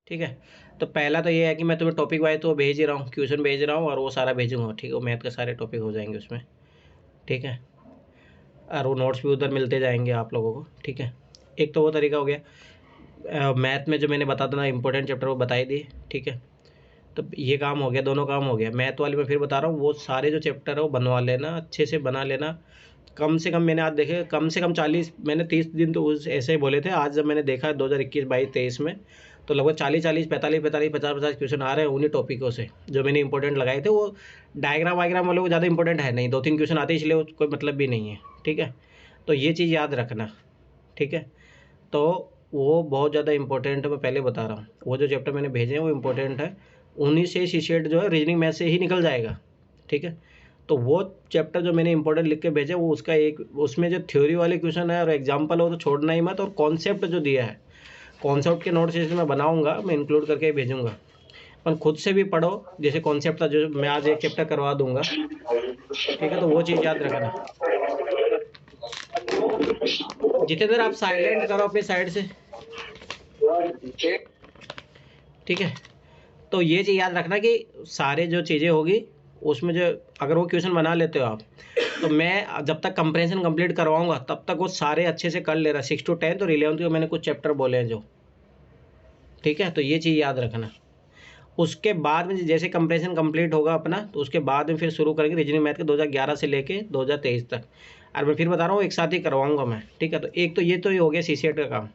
ठीक है। तो पहला तो ये है कि मैं तुम्हें टॉपिक वाइज तो भेज ही रहा हूँ, क्वेश्चन भेज रहा हूँ और वो सारा भेजूंगा, ठीक है। वो मैथ के सारे टॉपिक हो जाएंगे उसमें, ठीक है। और वो नोट्स भी उधर मिलते जाएंगे आप लोगों को, ठीक है। एक तो वो तरीका हो गया। मैथ में जो मैंने बता देना इंपॉर्टेंट चैप्टर वो बता ही दिए, ठीक है। तो ये काम हो गया, दोनों काम हो गया। मैथ वाली मैं फिर बता रहा हूँ, वो सारे जो चैप्टर है वो बनवा लेना, अच्छे से बना लेना। कम से कम मैंने आज देखे, कम से कम 40, मैंने 30 दिन तो उस ऐसे ही बोले थे। आज जब मैंने देखा 2021 22 23 में, तो लगभग 40 45 45 50 50 क्वेश्चन आ रहे हैं उन्हीं टॉपिकों से जो मैंने इंपॉर्टेंट लगाए थे। वो डायग्राम वायग्राम वालों को ज़्यादा इंपॉर्टेंट है नहीं, 2 3 क्वेश्चन आते हैं, इसलिए वो कोई मतलब भी नहीं है, ठीक है। तो ये चीज़ याद रखना, ठीक है। तो वो बहुत ज़्यादा इंपॉर्टेंट है, मैं पहले बता रहा हूँ। वो जो चैप्टर मैंने भेजे हैं वो इंपॉर्टेंट है, उन्हीं से सीसेट जो है रीजनिंग मैथ से ही निकल जाएगा, ठीक है। तो वो चैप्टर जो मैंने इंपॉर्टेंट लिख के भेजे, वो उसका एक, उसमें जो थ्योरी वाले क्वेश्चन है और एग्जाम्पल हो तो छोड़ना ही मत। और कॉन्सेप्ट जो दिया है, कॉन्सेप्ट के नोट्स जैसे मैं बनाऊंगा, मैं इंक्लूड करके भेजूंगा। पर खुद से भी पढ़ो, जैसे कॉन्सेप्ट था जो मैं आज एक चैप्टर करवा दूंगा, ठीक है। तो वो चीज़ याद रखना। जितने देर आप साइलेंट करो अपनी साइड से, ठीक है। तो ये चीज़ याद रखना कि सारे जो चीज़ें होगी उसमें जो, अगर वो क्वेश्चन बना लेते हो आप, तो मैं जब तक कंप्रेंशन कंप्लीट करवाऊंगा तब तक वो सारे अच्छे से कर ले रहा। 6 to 10 और 11 के मैंने कुछ चैप्टर बोले हैं जो, ठीक है। तो ये चीज़ याद रखना। उसके बाद में जैसे कंप्रेंशन कंप्लीट होगा अपना, तो उसके बाद में फिर शुरू करेंगे रीजनिंग मैथ के 2011 से लेके 2023 तक। और मैं फिर बता रहा हूँ एक साथ ही करवाऊंगा मैं, ठीक है। तो एक तो ये हो गया सीसीएट का काम।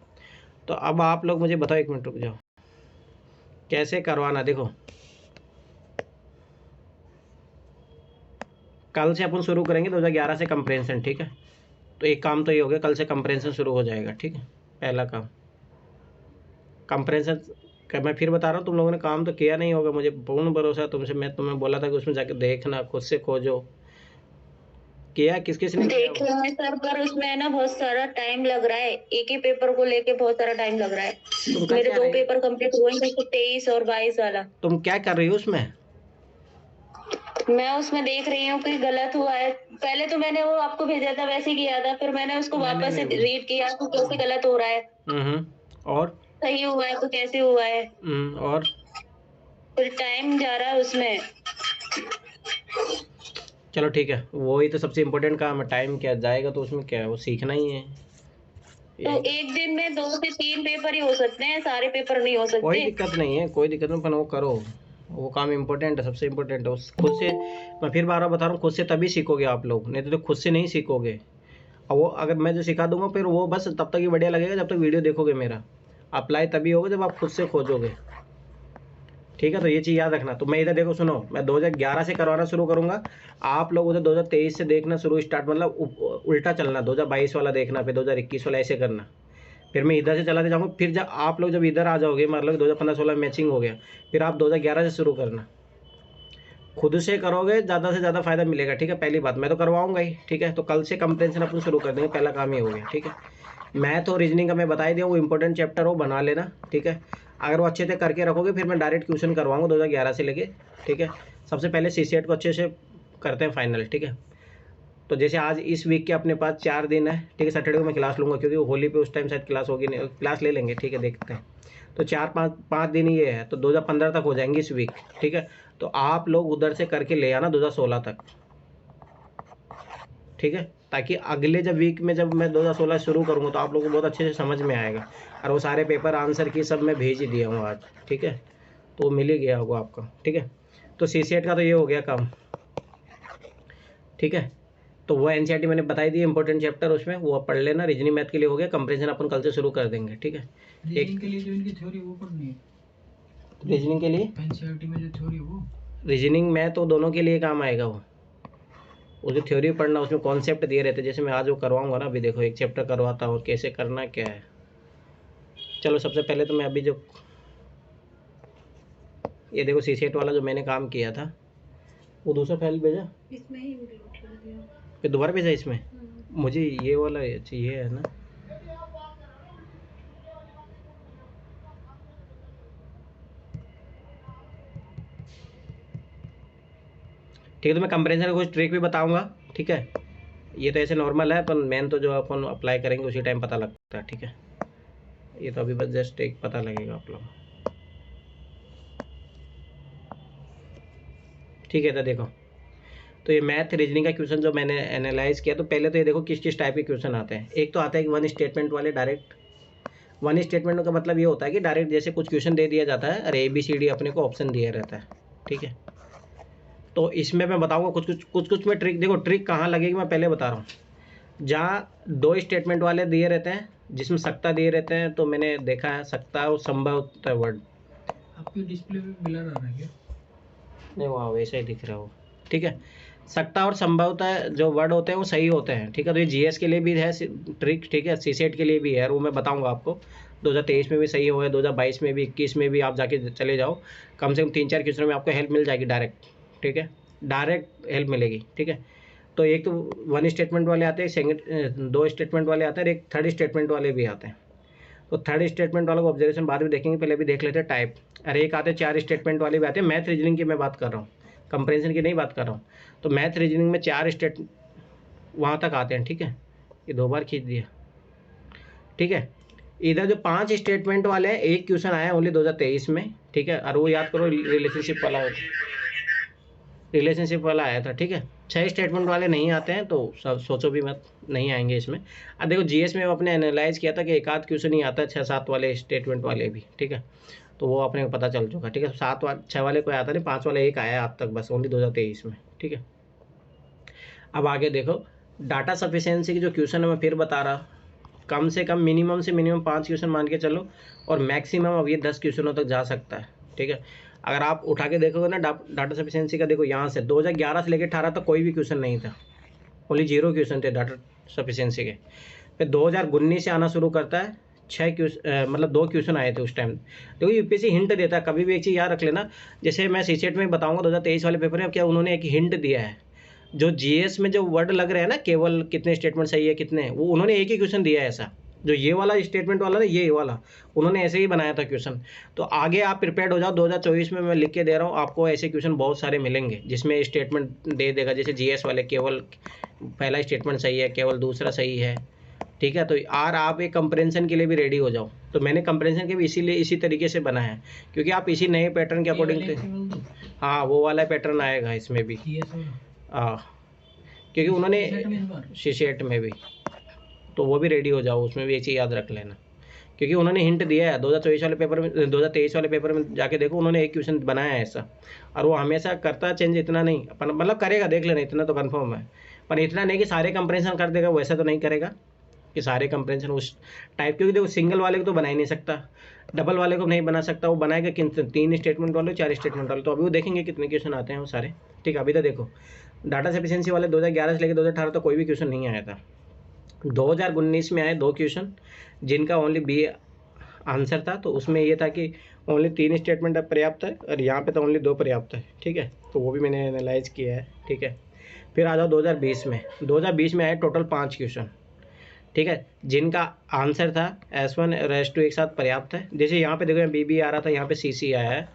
तो अब आप लोग मुझे बताओ, 1 मिनट रुक जाओ, कैसे करवाना। देखो, कल से अपन शुरू करेंगे 2011 से कंप्रेंशन, ठीक है। तो एक काम तो ये हो गया, कल से कंप्रेंशन शुरू हो जाएगा, ठीक है। पहला काम कंप्रेंशन का, मैं फिर बता रहा हूँ, तुम लोगों ने काम तो किया नहीं होगा, मुझे पूर्ण भरोसा है तुमसे। मैं तुम्हें बोला था कि उसमें जाके देखना, खुद से खोजो। किया किस किस ने देख रहे हैं सर, पर उसमें ना बहुत सारा टाइम लग रहा है। एक ही पेपर को लेके बहुत सारा टाइम लग रहा है। मेरे 2 पेपर कंप्लीट हुए हैं, 23 और 22 वाला। तुम क्या कर रही हो उसमें? मैं उसमें देख रही हूँ कि गलत हुआ है। पहले तो मैंने वो आपको भेजा था, वैसे ही किया था, फिर मैंने उसको वापस से रीड किया तो कैसे गलत हो रहा है, और सही हुआ है तो कैसे हुआ है, और फिर टाइम जा रहा है उसमें। चलो ठीक है, वही तो सबसे इम्पोर्टेंट काम है। टाइम क्या जाएगा तो उसमें क्या है, वो सीखना ही है। तो एक दिन में 2 से 3 पेपर ही हो सकते हैं, सारे पेपर नहीं हो कोई सकते। दिक्कत नहीं है, कोई दिक्कत नहीं, पर वो करो। वो काम इम्पोर्टेंट है, सबसे इम्पोर्टेंट है। उस खुद से, मैं फिर बार बार बता रहा हूँ, खुद से तभी सीखोगे आप लोग, नहीं तो खुद से नहीं सीखोगे। और वो अगर मैं जो सिखा दूंगा फिर वो बस तब तक ही बढ़िया लगेगा जब तक वीडियो देखोगे मेरा। अप्लाई तभी होगा जब आप खुद से खोजोगे, ठीक है। तो ये चीज़ याद रखना। तो मैं इधर देखो, सुनो, मैं 2011 से करवाना शुरू करूंगा, आप लोग उधर 2023 से देखना शुरू स्टार्ट, मतलब उल्टा चलना, 2022 वाला देखना, फिर 2021 वाला, ऐसे करना। फिर मैं इधर से चलाते जाऊँगा, फिर जब आप लोग जब इधर आ जाओगे, मतलब 2015-16 मैचिंग हो गया, फिर आप 2011 से शुरू करना। खुद से करोगे ज़्यादा से ज़्यादा फायदा मिलेगा, ठीक है। पहली बात, मैं तो करवाऊंगा ही, ठीक है। तो कल से कंप्रेंशन अपन शुरू कर देंगे, पहला काम ये हो गया, ठीक है। मैथ और रीजनिंग का मैं बता ही दिया, वो इंपॉर्टेंट चैप्टर हो, बना लेना, ठीक है। अगर वो अच्छे से करके रखोगे, फिर मैं डायरेक्ट क्वेश्चन करवाऊंगा 2011 से लेके, ठीक है। सबसे पहले सीसीएट को अच्छे से करते हैं फाइनल, ठीक है। तो जैसे आज इस वीक के अपने पास 4 दिन है, ठीक है। सैटरडे को मैं क्लास लूँगा, क्योंकि होली पे उस टाइम शायद क्लास होगी नहीं, क्लास ले लेंगे, ठीक है, देखते हैं। तो 4 5 दिन ये है, तो 2015 तक हो जाएंगे इस वीक, ठीक है। तो आप लोग उधर से करके ले आना 2016 तक, ठीक है। ताकि अगले जब वीक में जब मैं 2016 शुरू करूँगा तो आप लोगों को बहुत अच्छे से समझ में आएगा। और वो सारे पेपर आंसर की सब मैं भेज ही दिया हूँ आज, ठीक है। तो वो मिल ही गया होगा आपका, ठीक है। तो सीसीएट का तो ये हो गया काम, ठीक है। तो वो एनसीईआरटी मैंने बताई दी, इंपॉर्टेंट चैप्टर उसमें वो आप पढ़ लेना। रीजनिंग मैथ के लिए हो गया, कंप्रेशन अपन कल से शुरू कर देंगे, ठीक है। रीजनिंग के लिए जो इनकी थ्योरी वो पढ़नी है, रीजनिंग के लिए एनसीईआरटी में जो थ्योरी वो, रीजनिंग में तो दोनों के लिए काम आएगा वो। उसकी थ्योरी पढ़ना, उसमें कॉन्सेप्ट दिए रहते हैं, जैसे मैं आज वो करवाऊंगा ना। अभी देखो, एक चैप्टर करवाता हूँ, कैसे करना क्या है। चलो सबसे पहले तो मैं अभी जो, ये देखो सीसेट वाला जो मैंने काम किया था, वो दूसरा फाइल भेजा, इसमें ही डिलीट कर दिया। फिर दोबारा भेजा इसमें। मुझे ये वाला चाहिए है ना। ठीक है, तो मैं कंपेरिजन का कुछ ट्रिक भी बताऊंगा, ठीक है। ये तो ऐसे नॉर्मल है, पर मेन तो जो अपन अप्लाई करेंगे उसी टाइम पता लगता है, ठीक है। ये तो अभी बस जस्ट एक पता लगेगा आप लोग। ठीक है। तो देखो, तो ये मैथ रीजनिंग का क्वेश्चन जो मैंने एनालाइज किया, तो पहले तो ये देखो किस किस टाइप के क्वेश्चन आते हैं। एक तो आता है कि वन स्टेटमेंट वाले डायरेक्ट। वन स्टेटमेंट का मतलब ये होता है कि डायरेक्ट जैसे कुछ क्वेश्चन दे दिया जाता है और ABCD अपने को ऑप्शन दिया रहता है, ठीक है। तो इसमें मैं बताऊंगा कुछ में ट्रिक। देखो ट्रिक कहाँ लगेगी मैं पहले बता रहा हूँ। जहाँ दो स्टेटमेंट वाले दिए रहते हैं, जिसमें सकता दिए रहते हैं, तो मैंने देखा है सकता और संभव होता है वर्ड। आपकी डिस्प्ले पे ब्लर आ रहा है क्या? नहीं, वहाँ वैसा ही दिख रहा हो, ठीक है। सकता और संभवता जो वर्ड होते हैं वो सही होते हैं, ठीक है। तो ये GS के लिए भी है ट्रिक, ठीक है। CSET के लिए भी है, वो मैं बताऊंगा आपको। 2023 में भी सही हुआ है, 2022 में भी, 21 में भी। आप जाके चले जाओ, कम से कम 3-4 क्वेश्चन में आपको हेल्प मिल जाएगी डायरेक्ट, ठीक है। डायरेक्ट हेल्प मिलेगी, ठीक है। तो एक तो वन स्टेटमेंट वाले आते हैं, सेकंड 2 स्टेटमेंट वाले आते हैं, एक थर्ड स्टेटमेंट वाले भी आते हैं। तो थर्ड स्टेटमेंट वालों को ऑब्जर्वेशन बाद में देखेंगे, पहले भी देख लेते हैं टाइप। अरे एक आते हैं 4 स्टेटमेंट वाले भी आते हैं। मैथ रीजनिंग की मैं बात कर रहा हूँ, कंप्रेंशन की नहीं बात कर रहा हूँ। तो मैथ रीजनिंग में 4 स्टेट वहाँ तक आते हैं, ठीक है। ये 2 बार खींच दिया, ठीक है। इधर जो 5 स्टेटमेंट वाले हैं, एक क्वेश्चन आया ओनली 2023 में, ठीक है। और वो याद करो रिलेशनशिप वाला आया था, ठीक है। 6 स्टेटमेंट वाले नहीं आते हैं, तो सब सोचो भी मत, नहीं आएंगे इसमें। अब देखो GS में अपने एनालाइज किया था कि एक आध क्वेश्चन ही आता है 6-7 वाले स्टेटमेंट वाले भी, ठीक है। तो वो अपने को पता चल चुका, ठीक है। 6 वाले कोई आता नहीं, 5 वाले एक आया आज तक बस, ओनली 2023 में, ठीक है। अब आगे देखो, डाटा सफिशिएंसी की जो क्वेश्चन है मैं फिर बता रहा, कम से कम मिनिमम से मिनिमम 5 क्वेश्चन मान के चलो, और मैक्सिमम अब ये 10 क्वेश्चनों तक जा सकता है, ठीक है। अगर आप उठा के देखोगे ना डाटा सफिशिएंसी का, देखो यहाँ से 2011 से लेकर 18 तक कोई भी क्वेश्चन नहीं था, ओनली 0 क्वेश्चन थे डाटा सफिशिएंसी के। फिर 2019 से आना शुरू करता है, 6 क्वेश्चन, मतलब 2 क्वेश्चन आए थे उस टाइम। देखो UPSC हिंट देता है, कभी भी एक चीज़ याद रख लेना। जैसे मैं CSET में बताऊंगा 2023 वाले पेपर में क्या उन्होंने एक हिंट दिया है। जो GS में जो वर्ड लग रहे हैं ना, केवल कितने स्टेटमेंट सही है कितने, वो उन्होंने एक ही क्वेश्चन दिया है ऐसा। जो ये वाला स्टेटमेंट वाला ना, ये वाला उन्होंने ऐसे ही बनाया था क्वेश्चन। तो आगे आप प्रिपेयर्ड हो जाओ, 2024 में मैं लिख के दे रहा हूँ आपको, ऐसे क्वेश्चन बहुत सारे मिलेंगे जिसमें स्टेटमेंट दे देगा। जैसे GS वाले केवल पहला स्टेटमेंट सही है, केवल दूसरा सही है, ठीक है। तो यार आप एक कंप्रेंशन के लिए भी रेडी हो जाओ। तो मैंने कंप्रेंशन के भी इसीलिए इसी तरीके से बनाया है, क्योंकि आप इसी नए पैटर्न के अकॉर्डिंग से, हाँ वो वाला पैटर्न आएगा इसमें भी, हाँ। क्योंकि उन्होंने CSET में भी, तो वो भी रेडी हो जाओ, उसमें भी एक चीज़ याद रख लेना, क्योंकि उन्होंने हिंट दिया है 2024 वाले पेपर में। 2023 वाले पेपर में जाके देखो, उन्होंने एक क्वेश्चन बनाया है ऐसा। और वो हमेशा करता चेंज, इतना नहीं अपन मतलब करेगा, देख लेना, इतना तो कंफर्म है। पर इतना नहीं कि सारे कंप्रेंशन कर देगा, वैसा तो नहीं करेगा कि सारे कंप्रेंशन उस टाइप। क्योंकि देखो सिंगल वाले को तो बना ही नहीं सकता, डबल वाले को नहीं बना सकता। वो बनाएगा किन 3 स्टेटमेंट वाले, 4 स्टेटमेंट वाले। तो अभी वो देखेंगे कितने क्वेश्चन आते हैं वो सारे, ठीक है। अभी तो देखो डाटा सफिशिएंसी वाले 2011 से लेकर 2018 तक कोई भी क्वेश्चन नहीं आया था। 2019 में आए 2 क्वेश्चन, जिनका ओनली B आंसर था। तो उसमें ये था कि ओनली 3 स्टेटमेंट पर्याप्त है, और यहाँ पे तो ओनली 2 पर्याप्त है, ठीक है। तो वो भी मैंने एनालाइज किया है, ठीक है। फिर आ जाओ 2020 में आए टोटल 5 क्वेश्चन, ठीक है, जिनका आंसर था S1 और S2 एक साथ पर्याप्त है। जैसे यहाँ पे देखो BB आ रहा था, यहाँ पे CC आया है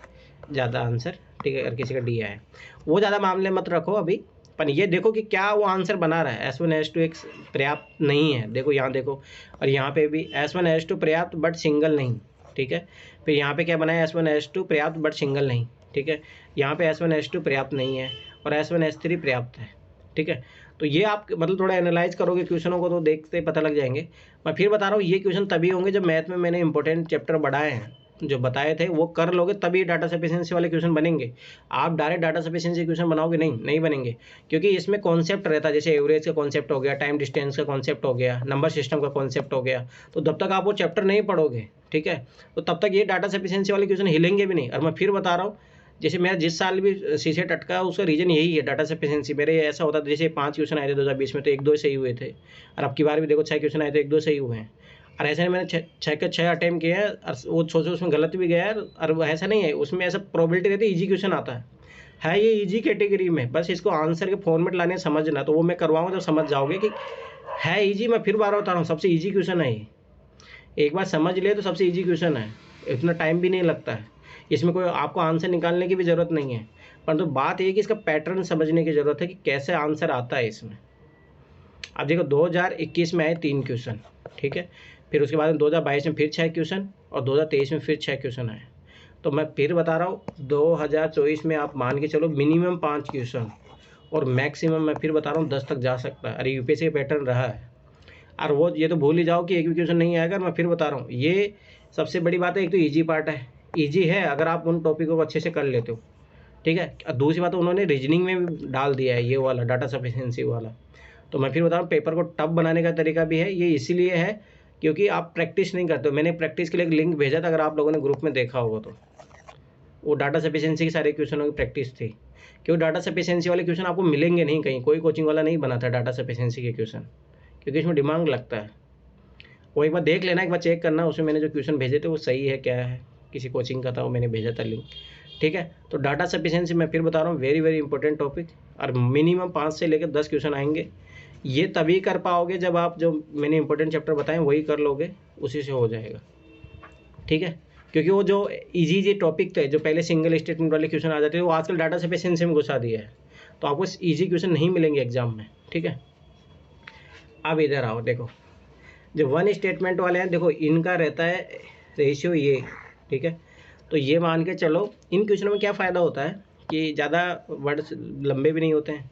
ज़्यादा आंसर, ठीक है, और किसी का D आया है। वो ज़्यादा मामले मत रखो अभी, पर ये देखो कि क्या वो आंसर बना रहा है। S1 S2 एक पर्याप्त नहीं है, देखो यहाँ देखो, और यहाँ पे भी S1 S2 पर्याप्त बट सिंगल नहीं, ठीक है। फिर यहाँ पे क्या बना है, S1 S2 पर्याप्त बट सिंगल नहीं, ठीक है। यहाँ पे S1 S2 पर्याप्त नहीं है, और S1 S3 पर्याप्त है, ठीक है। तो ये आप मतलब थोड़ा एनालाइज करोगे क्वेश्चनों को, तो देखते पता लग जाएंगे। मैं फिर बता रहा हूँ, ये क्वेश्चन तभी होंगे जब मैथ में मैंने इंपॉर्टेंट चैप्टर बढ़ाए हैं, जो बताए थे वो कर लोगे, तभी डाटा सफिशिएंसी वाले क्वेश्चन बनेंगे। आप डायरेक्ट डाटा सफिशिएंसी क्वेश्चन बनाओगे नहीं बनेंगे, क्योंकि इसमें कॉन्सेप्ट रहता है। जैसे एवरेज का कॉन्सेप्ट हो गया, टाइम डिस्टेंस का कॉन्सेप्ट हो गया, नंबर सिस्टम का कॉन्सेप्ट हो गया। तो जब तक आप वो चैप्टर नहीं पढ़ोगे, ठीक है, तो तब तक ये डाटा सफिशिएंसी वाले क्वेश्चन हिलेंगे भी नहीं। और मैं फिर बता रहा हूँ, जैसे मेरा जिस साल भी CSET अटका, उसका रीजन यही है, डाटा सफिशिएंसी। मेरे ऐसा होता था, जैसे 5 क्वेश्चन आए थे 2020 में, तो 1-2 सही हुए थे। और अब की बार भी देखो 6 क्वेश्चन आए थे, 1-2 सही हुए हैं। और ऐसे मैंने 6 के 6 अटैम्प्ट किए हैं, और वो सोचो उसमें गलत भी गया है। और ऐसा नहीं है, उसमें ऐसा प्रोबेबिलिटी रहती है ईजी क्वेश्चन आता है ये ईजी कैटेगरी में, बस इसको आंसर के फॉर्मेट लाने समझना। तो वो मैं करवाऊँगा, तो समझ जाओगे कि है ईजी। मैं फिर बार बता रहा हूँ, सबसे ईजी क्वेश्चन है ये, एक बार समझ ले तो सबसे ईजी क्वेश्चन है। इतना टाइम भी नहीं लगता है, इसमें कोई आपको आंसर निकालने की भी ज़रूरत नहीं है। परंतु बात ये कि इसका पैटर्न समझने की ज़रूरत है कि कैसे आंसर आता है इसमें। अब देखो 2021 में आए 3 क्वेश्चन, ठीक है। फिर उसके बाद 2022 में फिर 6 क्वेश्चन, और 2023 में फिर 6 क्वेश्चन आए। तो मैं फिर बता रहा हूँ 2024 में आप मान के चलो मिनिमम 5 क्वेश्चन और मैक्सिमम मैं फिर बता रहा हूँ 10 तक जा सकता है। अरे यूपीएससी का पैटर्न रहा है, और वो ये तो भूल ही जाओ कि एक भी क्वेश्चन नहीं आएगा। मैं फिर बता रहा हूँ, ये सबसे बड़ी बात है, एक तो ईजी पार्ट है, ईजी है अगर आप उन टॉपिकों को अच्छे से कर लेते हो, ठीक है। और दूसरी बात उन्होंने रीजनिंग में भी डाल दिया है ये वाला डाटा सफिशिएंसी वाला। तो मैं फिर बता रहा हूँ पेपर को टफ बनाने का तरीका भी है, ये इसीलिए है क्योंकि आप प्रैक्टिस नहीं करते हो। मैंने प्रैक्टिस के लिए एक लिंक भेजा था, अगर आप लोगों ने ग्रुप में देखा होगा तो वो डाटा सफिशिएंसी के सारे क्वेश्चनों की प्रैक्टिस थी। क्योंकि डाटा सफिशिएंसी वाले क्वेश्चन आपको मिलेंगे नहीं कहीं, कोई कोचिंग वाला नहीं बनाता डाटा सफिशिएंसी के क्वेश्चन, क्योंकि इसमें दिमाग लगता है। वो एक बार देख लेना, एक बार चेक करना, उसमें मैंने जो क्वेश्चन भेजे थे वो सही है क्या है, किसी कोचिंग का था वो मैंने भेजा था लिंक, ठीक है। तो डाटा सफिशिएंसी मैं फिर बता रहा हूँ वेरी वेरी इंपॉर्टेंट टॉपिक, और मिनिमम 5 से लेकर 10 क्वेश्चन आएंगे। ये तभी कर पाओगे जब आप जो मैंने इंपॉर्टेंट चैप्टर बताएं वही कर लोगे, उसी से हो जाएगा, ठीक है। क्योंकि वो जो इजी टॉपिक थे जो पहले सिंगल स्टेटमेंट वाले क्वेश्चन आ जाते थे वो आजकल डाटा सफिशिएंसी में घुसा दिया है, तो आपको ईजी क्वेश्चन नहीं मिलेंगे एग्जाम में, ठीक है। अब इधर आओ, देखो जो वन स्टेटमेंट वाले हैं, देखो इनका रहता है रेशियो ये, ठीक है। तो ये मान के चलो इन क्वेश्चनों में क्या फ़ायदा होता है कि ज़्यादा वर्ड्स लंबे भी नहीं होते हैं।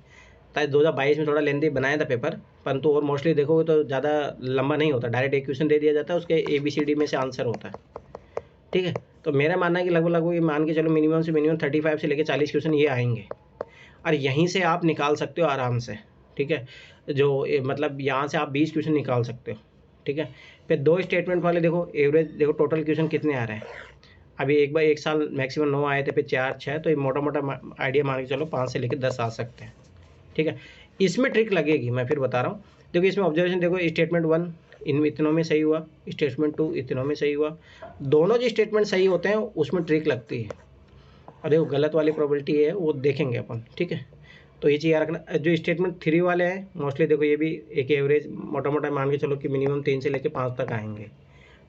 ताकि 2022 में थोड़ा लेंथी बनाया था पेपर, परंतु और मोस्टली देखोगे तो ज़्यादा लंबा नहीं होता, डायरेक्ट एक क्वेश्चन दे दिया जाता है, उसके ABCD में से आंसर होता है, ठीक है। तो मेरा मानना है कि लगभग ये मान के चलो मिनिमम से मिनिमम 35 से लेकर 40 क्वेश्चन ये आएंगे, और यहीं से आप निकाल सकते हो आराम से, ठीक है। जो मतलब यहाँ से आप 20 क्वेश्चन निकाल सकते हो, ठीक है। फिर 2 स्टेटमेंट वाले देखो एवरेज, देखो टोटल क्वेश्चन कितने आ रहे हैं। अभी एक साल मैक्सिमम 9 आए थे, फिर 4 6, तो ये मोटा मोटा आइडिया मान के चलो 5 से लेकर 10 आ सकते हैं, ठीक है। इसमें ट्रिक लगेगी, मैं फिर बता रहा हूँ। देखो इसमें ऑब्जर्वेशन देखो, स्टेटमेंट 1 इन इतनों में सही हुआ, स्टेटमेंट 2 इतनों में सही हुआ, दोनों जो स्टेटमेंट सही होते हैं उसमें ट्रिक लगती है, और देखो गलत वाली प्रोबेबिलिटी है वो देखेंगे अपन, ठीक है। तो ये चीज़ याद रखना। जो स्टेटमेंट 3 वाले हैं मोस्टली देखो ये भी एक एवरेज मोटा मोटा मान के चलो कि मिनिमम 3 से लेकर 5 तक आएंगे,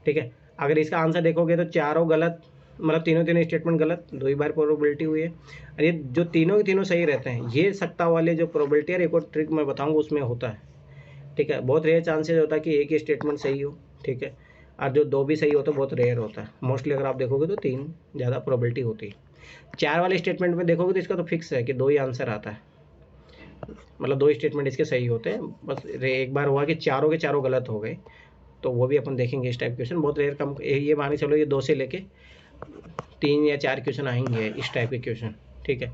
ठीक है। अगर इसका आंसर देखोगे तो चारों गलत, मतलब तीनों स्टेटमेंट गलत, 2 ही बार प्रोबेबिलिटी हुई है। और ये जो तीनों के तीनों सही रहते हैं, ये सत्ता वाले जो प्रोबेबिलिटी है, एक और ट्रिक मैं बताऊंगा उसमें होता है, ठीक है। बहुत रेयर चांसेस होता है कि एक ही स्टेटमेंट सही हो, ठीक है, और जो 2 भी सही होता है बहुत रेयर होता है। मोस्टली अगर आप देखोगे तो 3 ज़्यादा प्रोबेबिलिटी होती है। 4 वाले स्टेटमेंट में देखोगे तो इसका तो फिक्स है कि 2 ही आंसर आता है, मतलब 2 स्टेटमेंट इसके सही होते हैं। बस एक बार हुआ कि चारों के चारों गलत हो गए, तो वो भी अपन देखेंगे। इस टाइप क्वेश्चन बहुत रेयर, कम, ये मान के चलो ये 2 से लेके 3 या 4 क्वेश्चन आएंगे इस टाइप के क्वेश्चन, ठीक है।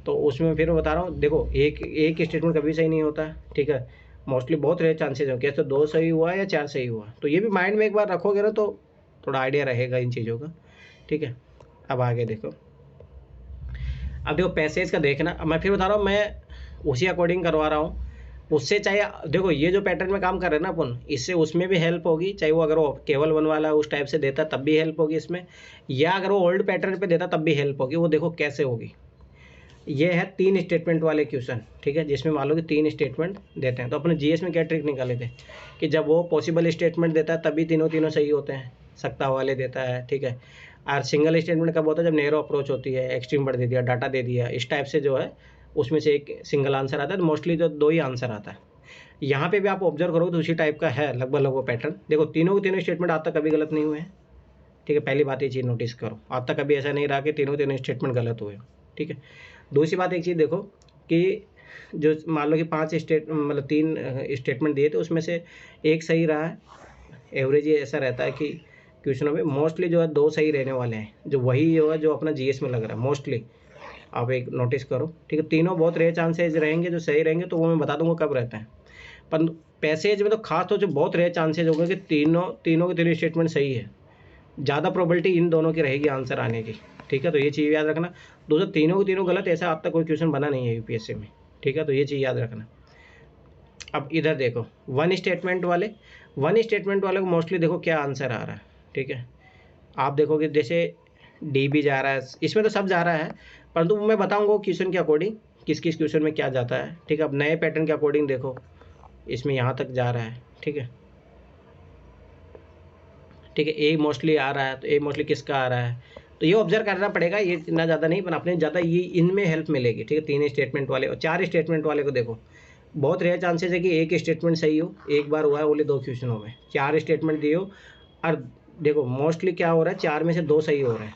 तो उसमें फिर बता रहा हूँ, देखो एक स्टेटमेंट कभी सही नहीं होता, ठीक है। मोस्टली बहुत रेयर चांसेस हो कि तो 2 सही हुआ या 4 सही हुआ, तो ये भी माइंड में एक बार रखोगे ना तो थोड़ा आइडिया रहेगा इन चीज़ों का, ठीक है। अब आगे देखो, अब देखो पैसेज का देखना। अब मैं फिर बता रहा हूँ, मैं उसी अकॉर्डिंग करवा रहा हूँ, उससे चाहे देखो ये जो पैटर्न में काम कर रहे हैं ना अपन, इससे उसमें भी हेल्प होगी, चाहे वो अगर वो केवल 1 वाला उस टाइप से देता तब भी हेल्प होगी इसमें, या अगर वो ओल्ड पैटर्न पे देता तब भी हेल्प होगी। वो देखो कैसे होगी। ये है 3 स्टेटमेंट वाले क्वेश्चन, ठीक है, जिसमें मान लो कि 3 स्टेटमेंट देते हैं। तो अपने जीएस में क्या ट्रिक निकाले थे कि जब वो पॉसिबल स्टेटमेंट देता है तभी तीनों सही होते हैं, सकता वाले देता है, ठीक है। और सिंगल स्टेटमेंट कब होता है, जब नैरो अप्रोच होती है, एक्सट्रीम बढ़ दे दिया, डाटा दे दिया, इस टाइप से जो है उसमें से एक सिंगल आंसर आता है। तो मोस्टली जो 2 ही आंसर आता है। यहाँ पे भी आप ऑब्जर्व करोगे तो उसी टाइप का है लगभग वो पैटर्न। देखो तीनों के तीनों स्टेटमेंट आज तक कभी गलत नहीं हुए हैं, ठीक है। पहली बात ये चीज़ नोटिस करो, आज तक कभी ऐसा नहीं रहा कि तीनों स्टेटमेंट गलत हुए, ठीक है। दूसरी बात एक चीज़ देखो कि जो मान लो कि 5 मतलब 3 स्टेटमेंट दिए थे उसमें से एक सही रहा है। एवरेज ये ऐसा रहता है कि क्वेश्चनों में मोस्टली जो है 2 सही रहने वाले हैं, जो वही जो है जो अपना जीएस में लग रहा है मोस्टली। आप एक नोटिस करो, ठीक है। तीनों बहुत रेयर चांसेज रहेंगे जो सही रहेंगे, तो वो मैं बता दूंगा कब रहता है। पर पैसेज में तो खास तौर से बहुत रेयर चांसेज होंगे कि तीनों के तीनों स्टेटमेंट सही है, ज़्यादा प्रोबेबिलिटी इन दोनों की रहेगी आंसर आने की, ठीक है। तो ये चीज़ याद रखना। दोस्तों तीनों के तीनों गलत ऐसा आज तक कोई क्वेश्चन बना नहीं है यूपीएससी में, ठीक है। तो ये चीज़ याद रखना। अब इधर देखो 1 स्टेटमेंट वाले को मोस्टली देखो क्या आंसर आ रहा है, ठीक है। आप देखोगे जैसे डी भी जा रहा है, इसमें तो सब जा रहा है, परंतु मैं बताऊंगा क्वेश्चन के अकॉर्डिंग किस क्वेश्चन में क्या जाता है, ठीक है। अब नए पैटर्न के अकॉर्डिंग देखो इसमें यहाँ तक जा रहा है, ठीक है, ठीक है। ए मोस्टली आ रहा है, तो ए मोस्टली किसका आ रहा है, तो ये ऑब्जर्व करना पड़ेगा। ये इतना ज़्यादा नहीं, पर अपने ज़्यादा ये इनमें हेल्प मिलेगी, ठीक है। 3 स्टेटमेंट वाले और 4 स्टेटमेंट वाले को देखो, बहुत रेयर चांसेस है कि एक स्टेटमेंट सही हो, एक बार हुआ है बोले 2 क्वेश्चनों में। 4 स्टेटमेंट दिए हो, और देखो मोस्टली क्या हो रहा है, 4 में से 2 सही हो रहे हैं,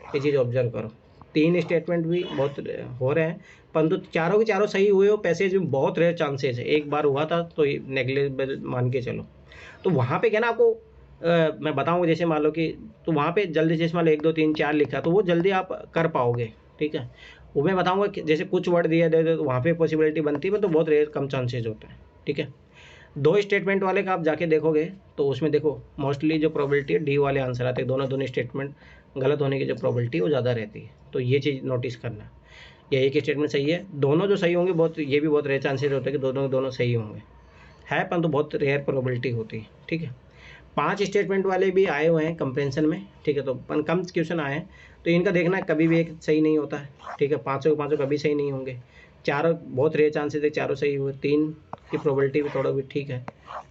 ये चीज़ ऑब्जर्व करो। 3 स्टेटमेंट भी बहुत हो रहे हैं, परंतु चारों के चारों सही हुए हो, पैसेज में बहुत रेयर चांसेस है। एक बार हुआ था तो ये नेग्लिजिबल मान के चलो। तो वहाँ पे क्या ना आपको मैं बताऊँगा, जैसे मान लो कि तो वहाँ पे जल्दी जैसे मान लो 1 2 3 4 लिखा तो वो जल्दी आप कर पाओगे, ठीक है। वो मैं बताऊँगा कि जैसे कुछ वर्ड दिया दे तो वहाँ पे पॉसिबिलिटी बनती है, तो बहुत रेयर कम चांसेज होते हैं, ठीक है। 2 स्टेटमेंट वाले का आप जाके देखोगे तो उसमें देखो मोस्टली जो प्रोबेबिलिटी है डी वाले आंसर आते हैं, दोनों स्टेटमेंट गलत होने की जो प्रोबेबिलिटी है वो ज़्यादा रहती है। तो ये चीज़ नोटिस करना, या एक स्टेटमेंट सही है, दोनों जो सही होंगे बहुत, ये भी बहुत रेयर चांसेस होते हैं कि दोनों सही होंगे, है परंतु बहुत रेयर प्रोबेबिलिटी होती है, ठीक है। 5 स्टेटमेंट वाले भी आए हुए हैं कंप्रेंशन में, ठीक है, तो कम क्वेश्चन आए हैं, तो इनका देखना कभी भी एक सही नहीं होता है, ठीक है। 500 के 500 कभी सही नहीं होंगे, चारों बहुत रेयर चांसेस है चारों सही हुए, 3 की प्रोबेबिलिटी भी थोड़ा भी ठीक है,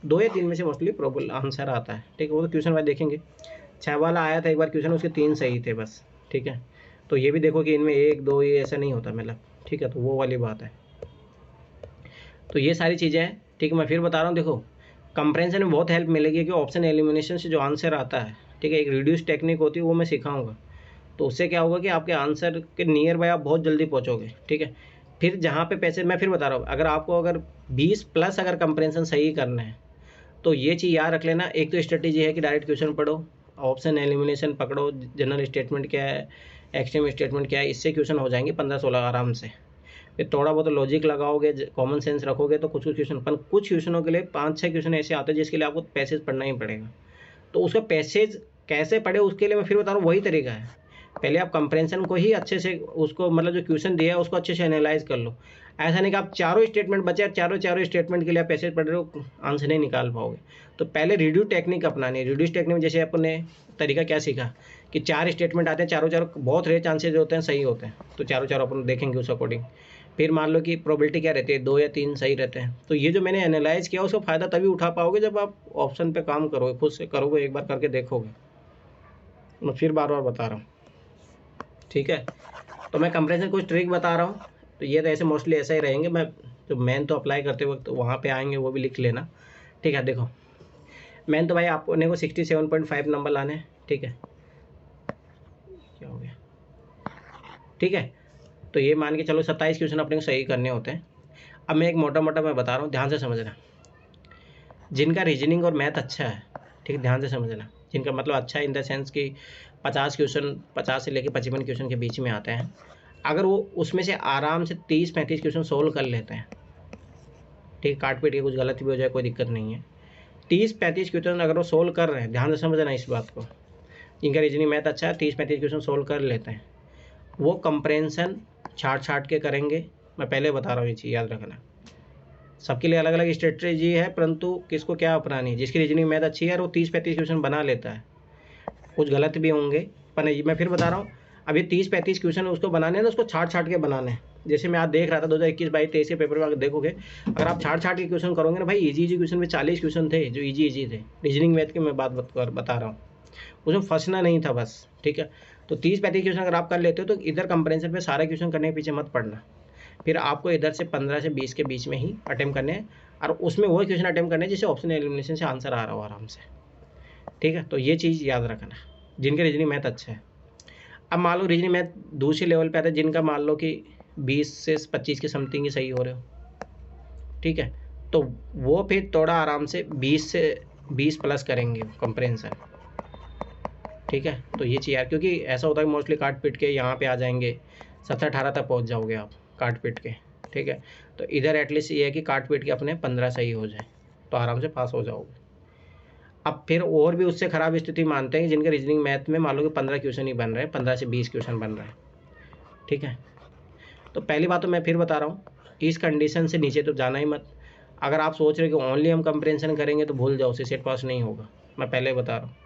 2 या 3 में से मोस्टली प्रोबेबल आंसर आता है, ठीक है। वो तो क्वेश्चन वाइज देखेंगे। 6 वाला आया था एक बार क्वेश्चन, उसके 3 सही थे बस, ठीक है। तो ये भी देखो कि इनमें 1 2 ये ऐसा नहीं होता मतलब, ठीक है, तो वो वाली बात है। तो ये सारी चीज़ें हैं, ठीक है। मैं फिर बता रहा हूँ, देखो कंप्रेंशन में बहुत हेल्प मिलेगी कि ऑप्शन एलिमिनेशन से जो आंसर आता है, ठीक है, एक रिड्यूस टेक्निक होती है वो मैं सिखाऊंगा, तो उससे क्या होगा कि आपके आंसर के नियर बाय आप बहुत जल्दी पहुंचोगे, ठीक है। फिर जहाँ पे पैसे, मैं फिर बता रहा हूँ, अगर आपको अगर 20 प्लस अगर कंप्रेंशन सही करना है तो ये चीज़ याद रख लेना। एक तो स्ट्रेटेजी है कि डायरेक्ट क्वेश्चन पढ़ो, ऑप्शन एलिमिनेशन पकड़ो, जनरल स्टेटमेंट क्या है, एक्सट्रीम स्टेटमेंट क्या है, इससे क्वेश्चन हो जाएंगे 15-16 आराम से। फिर थोड़ा बहुत लॉजिक लगाओगे, कॉमन सेंस रखोगे तो कुछ क्वेश्चन, पर कुछ क्वेश्चनों के लिए 5-6 क्वेश्चन ऐसे आते हैं जिसके लिए आपको पैसेज पढ़ना ही पड़ेगा। तो उसका पैसेज कैसे पढ़े उसके लिए मैं फिर बता रहा हूँ, वही तरीका है। पहले आप कंप्रेंशन को ही अच्छे से उसको मतलब जो क्वेश्चन दिया है उसको अच्छे से एनालाइज कर लो। ऐसा नहीं कि आप चारों स्टेटमेंट बचे, चारों स्टेटमेंट के लिए आप पैसेज पढ़ रहे हो, आंसर नहीं निकाल पाओगे। तो पहले रिड्यूस टेक्निक अपनानी है। रिड्यूस टेक्निक में जैसे अपने तरीका क्या सीखा कि 4 स्टेटमेंट आते हैं, चारों बहुत रेयर चांसेज होते हैं सही होते हैं, तो चारों अपन देखेंगे उस अकॉर्डिंग। फिर मान लो कि प्रोबेबिलिटी क्या रहती है, 2 या 3 सही रहते हैं। तो ये जो मैंने एनालाइज किया उसका फ़ायदा तभी उठा पाओगे जब आप ऑप्शन पे काम करोगे, खुद से करोगे, एक बार करके देखोगे। मैं फिर बार बता रहा हूँ, ठीक है। तो मैं कंपैरिजन कुछ ट्रिक बता रहा हूँ, तो ये तो ऐसे मोस्टली ऐसा ही रहेंगे। मैं जो मेन तो अप्लाई करते वक्त तो वहाँ पे आएंगे वो भी लिख लेना, ठीक है। देखो मेन तो भाई आपने को 67.5 नंबर लाने हैं, ठीक है। क्या हो गया, ठीक है। तो ये मान के चलो 27 क्वेश्चन अपने को सही करने होते हैं। अब मैं एक मोटा मैं बता रहा हूँ, ध्यान से समझना। जिनका रीजनिंग और मैथ अच्छा है, ठीक है, ध्यान से समझना, जिनका मतलब अच्छा है इन द सेंस कि 50 क्वेश्चन 50 से लेकर 55 क्वेश्चन के बीच में आते हैं, अगर वो उसमें से आराम से 30-35 क्वेश्चन सोल्व कर लेते हैं, ठीक, काट पीट के कुछ गलत भी हो जाए कोई दिक्कत नहीं है, 30-35 क्वेश्चन अगर वो सोल्व कर रहे हैं, ध्यान से समझना इस बात को, जिनका रीजनिंग मैथ अच्छा है 30-35 क्वेश्चन सोल्व कर लेते हैं, वो कंप्रेंशन छाट के करेंगे। मैं पहले बता रहा हूँ ये चीज़ याद रखना, सबके लिए अलग अलग स्ट्रेटजी है, परंतु किसको क्या अपनानी है। जिसकी रीजनिंग मैथ अच्छी है वो 30-35 क्वेश्चन बना लेता है, कुछ गलत भी होंगे पर नहीं। मैं फिर बता रहा हूँ, अभी 30-35 क्वेश्चन उसको बनाने हैं ना, उसको छाट के बनाने हैं। जैसे मैं आज देख रहा था 2021-22-23 के पेपर में अगर देखोगे, अगर आप छाट के क्वेश्चन करोगे ना भाई, इजी क्वेश्चन में 40 क्वेश्चन थे जो इजी थे, रीजनिंग मैथ की मैं बात बता रहा हूँ, उसमें फंसना नहीं था बस, ठीक है। तो 30-35 क्वेश्चन अगर आप कर लेते हो तो इधर कंपैरिजन पे सारे क्वेश्चन करने के पीछे मत पड़ना। फिर आपको इधर से 15 से 20 के बीच में ही अटेम्प्ट करने हैं, और उसमें वही क्वेश्चन अटेम्प्ट करने हैं जिसे ऑप्शन एलिमिनेशन से आंसर आ रहा हो आराम से, ठीक है। तो ये चीज़ याद रखना, जिनके रीजनिंग मैथ अच्छा है। अब मान लो रीजनिंग मैथ दूसरे लेवल पे आता है, जिनका मान लो कि 20 से 25 के समथिंग ही सही हो रहे हो, ठीक है, तो वो फिर थोड़ा आराम से 20 से 20 प्लस करेंगे कंप्रेंशन, ठीक है। तो ये चीज़ यार, क्योंकि ऐसा होता है कि मोस्टली काट पीट के यहाँ पे आ जाएंगे 17-18 तक पहुँच जाओगे आप काट पीट के, ठीक है। तो इधर एटलीस्ट ये है कि काट पीट के अपने 15 सही हो जाए तो आराम से पास हो जाओगे। अब फिर और भी उससे ख़राब स्थिति मानते हैं कि जिनके रीजनिंग मैथ में मान लो कि 15 क्वेश्चन ही बन रहे हैं, 15 से 20 क्वेश्चन बन रहे हैं, ठीक है। तो पहली बात तो मैं फिर बता रहा हूँ, इस कंडीशन से नीचे तो जाना ही मत। अगर आप सोच रहे हो कि ओनली हम कंप्रेंशन करेंगे तो भूल जाओ, उससे सेट पास नहीं होगा। मैं पहले बता रहा हूँ,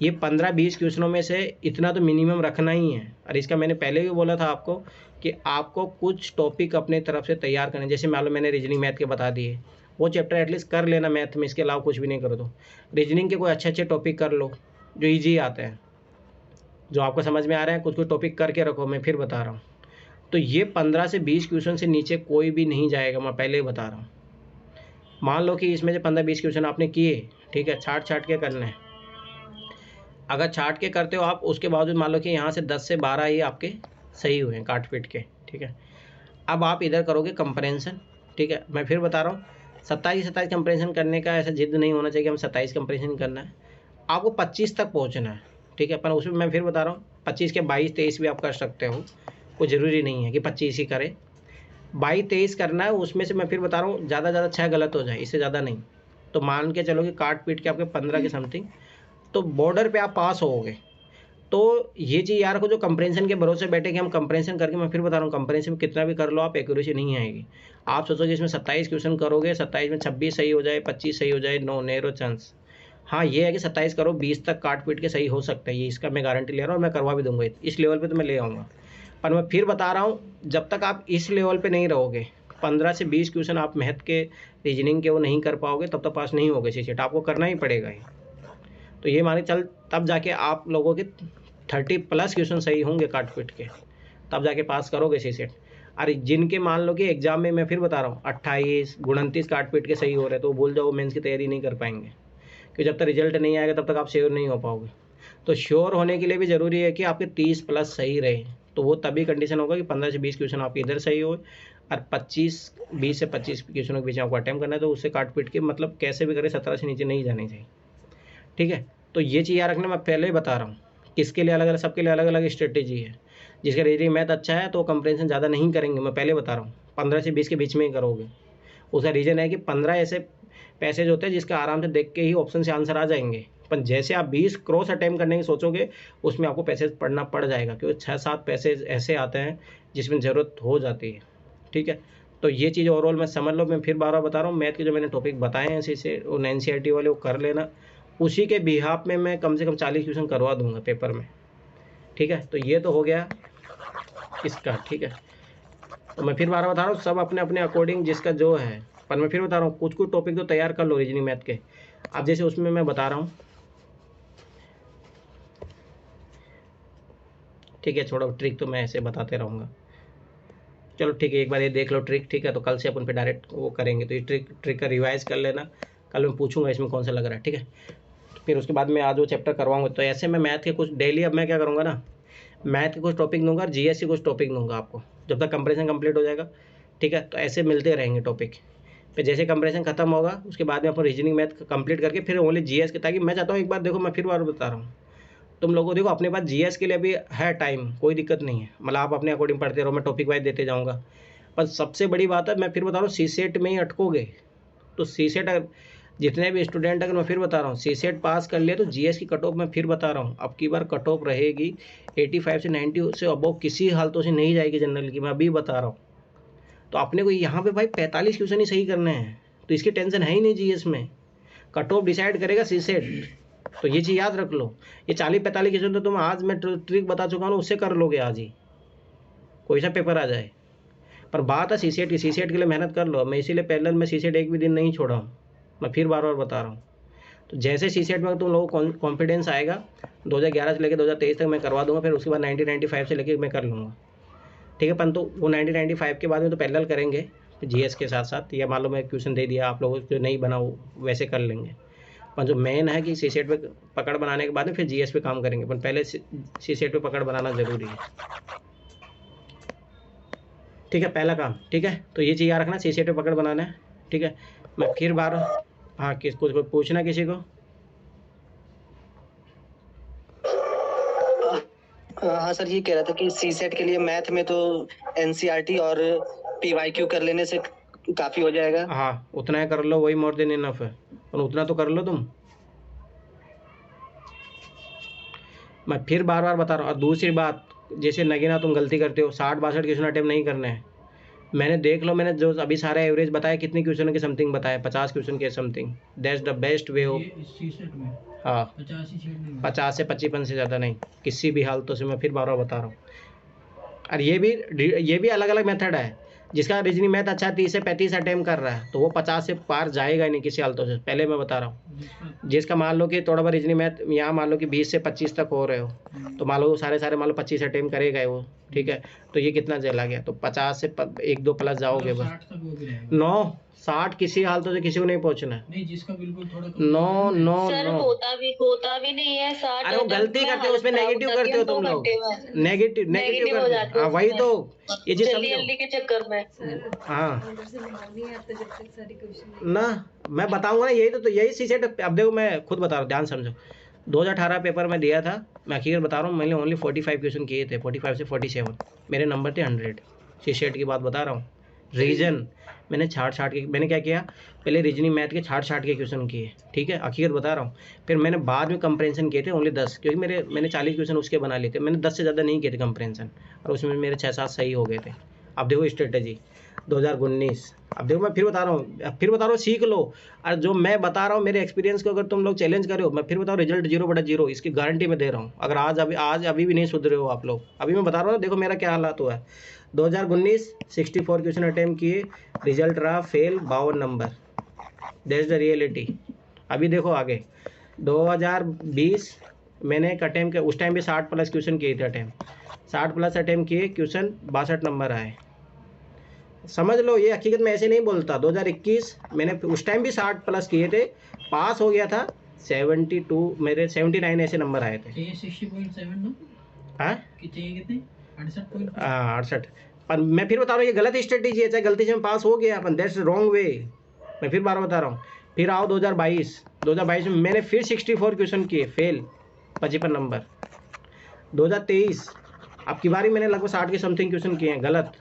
ये 15-20 क्वेश्चनों में से इतना तो मिनिमम रखना ही है। और इसका मैंने पहले भी बोला था आपको कि आपको कुछ टॉपिक अपने तरफ से तैयार करने, जैसे मान लो मैंने रीजनिंग मैथ के बता दिए, वो चैप्टर एटलीस्ट कर लेना मैथ में, इसके अलावा कुछ भी नहीं करो। तो रीजनिंग के कोई अच्छे टॉपिक कर लो जो ईजी आते हैं, जो आपको समझ में आ रहे हैं, कुछ टॉपिक करके रखो। मैं फिर बता रहा हूँ, तो ये 15 से 20 क्वेश्चन से नीचे कोई भी नहीं जाएगा, मैं पहले ही बता रहा हूँ। मान लो कि इसमें से 15-20 क्वेश्चन आपने किए, ठीक है, छाट के करना है, अगर छाट के करते हो आप, उसके बावजूद मान लो कि यहाँ से 10 से 12 ही आपके सही हुए हैं काट पीट के, ठीक है। अब आप इधर करोगे कंपैरिजन, ठीक है। मैं फिर बता रहा हूँ 27 कंपैरिजन करने का ऐसा जिद नहीं होना चाहिए कि हम 27 कंपैरिजन करना है, आपको 25 तक पहुँचना है, ठीक है। पर उसमें मैं फिर बता रहा हूँ 25 के 22 23 भी आप कर सकते हो, कोई ज़रूरी नहीं है कि 25 ही करें। 22 23 करना है, उसमें से मैं फिर बता रहा हूँ ज़्यादा 6 गलत हो जाए, इससे ज़्यादा नहीं। तो मान के चलो कि काट पीट के आपके 15 के समथिंग, तो बॉर्डर पे आप पास होगे। तो ये चीज़ यार को जो कंप्रेंशन के भरोसे बैठे कि हम कंप्रेंशन करके, मैं फिर बता रहा हूँ कंप्रेंशन में कितना भी कर लो आप एक्यूरेसी नहीं आएगी। आप सोचोगे इसमें 27 क्वेश्चन करोगे, 27 में 26 सही हो जाए, 25 सही हो जाए, नो नेरो चांस। हाँ ये है कि 27 करो 20 तक काट पीट के सही हो सकता है, ये इसका मैं गारंटी ले रहा हूँ और मैं करवा भी दूंगा, इस लेवल पे तो मैं ले आऊँगा। पर मैं फिर बता रहा हूँ जब तक आप इस लेवल पे नहीं रहोगे, 15 से 20 क्वेश्चन आप मैथ के रीजनिंग के वो नहीं कर पाओगे, तब तक पास नहीं होगे सीसेट, आपको करना ही पड़ेगा ये। तो ये माने चल तब जाके आप लोगों के 30+ क्वेश्चन सही होंगे काट पीट के, तब जाके पास करोगे सीसेट। अरे जिनके मान लो कि एग्जाम में मैं फिर बता रहा हूँ 28 29 काट पीट के सही हो रहे हैं, तो भूल जाओ मेंस की तैयारी नहीं कर पाएंगे, क्योंकि जब तक रिजल्ट नहीं आएगा तब तक आप श्योर नहीं हो पाओगे। तो श्योर होने के लिए भी ज़रूरी है कि आपके 30+ सही रहे, तो वो तभी कंडीशन होगा कि 15 से 20 क्वेश्चन आपके इधर सही हो और 20 से 25 क्वेश्चनों के बीच में आपको अटैम्प्ट करना है, तो उससे काट पीट के मतलब कैसे भी करें 17 से नीचे नहीं जानी चाहिए, ठीक है। तो ये चीज़ याद रखना, मैं पहले ही बता रहा हूँ किसके लिए अलग अलग, सबके लिए अलग अलग स्ट्रेटेजी है। जिसका रीजनिंग मैथ अच्छा है तो कंप्रेंशन ज़्यादा नहीं करेंगे, मैं पहले बता रहा हूँ 15 से 20 के बीच में ही करोगे। उसका रीज़न है कि 15 ऐसे पैसेज होते हैं जिसका आराम से देख के ही ऑप्शन से आंसर आ जाएंगे, पर जैसे आप 20 क्रॉस अटैम्प्ट करने की सोचोगे उसमें आपको पैसेज पढ़ना पड़ जाएगा, क्योंकि 6-7 पैसेज ऐसे आते हैं जिसमें ज़रूरत हो जाती है, ठीक है। तो ये चीज़ ओवरऑल मैं समझ लो, मैं फिर बार बता रहा हूँ मैथ के जो मैंने टॉपिक बताए हैं इसी उन NCERT वाले वो कर लेना, उसी के बिहाफ में मैं कम से कम 40 क्वेश्चन करवा दूंगा पेपर में, ठीक है। तो ये तो हो गया इसका, ठीक है। तो मैं फिर बार बता रहा हूँ सब अपने अपने अकॉर्डिंग जिसका जो है, पर मैं फिर बता रहा हूँ कुछ टॉपिक तो तैयार कर लो रीजनिंग मैथ के। अब जैसे उसमें मैं बता रहा हूँ, ठीक है, छोड़ो ट्रिक तो मैं ऐसे बताते रहूँगा, चलो ठीक है, एक बार ये देख लो ट्रिक, ठीक है। तो कल से अपन पे डायरेक्ट वो करेंगे, तो ये ट्रिक का रिवाइज कर लेना, कल मैं पूछूंगा इसमें कौन सा लग रहा है, ठीक है। फिर उसके बाद मैं आज वो चैप्टर करवाऊंगा। तो ऐसे मैं मैथ के कुछ डेली, अब मैं क्या करूँगा ना, मैथ के कुछ टॉपिक दूंगा और GS के कुछ टॉपिक दूंगा आपको, जब तक कंपैरिजन कंप्लीट हो जाएगा, ठीक है। तो ऐसे मिलते रहेंगे टॉपिक, फिर जैसे कंपैरिजन खत्म होगा उसके बाद में अपन रीजनिंग मैथ कंप्लीट करके फिर ओनली GS के, ताकि मैं चाहता हूँ एक बार देखो, मैं फिर बार बता रहा हूँ तुम लोगों को, देखो अपने पास GS के लिए भी है टाइम, कोई दिक्कत नहीं है, मतलब आप अपने अकॉर्डिंग पढ़ते रहो, मैं टॉपिक वाइज देते जाऊँगा। पर सबसे बड़ी बात है, मैं फिर बता रहा हूँ सीसेट में ही अटकोगे तो सीसेट, जितने भी स्टूडेंट, अगर मैं फिर बता रहा हूँ सीसेट पास कर लिए तो GS की कट ऑफ मैं फिर बता रहा हूँ अब की बार कट ऑफ रहेगी 85 से 90 से अबव किसी हालतों से नहीं जाएगी जनरल की, मैं अभी बता रहा हूँ। तो अपने को यहाँ पे भाई 45 क्वेश्चन ही सही करने हैं, तो इसकी टेंशन है ही नहीं GS में, कट ऑफ डिसाइड करेगा सीसेट। तो ये चीज़ याद रख लो, ये 40-45 क्वेश्चन तो तुम आज मैं ट्रिक बता चुका हूँ, उससे कर लोगे आज ही, कोई सा पेपर आ जाए। पर बात है सीसेट की, सीसेट के लिए मेहनत कर लो, मैं इसीलिए पैरेलल में सीसेट एक भी दिन नहीं छोड़ा हूँ, मैं फिर बार बता रहा हूँ। तो जैसे सीसेट में तुम लोगों को कॉन्फिडेंस आएगा 2011 से लेकर 2023 तक मैं करवा दूंगा, फिर उसके बाद 90-95 से लेकर मैं कर लूँगा, ठीक है। परंतु वो 90-95 के बाद में तो पैरेलल करेंगे GS के साथ साथ, या मान लो मैं क्वेश्चन दे दिया आप लोगों को जो नहीं बना वैसे कर लेंगे, पर जो मेन है कि सीसेट पे पकड़ बनाने के बाद में फिर GS पे काम करेंगे, पर पहले सीसेट पे पकड़ बनाना ज़रूरी है, ठीक है, पहला काम, ठीक है। तो ये चीज़ याद रखना, सीसेट पे पकड़ बनाना है, ठीक है। मैं फिर बार, हाँ किसको कोई पूछना किसी को? हाँ सर, ये कह रहा था कि सीसेट के लिए मैथ में तो NCERT और PYQ कर लेने से काफी हो जाएगा। हाँ उतना ही कर लो, वही मोर देन इनफ है, और उतना तो कर लो तुम। मैं फिर बार बता रहा हूँ। और दूसरी बात, जैसे नगीना तुम गलती करते हो, 60-62 क्वेश्चन अटेम्प्ट नहीं करने हैं। मैंने देख लो, मैंने जो अभी सारा एवरेज बताया कितने क्वेश्चन के समथिंग बताया, 50 क्वेश्चन के something, that's the best way of. ये इस सीसेट में हाँ 50 ही सीट नहीं 50 से 55 से ज़्यादा नहीं किसी भी हालतों से, मैं फिर बार बता रहा हूँ। और ये भी अलग अलग मेथड है, जिसका रीजनिंग मैथ अच्छा 30 से 35 अटेम्प्ट कर रहा है तो वो 50 से पार जाएगा ही नहीं किसी हालतों से, पहले मैं बता रहा हूँ। जिसका जिसका मान लो कि थोड़ा बहुत रीजनिंग मैथ यहाँ मान लो कि 20 से 25 तक हो रहे हो, तो मान लो सारे मान लो 25 अटेम्प्ट करेगा वो, ठीक है। तो ये कितना चला गया, तो 50 से 1-2 प्लस जाओगे बस, 60 तक वो भी रहेगा। 9 60 किसी हालतों से किसी को नहीं पहुंचना है। नहीं, जिसका बिल्कुल थोड़ा नो नो सर नो, होता भी नहीं है 60। अरे वो गलती करते हो, उसमें नेगेटिव करते हो तुम लोग, नेगेटिव नेगेटिव हो करते जाते हो। हाँ वही तो, ये चीज जल्दी समझो। जल्दी के चक्कर में। हाँ ना, मैं बताऊंगा ना, यही तो यही सी सेट। अब देखो मैं खुद बता रहा हूँ, ध्यान समझो। 2018 पेपर में दिया था, मैं हकीकत बता रहा हूँ, मैंने ओनली 45 क्वेश्चन किए थे, 45 से 47, मेरे नंबर थे 100। सी सेट की बात बता रहा हूँ। रीजन मैंने छाट के, मैंने क्या किया, पहले रीजनिंग मैथ के छाट के क्वेश्चन किए, ठीक है, हकीकत बता रहा हूँ। फिर मैंने बाद में कंप्रेंशन किए थे ओनली 10, क्योंकि मैंने 40 क्वेश्चन उसके बना लिए थे, मैंने 10 से ज़्यादा नहीं किए थे कंप्रेंशन, और उसमें मेरे 6-7 सही हो गए थे। अब देखो स्ट्रेटेजी 2019, अब देखो मैं फिर बता रहा हूँ, सीख लो। और जो मैं बता रहा हूँ मेरे एक्सपीरियंस को अगर तुम लोग चैलेंज करो, मैं फिर बता रहा हूँ, रिजल्ट 0/0, इसकी गारंटी मैं दे रहा हूँ। अगर आज अभी भी नहीं सुधरे हो आप लोग, अभी मैं बता रहा हूँ ना, देखो मेरा क्या हालात हुआ है। 2019 64 क्वेश्चन अटेम्प्ट किए, रिजल्ट रहा fail 52 number, that's the reality. अभी देखो आगे 2020 मैंने एक अटेम्प्ट किया, उस टाइम भी 60+ क्वेश्चन किए थे अटेम्प्ट, 60+ अटेम्प्ट किए, क्वेश्चन 62 नंबर आए। समझ लो, ये हकीकत में ऐसे नहीं बोलता। 2021 मैंने उस टाइम भी 60+ किए थे, पास हो गया था 72, मेरे 79 ऐसे नंबर आए थे। चाहिए 60.7 ना, हाँ कि चाहिए कितने 68. 68। पर मैं फिर बता रहा हूँ, ये गलत स्ट्रेटेजी है, चाहे गलती से मैं पास हो गया अपन, दैट्स रॉन्ग वे। मैं फिर बार बता रहा हूँ। फिर आओ 2022 में मैंने फिर 64 क्वेश्चन किए, फेल 55 नंबर। 2023 अब की बारी मैंने लगभग 60 के समथिंग क्वेश्चन किए हैं, गलत,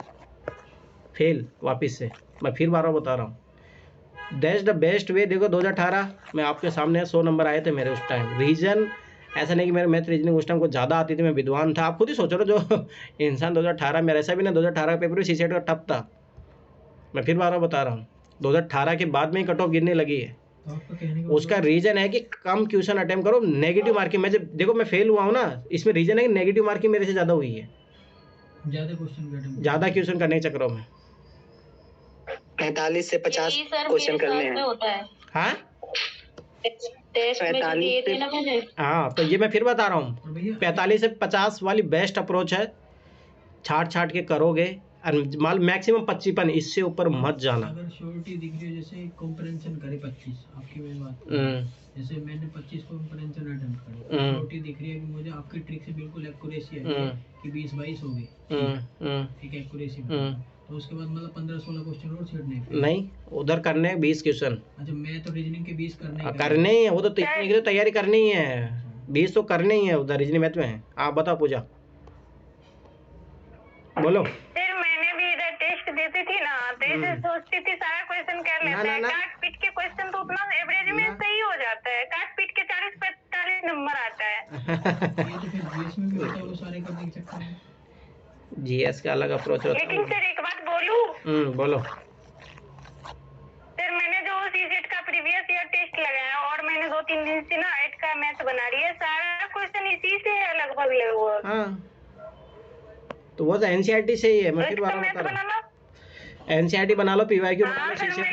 फेल वापस से। मैं फिर बार बता रहा हूँ, दैट्स द बेस्ट वे। देखो 2018 में आपके सामने 100 नंबर आए थे मेरे उस टाइम। रीजन ऐसा नहीं कि मेरे मैथ रीजनिंग उस टाइम को ज़्यादा आती थी, मैं विद्वान था। आप खुद ही सोचो, जो इंसान 2018 में, ऐसा भी ना 2018 का पेपर भी सीसेट का टफ था। मैं फिर बार बता रहा हूँ, 2018 के बाद में ही कट ऑफ गिरने लगी है। तो आपका कहने का उसका रीजन है कि कम क्वेश्चन अटेम्प्ट करो, नेगेटिव मार्किंग। मैं जब देखो मैं फेल हुआ हूँ ना, इसमें रीजन है कि नेगेटिव मार्किंग मेरे से ज़्यादा हुई है, ज़्यादा क्वेश्चन ज़्यादा क्वेश्चन करने के चक्करों में। 45 से 50 क्वेश्चन करने हैं। होता है हाँ टेस्ट में जो दिए थे ना मैंने। हाँ, तो ये मैं फिर बता रहा हूँ, और भैया 45 से 50 वाली बेस्ट अप्रोच है। छाट के करोगे, और माल मैक्सिमम 55, इससे ऊपर मत जाना। अगर श्योरिटी दिख रही है, जैसे कंपरेंशन करे 25, आपकी मेरी बात, जैसे मैंने 25 कंपरेंशन अटेम्प्ट करे, श्योरिटी दिख रही है कि मुझे आपकी ट्रिक से बिल्कुल एक्यूरेसी है कि 20-22 हो गई, ठीक है, एक्यूरेसी में। तो उसके बाद मतलब 15-16 क्वेश्चन और छेड़ने हैं। नहीं, उधर करने 20 क्वेश्चन अच्छा, मैं तो रीजनिंग के 20 करने ही है, वो तो इतनी की तो तैयारी करनी ही है, 20 तो करने ही है उधर रीजनिंग मैथ में। आप बताओ पूजा, बोलो। फिर मैंने भी इधर टेस्ट देती थी ना, तो ऐसे सोचती थी सारा क्वेश्चन कर लेते हैं, काट पीट के क्वेश्चन तो उतना एवरेज में सही हो जाता है, काट पीट के 40-45 नंबर आता है। ये तो फिर जीएस में भी होता है, वो सारे करने के चक्कर में। जीएस का अलग अप्रोच होता लेकिन सर एक बात बोलूं, बोलो। सर मैंने जो सीसेट का प्रीवियस ईयर टेस्ट लगाया, और मैंने 2-3 दिन से ना 8 का मैथ बना रही है, सारा क्वेश्चन इसी से है लगभग लगभग। हाँ, तो वो तो एनसीईआरटी से ही है। मैं फिर बार बता रहा हूँ, एनसीईआरटी बना लो, पीवाईक्यू बना लो, सीसेट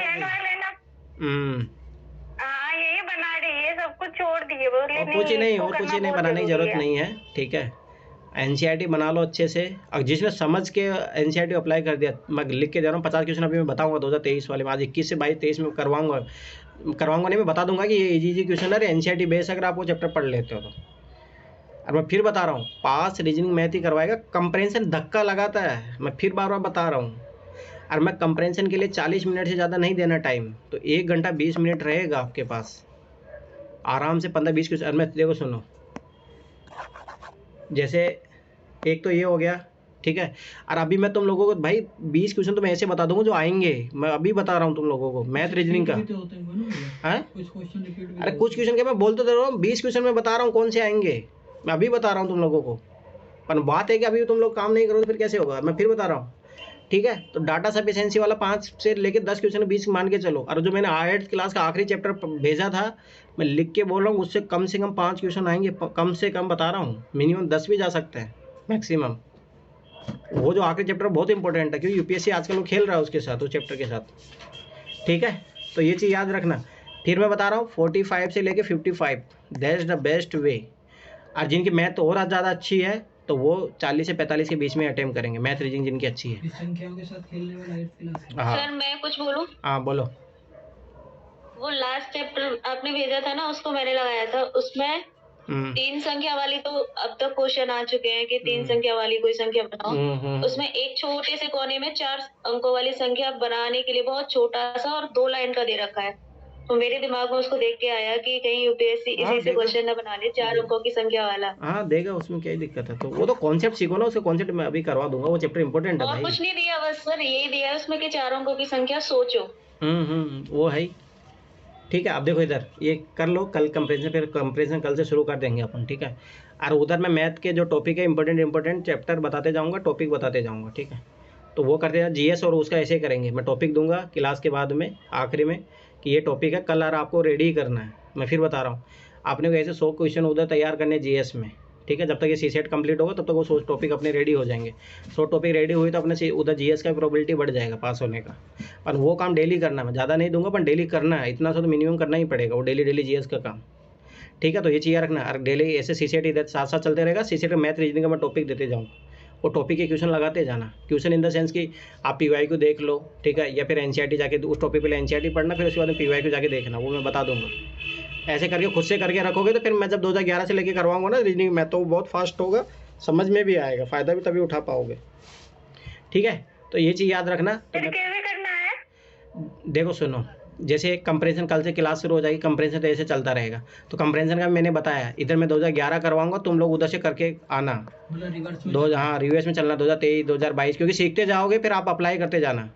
हाँ यही बना रही है, सब कुछ छोड़ दिए, बोले और कुछ नहीं, और कुछ नहीं बनाने की जरूरत नहीं है, ठीक है। एनसीईआरटी बना लो अच्छे से, और जिसने समझ के एनसीईआरटी अप्लाई कर दिया, मैं लिख के दे रहा हूँ 50 क्वेश्चन अभी मैं बताऊंगा 2023 वाले में। आज 21 से 22-23 में करवाऊंगा नहीं, मैं बता दूंगा कि ये इजी क्वेश्चन है एनसीईआरटी बेस, अगर आप वो चैप्टर पढ़ लेते हो तो। और मैं फिर बता रहा हूँ, पास रीजनिंग मैथ ही करवाएगा, कंप्रेंशन धक्का लगाता है। मैं फिर बार बता रहा हूँ, और मैं कंप्रेंशन के लिए 40 मिनट से ज़्यादा नहीं देना टाइम, तो 1 घंटा 20 मिनट रहेगा आपके पास, आराम से 15-20 क्वेश्चन। मैं देखो सुनो, जैसे एक तो ये हो गया, ठीक है। और अभी मैं तुम लोगों को भाई 20 क्वेश्चन तो मैं ऐसे बता दूंगा जो आएंगे, मैं अभी बता रहा हूँ तुम लोगों को मैथ रीजनिंग का। कुछ क्वेश्चन रिपीट, अरे कुछ क्वेश्चन के मैं बोल तो दे रहा हूँ, 20 क्वेश्चन मैं बता रहा हूँ कौन से आएंगे, मैं अभी बता रहा हूँ तुम लोगों को। पर बात है कि अभी तुम लोग काम नहीं करोगे फिर कैसे होगा, मैं फिर बता रहा हूँ, ठीक है। तो डाटा सफिशिएंसी वाला 5 से लेकर 10 क्वेश्चन 20 मान के चलो। और जो मैंने 8th क्लास का आखिरी चैप्टर भेजा था, मैं लिख के बोल रहा हूँ, उससे कम से कम 5 क्वेश्चन आएंगे, कम से कम बता रहा हूँ, मिनिमम 10 भी जा सकते हैं मैक्सिमम। वो जो आखिरी चैप्टर बहुत इंपॉर्टेंट है, क्योंकि यूपीएससी आजकल वो खेल रहा है उसके साथ, उस चैप्टर के साथ, ठीक है। तो ये चीज़ याद रखना। फिर मैं बता रहा हूँ 45 से लेके 55, दैट्स द बेस्ट वे। और जिनकी मैथ और ज़्यादा अच्छी है तो वो 40 से 45 के बीच में अटेम्प्ट करेंगे, मैथ रीजनिंग जिनकी अच्छी है। संख्याओं के साथ खेलने वाला 8th क्लास है। हाँ सर मैं कुछ बोलूं? हाँ बोलो। वो लास्ट चैप्टर आपने भेजा था ना, उसको मैंने लगाया था। उसमें 3 संख्या वाली तो अब तक क्वेश्चन आ चुके हैं कि 3 संख्या वाली कोई संख्या बनाओ। उसमें एक छोटे से कोने में 4 अंकों वाली संख्या बनाने के लिए बहुत छोटा सा और 2 लाइन का दे रखा है। तो मेरे दिमाग में उसको देख के आया कि कहीं यूपीएससी इसी से क्वेश्चन न बना ले 4 अंकों की संख्या वाला। हाँ देगा, उसमें क्या ही दिक्कत है। तो वो तो कॉन्सेप्ट सीखो ना, उसके कॉन्सेप्ट मैं अभी करवा दूंगा, वो चैप्टर इंपॉर्टेंट है और भाई। कुछ नहीं दिया, बस सर यही दिया है उसमें कि 4 अंकों की संख्या सोचो। वो है। ठीक है, अब देखो इधर ये कर लो कल कंपैरिजन, फिर कंपैरिजन कल से शुरू कर देंगे अपन, ठीक है। और उधर मैं मैथ के जो टॉपिक है इंपॉर्टेंट चैप्टर बताते जाऊंगा, टॉपिक बताते जाऊंगा, ठीक है। तो वो करते हैं जीएस, और उसका ऐसे करेंगे, मैं टॉपिक दूंगा क्लास के बाद में आखिरी में कि ये टॉपिक है, कल और आपको रेडी करना है। मैं फिर बता रहा हूँ, आपने को ऐसे 100 क्वेश्चन उधर तैयार करने जीएस में, ठीक है। जब तक ये सीसेट कंप्लीट होगा तब तक वो 100 टॉपिक अपने रेडी हो जाएंगे। 100 टॉपिक रेडी हुई तो अपने उधर जीएस का प्रोबेबिलिटी बढ़ जाएगा पास होने का। और वो काम डेली करना है, मैं ज़्यादा नहीं दूंगा, पर डेली करना है, इतना सा तो मिनिमम करना ही पड़ेगा, वो डेली जीएस का काम, ठीक है। तो ये चीज़ रखना, और डेली ऐसे सीसेट इधर साथ साथ चलते रहेगा। सीसेट का मैथ रीजनिंग का मैं टॉपिक देते जाऊँ, वो टॉपिक के क्वेश्चन लगाते जाना। क्वेश्चन इन द सेंस कि आप पीवाईक्यू देख लो, ठीक है, या फिर एनसीईआरटी जाके उस टॉपिक पे एनसीईआरटी पढ़ना, फिर उसके बाद में पीवाईक्यू जाके देखना, वो मैं बता दूंगा। ऐसे करके खुद से करके रखोगे तो फिर मैं जब 2011 से लेके करवाऊंगा ना रीजनिंग में, तो बहुत फास्ट होगा, समझ में भी आएगा, फ़ायदा भी तभी उठा पाओगे, ठीक है। तो ये चीज़ याद रखना। तो कैसे करना है? देखो सुनो, जैसे कंपैरिजन कल से क्लास शुरू हो जाएगी, कंपैरिजन तो ऐसे चलता रहेगा। तो कंपैरिजन का मैंने बताया, इधर मैं 2011 करवाऊंगा, तुम लोग उधर से करके आना। हाँ रिवर्स में चलना, 2023 2022, क्योंकि सीखते जाओगे फिर आप अप्लाई करते जाना।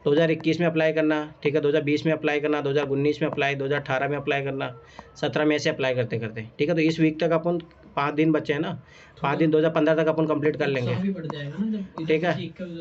2021 में अप्लाई करना, ठीक है, 2020 में अप्लाई करना, 2019 में अप्लाई, 2018 में अप्लाई करना, 17 में ऐसे अप्लाई करते करते, ठीक है। तो इस वीक तक अपन 5 दिन बचे हैं ना, 5 दिन 2015 तक अपन कंप्लीट कर लेंगे, ठीक है।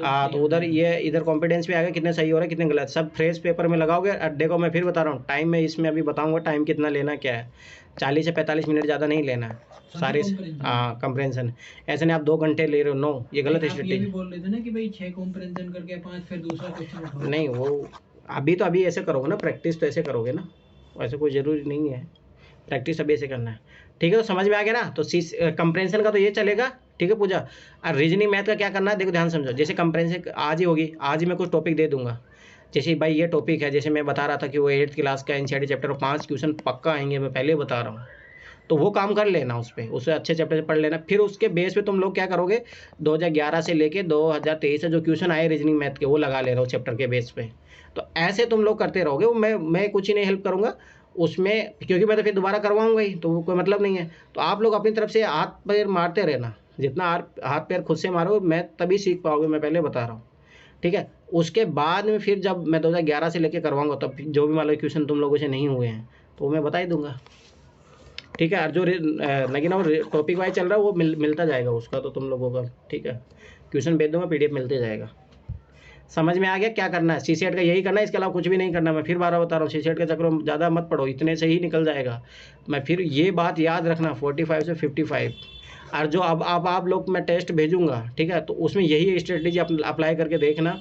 हाँ तो उधर ये इधर कॉन्फिडेंस भी आएगा, कितने सही हो रहा है कितने गलत, सब फ्रेश पेपर में लगाओगे। देखो मैं फिर बता रहा हूँ, टाइम में इसमें अभी बताऊँगा टाइम कितना लेना क्या है, 40 से 45 मिनट ज़्यादा नहीं लेना है सारे। हाँ कंप्रेंशन, ऐसे नहीं आप 2 घंटे ले रहे हो, नो ये गलत है। ये भी बोल रहे थे ना कि भाई 6 कंपैरिजन करके 5 फिर दूसरा क्वेश्चन उठाओ। नहीं वो अभी ऐसे करोगे ना, प्रैक्टिस तो ऐसे करोगे ना, वैसे कोई ज़रूरी नहीं है, प्रैक्टिस अभी ऐसे करना है, ठीक है। तो समझ में आ गया ना। तो कंप्रेंशन का तो ये चलेगा, ठीक है पूजा। और रीजनिंग मैथ का क्या करना है, देखो ध्यान समझो। जैसे कंप्रेंशन आज ही होगी, आज ही मैं कुछ टॉपिक दे दूंगा। जैसे भाई ये टॉपिक है, जैसे मैं बता रहा था कि वो 8th क्लास का एनसीईआरटी चैप्टर 5 क्वेश्चन पक्का आएंगे, मैं पहले बता रहा हूँ। तो वो काम कर लेना, उस पर उससे अच्छे चैप्टर से पढ़ लेना। फिर उसके बेस पे तुम लोग क्या करोगे, 2011 से लेके 2023 से जो क्वेश्चन आए रीजनिंग मैथ के वो लगा ले रहे हो चैप्टर के बेस पे। तो ऐसे तुम लोग करते रहोगे, मैं कुछ ही नहीं हेल्प करूँगा उसमें, क्योंकि मैं तो फिर दोबारा करवाऊँगा ही, तो कोई मतलब नहीं है। तो आप लोग अपनी तरफ से हाथ पैर मारते रहना, जितना हाथ पैर खुद से मारो मैं तभी सीख पाओगे, मैं पहले बता रहा हूँ, ठीक है। उसके बाद में फिर जब मैं 2011 से लेके करवाऊँगा, तब जो भी मान लो क्वेश्चन तुम लोगों से नहीं हुए हैं तो मैं बता ही दूंगा, ठीक है। और जो लेकिन वो टॉपिक वाइज चल रहा है वो मिलता जाएगा उसका, तो तुम लोगों का, ठीक है। क्वेश्चन भेज दूंगा, पीडीएफ मिलते जाएगा। समझ में आ गया क्या करना है, सीसेट का यही करना है, इसके अलावा कुछ भी नहीं करना। मैं फिर बार बता रहा हूँ, सीसेट के चक्कर में ज़्यादा मत पढ़ो, इतने से ही निकल जाएगा। मैं फिर ये बात याद रखना, 45 से 55। और जो अब आप लोग मैं टेस्ट भेजूँगा, ठीक है, तो उसमें यही स्ट्रेटजी अप्लाई करके देखना,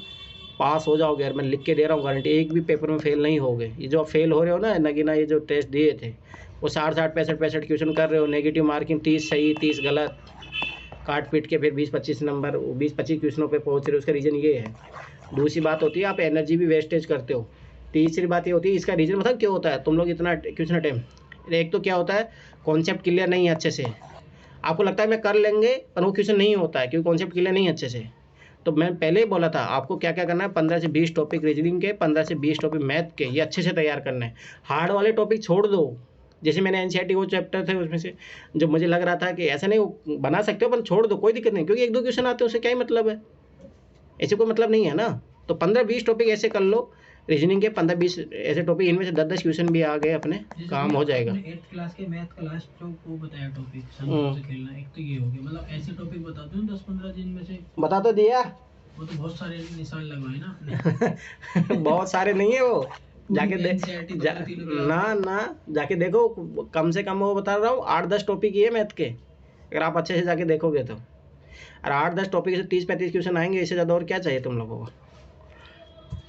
पास हो जाओगे। यार मैं लिख के दे रहा हूँ गारंटी, एक भी पेपर में फेल नहीं होगे। ये जो फेल हो रहे हो ना नगीना, ये जो टेस्ट दिए थे वो 60 65 क्वेश्चन कर रहे हो, नेगेटिव मार्किंग 30 सही 30 गलत, काट पीट के फिर 20-25 नंबर 20-25 क्वेश्चनों पे पहुँच रहे हो। उसका रीज़न ये है। दूसरी बात होती है आप एनर्जी भी वेस्टेज करते हो। तीसरी बात ये होती है, इसका रीज़न मतलब क्यों होता है, तुम लोग इतना क्वेश्चन अटेम्प्ट, एक तो क्या होता है कॉन्सेप्ट क्लियर नहीं है अच्छे से, आपको लगता है मैं कर लेंगे, पर वो क्वेश्चन नहीं होता है क्योंकि कॉन्सेप्ट क्लियर नहीं है अच्छे से। तो मैं पहले ही बोला था आपको क्या क्या करना है, 15 से 20 टॉपिक रीजनिंग के, 15 से 20 टॉपिक मैथ के, ये अच्छे से तैयार करना है। हार्ड वाले टॉपिक छोड़ दो, जैसे मैंने एनसीईआरटी वो चैप्टर थे उसमें से जो मुझे लग रहा था कि ऐसा नहीं बना सकते हो, पर छोड़ दो, कोई दिक्कत नहीं, क्योंकि 1-2 क्वेश्चन आते हैं उससे क्या ही मतलब है, ऐसे कोई मतलब नहीं है ना। तो 15-20 टॉपिक ऐसे कर लो रीजनिंग के, 15-20 ऐसे टॉपिक, इनमें से 10-10 क्वेश्चन भी आ गए अपने, काम हो जाएगा। 8th क्लास के मैथ का लास्ट जो वो बताया टॉपिक संख्या से खेलना, एक तो ये हो गया। मतलब ऐसे टॉपिक बता दो 10-15 दिन में से बता तो दिया, वो तो बहुत सारे निशान लगवाए ना आपने। बहुत सारे नहीं है वो, जाके ना जाके देखो, कम से कम वो बता रहा हूँ 8-10 टॉपिक ही है मैथ के, अगर आप अच्छे से जाके देखोगे तो। और 8-10 टॉपिक से 30-35 क्वेश्चन आएंगे, इससे ज़्यादा और क्या चाहिए तुम लोगों को।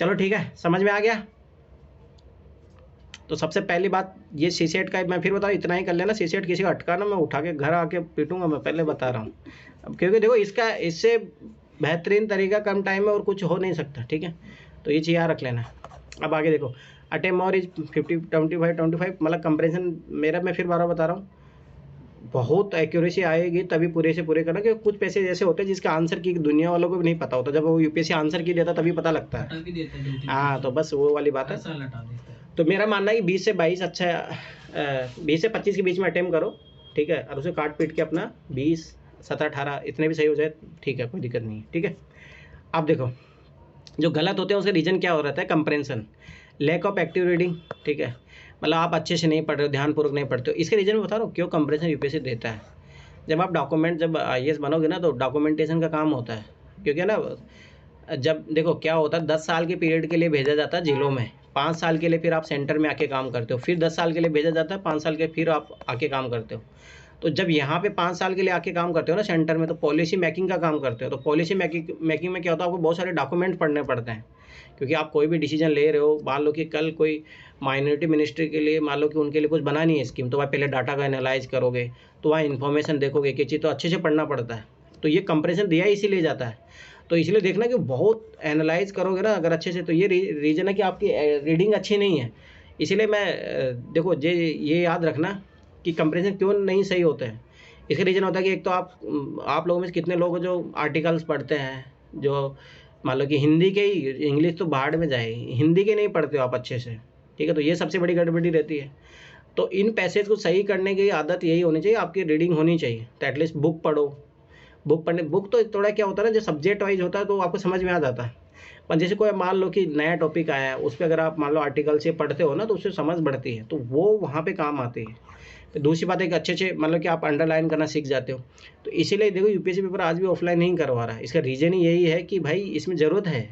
चलो ठीक है, समझ में आ गया। तो सबसे पहली बात ये सीसेट का मैं फिर बताऊँ, इतना ही कर लेना। सीसेट किसी का अटका ना, मैं उठा के घर आके पीटूंगा, मैं पहले बता रहा हूँ। अब क्योंकि देखो इससे बेहतरीन तरीका कम टाइम में और कुछ हो नहीं सकता, ठीक है। तो ये चीज़ याद रख लेना। अब आगे देखो, अटेम और इज 50 25 मतलब कंपैरिजन मेरा, मैं फिर बार बता रहा हूँ, बहुत एक्यूरेसी आएगी तभी पूरे से पूरे करना, क्योंकि कुछ पैसे जैसे होते हैं जिसका आंसर की दुनिया वालों को भी नहीं पता होता, जब वो यूपीएससी आंसर की देता तभी पता लगता है। हाँ, तो बस वो वाली बात है। तो मेरा मानना है कि 20 से 22 अच्छा 20 से 25 के बीच में अटेम्प्ट करो, ठीक है, और उसे काट पीट के अपना 20 17 18 इतने भी सही हो जाए, ठीक है, कोई दिक्कत नहीं है, ठीक है। अब देखो जो गलत होते हैं उसका रीज़न क्या हो रहा है, comprehension, lack of active reading, ठीक है, मतलब आप अच्छे से नहीं पढ़ रहे हो, ध्यानपूर्वक नहीं पढ़ते हो। इसके रीज़न मैं बता रहा हूँ क्यों कंप्रेंशन यूपीएससी देता है। जब आप डॉक्यूमेंट, जब आईएएस बनोगे ना, तो डॉक्यूमेंटेशन का काम होता है, क्योंकि ना जब देखो क्या होता है, 10 साल के पीरियड के लिए भेजा जाता है जिलों में, 5 साल के लिए फिर आप सेंटर में आके काम करते हो, फिर 10 साल के लिए भेजा जाता है, 5 साल के फिर आप आके काम करते हो। तो जब यहाँ पे 5 साल के लिए आके काम करते हो ना सेंटर में, तो पॉलिसी मेकिंग का काम करते हो। तो पॉलिसी मेकिंग में क्या होता है, आपको बहुत सारे डॉक्यूमेंट पढ़ने पड़ते हैं, क्योंकि आप कोई भी डिसीजन ले रहे हो, मान लो कि कल कोई माइनॉरिटी मिनिस्ट्री के लिए, मान लो कि उनके लिए कुछ बना नहीं है स्कीम, तो वहाँ पहले डाटा का एनालाइज करोगे, तो वहाँ इन्फॉर्मेशन देखोगे कि चीज़, तो अच्छे से पढ़ना पड़ता है। तो ये कंपैरिजन दिया इसीलिए जाता है। तो इसलिए देखना कि बहुत एनालाइज करोगे ना अगर अच्छे से, तो ये रीज़न है कि आपकी रीडिंग अच्छी नहीं है। इसीलिए मैं देखो ये याद रखना कि कंपैरिजन क्यों नहीं सही होते हैं। इसका रीज़न होता है कि एक तो आप लोगों में कितने लोग जो आर्टिकल्स पढ़ते हैं, जो मान लो कि हिंदी के ही, इंग्लिश तो बाहर में जाए, हिंदी के नहीं पढ़ते हो आप अच्छे से, ठीक है, तो ये सबसे बड़ी गड़बड़ी रहती है। तो इन पैसेज को सही करने की आदत यही होनी चाहिए, आपकी रीडिंग होनी चाहिए, तो एटलीस्ट बुक पढ़ो। बुक तो थोड़ा क्या होता है ना, जो सब्जेक्ट वाइज होता है तो आपको समझ में आ जाता है, पर जैसे कोई मान लो कि नया टॉपिक आया है, उस पर अगर आप मान लो आर्टिकल से पढ़ते हो ना, तो उससे समझ बढ़ती है, तो वो वहाँ पे काम आती है। तो दूसरी बात है कि अच्छे मतलब कि आप अंडरलाइन करना सीख जाते हो। तो इसीलिए देखो यूपीएससी पेपर आज भी ऑफलाइन नहीं करवा रहा है, इसका रीज़न ही यही है कि भाई इसमें ज़रूरत है।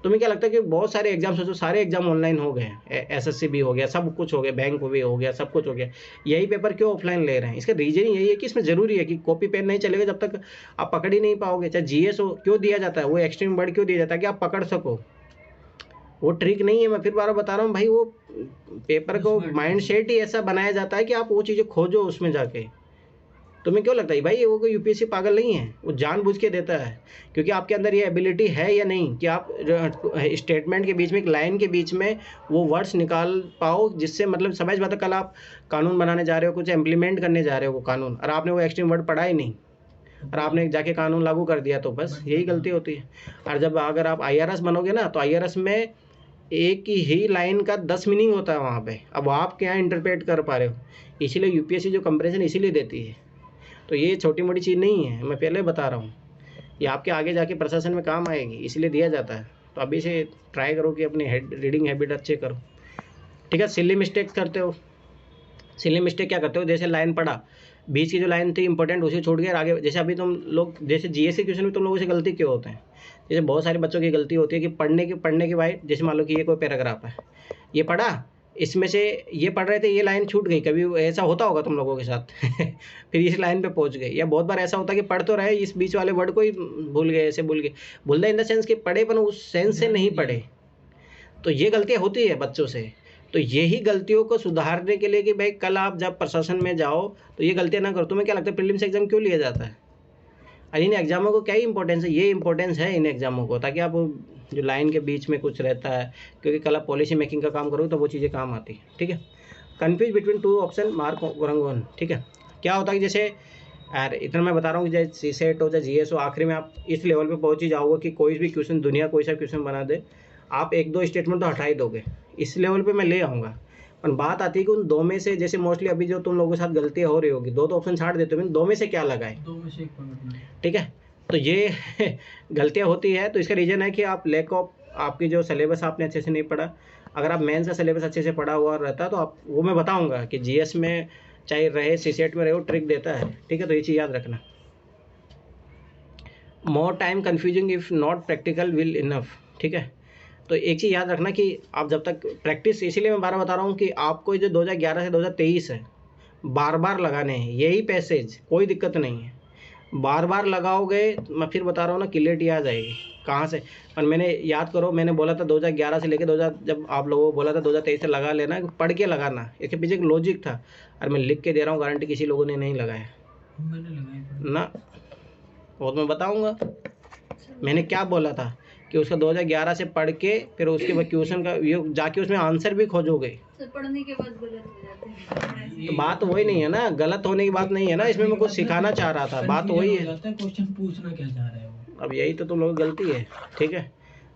तुम्हें क्या लगता है कि बहुत सारे एग्जाम, सोचो सारे एग्जाम ऑनलाइन हो गए, एसएससी भी हो गया, सब कुछ हो गया, बैंक भी हो गया, सब कुछ हो गया, यही पेपर क्यों ऑफलाइन ले रहे हैं? इसका रीजन यही है कि इसमें ज़रूरी है कि कॉपी पेन नहीं चलेगा जब तक आप पकड़ ही नहीं पाओगे। चाहे जीएस हो, क्यों दिया जाता है वो एक्सट्रीम वर्ड, क्यों दिया जाता है कि आप पकड़ सको। वो ट्रिक नहीं है, मैं फिर बार बता रहा हूँ भाई, वो पेपर को माइंड सेट ही ऐसा बनाया जाता है कि आप वो चीज़ें खोजो उसमें जाके। तुम्हें क्यों लगता है भाई वो कोई यूपीएससी पागल नहीं है, वो जानबूझ के देता है, क्योंकि आपके अंदर ये एबिलिटी है या नहीं कि आप स्टेटमेंट के बीच में, एक लाइन के बीच में वो वर्ड्स निकाल पाओ, जिससे मतलब समझ बात है, कल आप कानून बनाने जा रहे हो, कुछ इम्प्लीमेंट करने जा रहे हो वो कानून, और आपने वो एक्सट्रीम वर्ड पढ़ा ही नहीं और आपने जाके कानून लागू कर दिया, तो बस यही गलती होती है। और जब अगर आप IRS बनोगे ना, तो IRS में एक ही लाइन का 10 मीनिंग होता है वहाँ पे, अब आप क्या इंटरप्रेट कर पा रहे हो। इसीलिए यूपीएससी जो कंपैरिजन इसीलिए देती है। तो ये छोटी मोटी चीज़ नहीं है, मैं पहले बता रहा हूँ, ये आपके आगे जाके प्रशासन में काम आएगी, इसलिए दिया जाता है। तो अभी से ट्राई करो कि अपनी रीडिंग हैबिट अच्छे करो, ठीक है। सिली मिस्टेक्स करते हो, सिली मिस्टेक क्या करते हो, जैसे लाइन पढ़ा, बीच की जो लाइन थी इंपॉर्टेंट उसे छोड़ के आगे, जैसे अभी तुम लोग, जैसे जीएस के क्वेश्चन में तुम लोगों से गलती क्यों होते हैं, जैसे बहुत सारे बच्चों की गलती होती है कि पढ़ने के बाद, जैसे मान लो कि ये कोई पैराग्राफ है, ये पढ़ा, इसमें से ये पढ़ रहे थे, ये लाइन छूट गई, कभी ऐसा होता होगा तुम लोगों के साथ फिर इस लाइन पे पहुंच गए, या बहुत बार ऐसा होता है कि पढ़ तो रहे, इस बीच वाले वर्ड को ही भूल गए, ऐसे भूल गए, भूलना इन द सेंस कि पढ़े पर उस सेंस से नहीं पढ़े। तो ये गलतियाँ होती है बच्चों से। तो यही गलतियों को सुधारने के लिए कि भाई कल आप जब प्रशासन में जाओ तो ये गलतियाँ ना करो। तुम्हें क्या लगता है प्रीलिम्स एग्जाम क्यों लिया जाता है? और इन एग्जामों को क्या ही इंपॉर्टेंस है, ये इंपॉर्टेंस है इन एग्जामों को, ताकि आप जो लाइन के बीच में कुछ रहता है, क्योंकि कल आप पॉलिसी मेकिंग का काम करोगे तो वो चीज़ें काम आती है, ठीक है। कन्फ्यूज बिटवीन 2 ऑप्शन, मार्क रंग वन, ठीक है। क्या होता है कि जैसे यार इतना मैं बता रहा हूँ कि जैसे सीसेट हो चाहे जीएस हो, आखिरी में आप इस लेवल पे पहुँच ही जाओगे कि कोई भी क्वेश्चन, दुनिया कोई सा क्वेश्चन बना दे, आप 1-2 स्टेटमेंट तो हटा ही दोगे, इस लेवल पे मैं ले आऊँगा। पर बात आती है कि उन दो में से, जैसे मोस्टली अभी जो तुम लोगों के साथ गलतियाँ हो रही होगी, 2 तो ऑप्शन छाड़ देते हो, दो में से क्या लगाए, 2 में से एक पकड़ना है, ठीक है। तो ये गलतियाँ होती है, तो इसका रीज़न है कि आप लैक ऑफ, आपकी जो सिलेबस आपने अच्छे से नहीं पढ़ा। अगर आप मेंस का सिलेबस अच्छे से पढ़ा हुआ रहता तो आप, वो मैं बताऊंगा कि जीएस में चाहे रहे, सीसेट में रहे, वो ट्रिक देता है, ठीक है। तो ये चीज़ याद रखना। More time confusing if not practical will enough, ठीक है। तो एक चीज़ याद रखना कि आप जब तक प्रैक्टिस, इसीलिए मैं बार बता रहा हूँ कि आपको जो 2011 से 2023 है, बार बार लगाने हैं यही पैसेज, कोई दिक्कत नहीं है, बार बार लगाओगे, मैं फिर बता रहा हूँ ना, क्लियरिटी आ जाएगी कहाँ से। पर मैंने याद करो, मैंने बोला था 2011 से लेकर 2000, जब आप लोगों को बोला था 2023 से लगा लेना, पढ़ के लगाना, इसके पीछे एक लॉजिक था, और मैं लिख के दे रहा हूँ, गारंटी किसी लोगों ने नहीं लगाया मैंने लगाया ना, वो तो मैं बताऊँगा मैंने क्या बोला था। कि उसका 2011 से पढ़ के फिर उसके बाद क्वेश्चन का ये जाके उसमें आंसर भी खोजोगे। पढ़ने के बाद गलत हो जाते हैं। तो बात वही नहीं है ना, गलत होने की बात नहीं है ना, इसमें मैं कुछ सिखाना चाह रहा था, बात वही है। क्वेश्चन पूछना क्या चाह रहे हो, अब यही तो तुम लोगों की गलती है, ठीक है।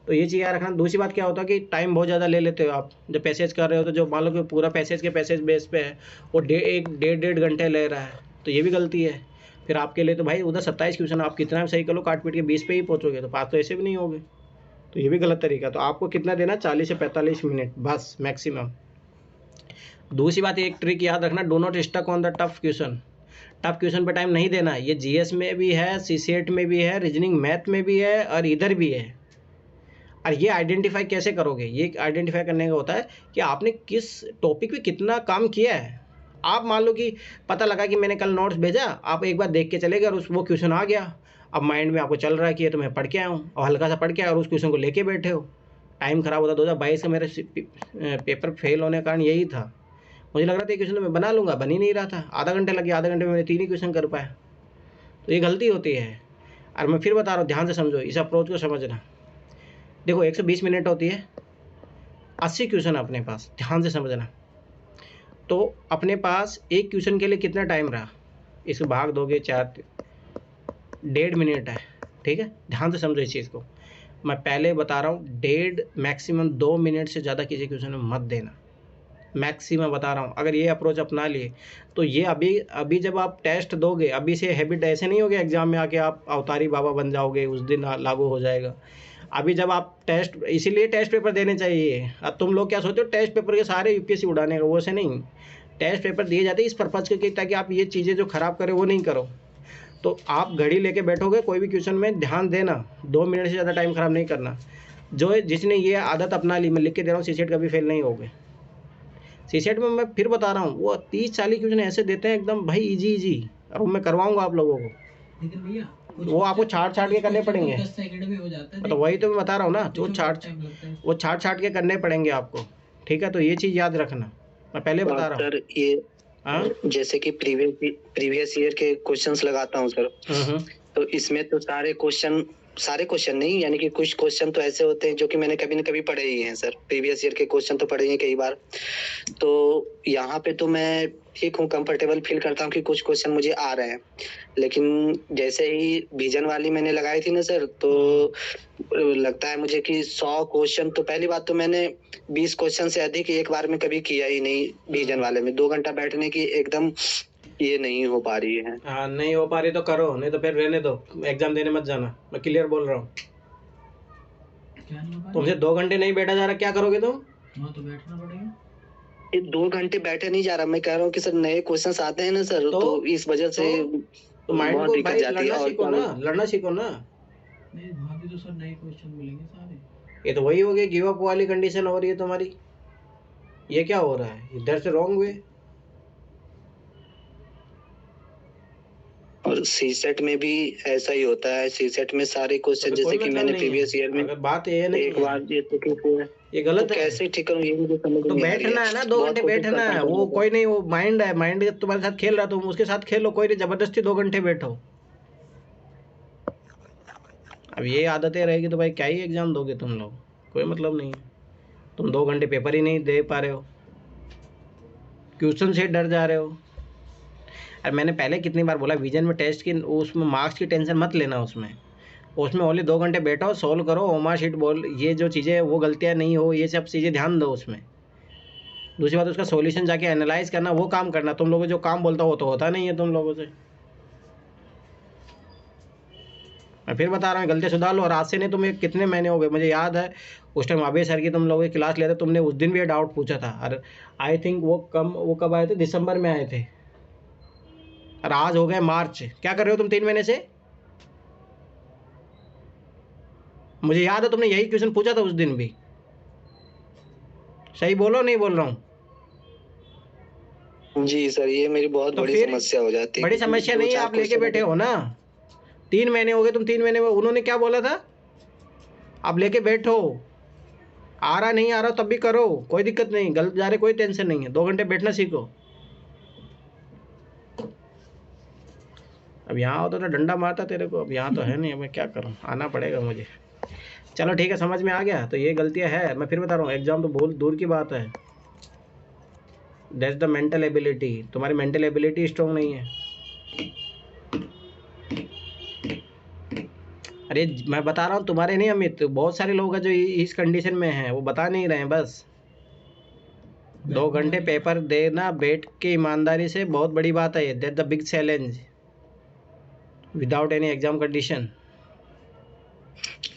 तो ये चीज़ याद रखना। दूसरी बात क्या होता है कि टाइम बहुत ज़्यादा ले लेते हो आप जब पैसेज कर रहे हो, तो जो मान लो कि पूरा पैसेज के पैसेज बेस पे है वो डेढ़ घंटे ले रहा है, तो ये भी गलती है फिर आपके लिए। तो भाई उधर 27 क्वेश्चन आप कितना भी सही कर लो, काट पीट के 20 पे ही पहुँचोगे, तो पास तो ऐसे भी नहीं होगे, तो ये भी गलत तरीका। तो आपको कितना देना, 40 से 45 मिनट बस मैक्सिमम। दूसरी बात, एक ट्रिक याद रखना, do not stuck on the tough question. Tough question पे टाइम नहीं देना। ये जीएस में भी है, सीसेट में भी है, रीजनिंग मैथ में भी है और इधर भी है। और ये आइडेंटिफाई कैसे करोगे, ये आइडेंटिफाई करने का होता है कि आपने किस टॉपिक पे कितना काम किया है। आप मान लो कि पता लगा कि मैंने कल नोट्स भेजा, आप एक बार देख के चले गए और वो क्वेश्चन आ गया, अब माइंड में आपको चल रहा है कि ये तो मैं पढ़ के आया हूँ, और हल्का सा पढ़ के आया और उस क्वेश्चन को लेके बैठे हो, टाइम खराब होता। 2022 का मेरे पेपर फेल होने का कारण यही था। मुझे लग रहा था ये क्वेश्चन तो मैं बना लूँगा, बन ही नहीं रहा था, आधा घंटे लगे, आधे घंटे में मैंने 3 ही क्वेश्चन कर पाया। तो ये गलती होती है। और मैं फिर बता रहा हूँ, ध्यान से समझो, इस अप्रोच को समझना। देखो 120 मिनट होती है, 80 क्वेश्चन अपने पास, ध्यान से समझना। तो अपने पास एक क्वेश्चन के लिए कितना टाइम रहा, इसको भाग दोगे 4, 1.5 मिनट है, ठीक है। ध्यान से समझो इस चीज़ को, मैं पहले बता रहा हूँ, 1.5 मैक्सिमम 2 मिनट से ज़्यादा किसी क्वेश्चन में मत देना, मैक्सिमम बता रहा हूँ। अगर ये अप्रोच अपना लिए तो ये अभी जब आप टेस्ट दोगे, अभी से हैबिट ऐसे नहीं होगी एग्जाम में आके आप अवतारी बाबा बन जाओगे, उस दिन लागू हो जाएगा। अभी जब आप टेस्ट, इसीलिए टेस्ट पेपर देने चाहिए। अब तुम लोग क्या सोचते हो टेस्ट पेपर के सारे यूपीएससी उड़ाने का, वो से नहीं। टेस्ट पेपर दिए जाते हैं इस पर्पज़ के, ताकि आप ये चीज़ें जो ख़राब करें वो नहीं करो। तो आप घड़ी लेके बैठोगे कोई भी क्वेश्चन में, ध्यान देना, 2 मिनट से ज़्यादा टाइम ख़राब नहीं करना। जिसने ये आदत अपना ली, मैं लिख के दे रहा हूँ, सीसेट कभी फेल नहीं होगे। सीसेट में मैं फिर बता रहा हूँ, वो 30-40 क्वेश्चन ऐसे देते हैं एकदम भाई इजी, और मैं करवाऊँगा आप लोगों को। लेकिन भैया वो आपको छाट के करने पड़ेंगे, 10 सेकंड में हो जाता है। तो वही तो मैं बता रहा हूँ ना, वो छाट के करने पड़ेंगे आपको, ठीक है। तो ये चीज़ याद रखना, मैं पहले बता रहा हूँ। सर ये जैसे कि प्रीवियस ईयर के क्वेश्चंस लगाता हूँ सर, तो इसमें तो सारे क्वेश्चन नहीं, यानी कि कुछ क्वेश्चन तो ऐसे होते हैं जो कि मैंने कभी न कभी पढ़े ही हैं सर। प्रीवियस ईयर के क्वेश्चन तो पढ़े ही कई बार। तो यहाँ पे तो मैं ठीक हूँ, कंफर्टेबल फील करता हूँ कि कुछ क्वेश्चन मुझे आ रहे हैं। लेकिन जैसे ही विजन वाली मैंने लगाई थी ना सर, तो लगता है मुझे कि 100 क्वेश्चन, तो पहली बात तो मैंने 20 क्वेश्चन से अधिक एक बार में कभी किया ही नहीं विजन वाले में। 2 घंटा बैठने की एकदम ये नहीं हो पा रही है। हाँ, नहीं हो पा रही तो करो, नहीं तो फिर रहने दो, एग्जाम देने मत जाना, मैं क्लियर बोल रहा हूँ। तुमसे 2 घंटे नहीं बैठा जा रहा, क्या करोगे तुम? तो बैठना पड़ेगा। ये 2 घंटे बैठे नहीं जा रहा, मैं कह रहा हूँ कि सर नए क्वेश्चंस आते हैं ना सर, तो इस वजह से माइंड बहुत को दिक्कत भाई जाती है। लड़ना सीखो ना। नहीं, वहाँ भी तो सर नए क्वेश्चन मिलेंगे सारे। ये तो वही हो गया, गिव अप वाली कंडीशन हो रही है तुम्हारी। ये क्या हो रहा है, इधर से रॉन्ग वे। और सीसेट में भी ऐसा ही होता है। सीसेट में सारे क्वेश्चन जैसे कि मैंने प्रीवियस ईयर में, अगर बात ये नहीं एक बार ये गलत है, कैसे ठीक करूं, ये मुझे समझ तो नहीं आ रही बैठना है ना, 2 घंटे बैठना है। वो कोई नहीं, वो माइंड है, माइंड तुम्हारे साथ खेल रहा, तुम उसके साथ खेलो, कोई नहीं, जबरदस्ती 2 घंटे बैठो। अब ये आदतें रहेगी तो भाई क्या ही एग्जाम दोगे तुम लोग, कोई मतलब नहीं है। तुम 2 घंटे पेपर ही नहीं दे पा रहे हो, क्वेश्चन से डर जा रहे हो। और मैंने पहले कितनी बार बोला, विजन में टेस्ट की उसमें मार्क्स की टेंशन मत लेना, उसमें ओनली 2 घंटे बैठो, सोल्व करो, ओमा शीट बोल, ये जो चीज़ें वो गलतियाँ नहीं हो, ये सब चीज़ें ध्यान दो उसमें। दूसरी बात, उसका सॉल्यूशन जाके एनालाइज करना, वो काम करना। तुम लोगों जो काम बोलता हो तो होता नहीं है तुम लोगों से। मैं फिर बता रहा हूँ, गलतियाँ सुधार लो। और आज से नहीं, तुम्हें कितने महीने हो गए, मुझे याद है उस टाइम अभय सर की तुम लोगों की क्लास लेते, तुमने उस दिन भी ये डाउट पूछा था। और आई थिंक वो कब आए थे, दिसंबर में आए थे, और आज हो गए मार्च। क्या कर रहे हो तुम 3 महीने से? मुझे याद है तुमने यही क्वेश्चन पूछा था उस दिन भी। सही बोलो, नहीं बोल रहा हूँ? जी सर, ये मेरी बहुत बड़ी समस्या हो जाती है। बड़ी समस्या नहीं है, आप लेके बैठे हो ना, 3 महीने हो गए, तुम 3 महीने में उन्होंने क्या बोला था, आप लेके बैठो, आ रहा नहीं आ रहा तब भी करो, कोई दिक्कत नहीं, गलत जा रहे कोई टेंशन नहीं है, 2 घंटे बैठना सीखो। अब यहाँ होता तो डंडा मारता तेरे को, अब यहाँ तो है नहीं, अब मैं क्या करूँ, आना पड़ेगा मुझे। चलो ठीक है, समझ में आ गया। तो ये गलतियाँ है, मैं फिर बता रहा हूँ, एग्ज़ाम तो बहुत दूर की बात है। That's the mental ability. तुम्हारी मेंटल एबिलिटी स्ट्रॉन्ग नहीं है। अरे मैं बता रहा हूँ, तुम्हारे नहीं अमित, बहुत सारे लोग हैं जो इस कंडीशन में हैं, वो बता नहीं रहे हैं। बस 2 घंटे पेपर देना बैठ के ईमानदारी से, बहुत बड़ी बात है। That the big challenge without any exam condition.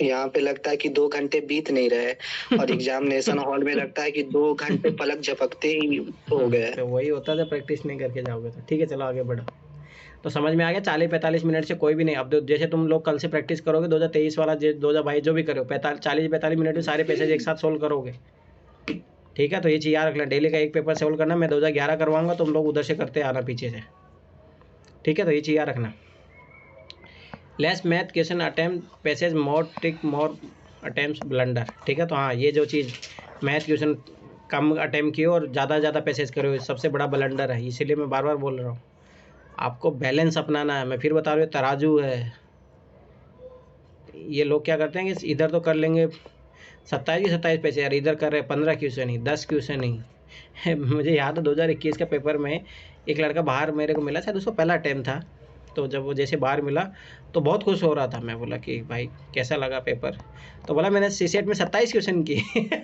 यहाँ पे लगता है कि 2 घंटे बीत नहीं रहे और एग्जामिनेशन हॉल में लगता है कि 2 घंटे पलक झपकते ही हो गए। तो वही होता है जब प्रैक्टिस नहीं करके जाओगे तो। ठीक है, चलो आगे बढ़ो। तो समझ में आ गया, 40-45 मिनट से कोई भी नहीं। अब जैसे तुम लोग कल से प्रैक्टिस करोगे 2023 वाला, 2022 जो भी करो, 40-45 मिनट में सारे पैसेज एक साथ सोल्व करोगे। ठीक है, तो ये चीज़ याद रखना, डेली का एक पेपर सोल्व करना। मैं 2011 करवाऊंगा, तुम लोग उधर से करते आना पीछे से। ठीक है, तो ये चीज़ याद रखना। Less math question attempt passage more trick more attempt blunder. ठीक है, तो हाँ, ये जो चीज़ मैथ क्वेश्चन कम अटैम्प्ट किए और ज़्यादा पैसेज करो, सबसे बड़ा ब्लंडर है। इसीलिए मैं बार बार बोल रहा हूँ, आपको बैलेंस अपनाना है। मैं फिर बता रहा हूँ, तराजू है। ये लोग क्या करते हैं कि इधर तो कर लेंगे 27 पैसे, यार इधर कर रहे 15 क्वेश्चन ही, 10 क्वेश्चन ही। मुझे याद है 2021 का पेपर में एक लड़का बाहर मेरे को मिला, शायद उसको पहला अटैम्प्ट था। तो जब वो जैसे बाहर मिला तो बहुत खुश हो रहा था। मैं बोला कि भाई कैसा लगा पेपर? तो बोला मैंने सीसेट में 27 क्वेश्चन किए।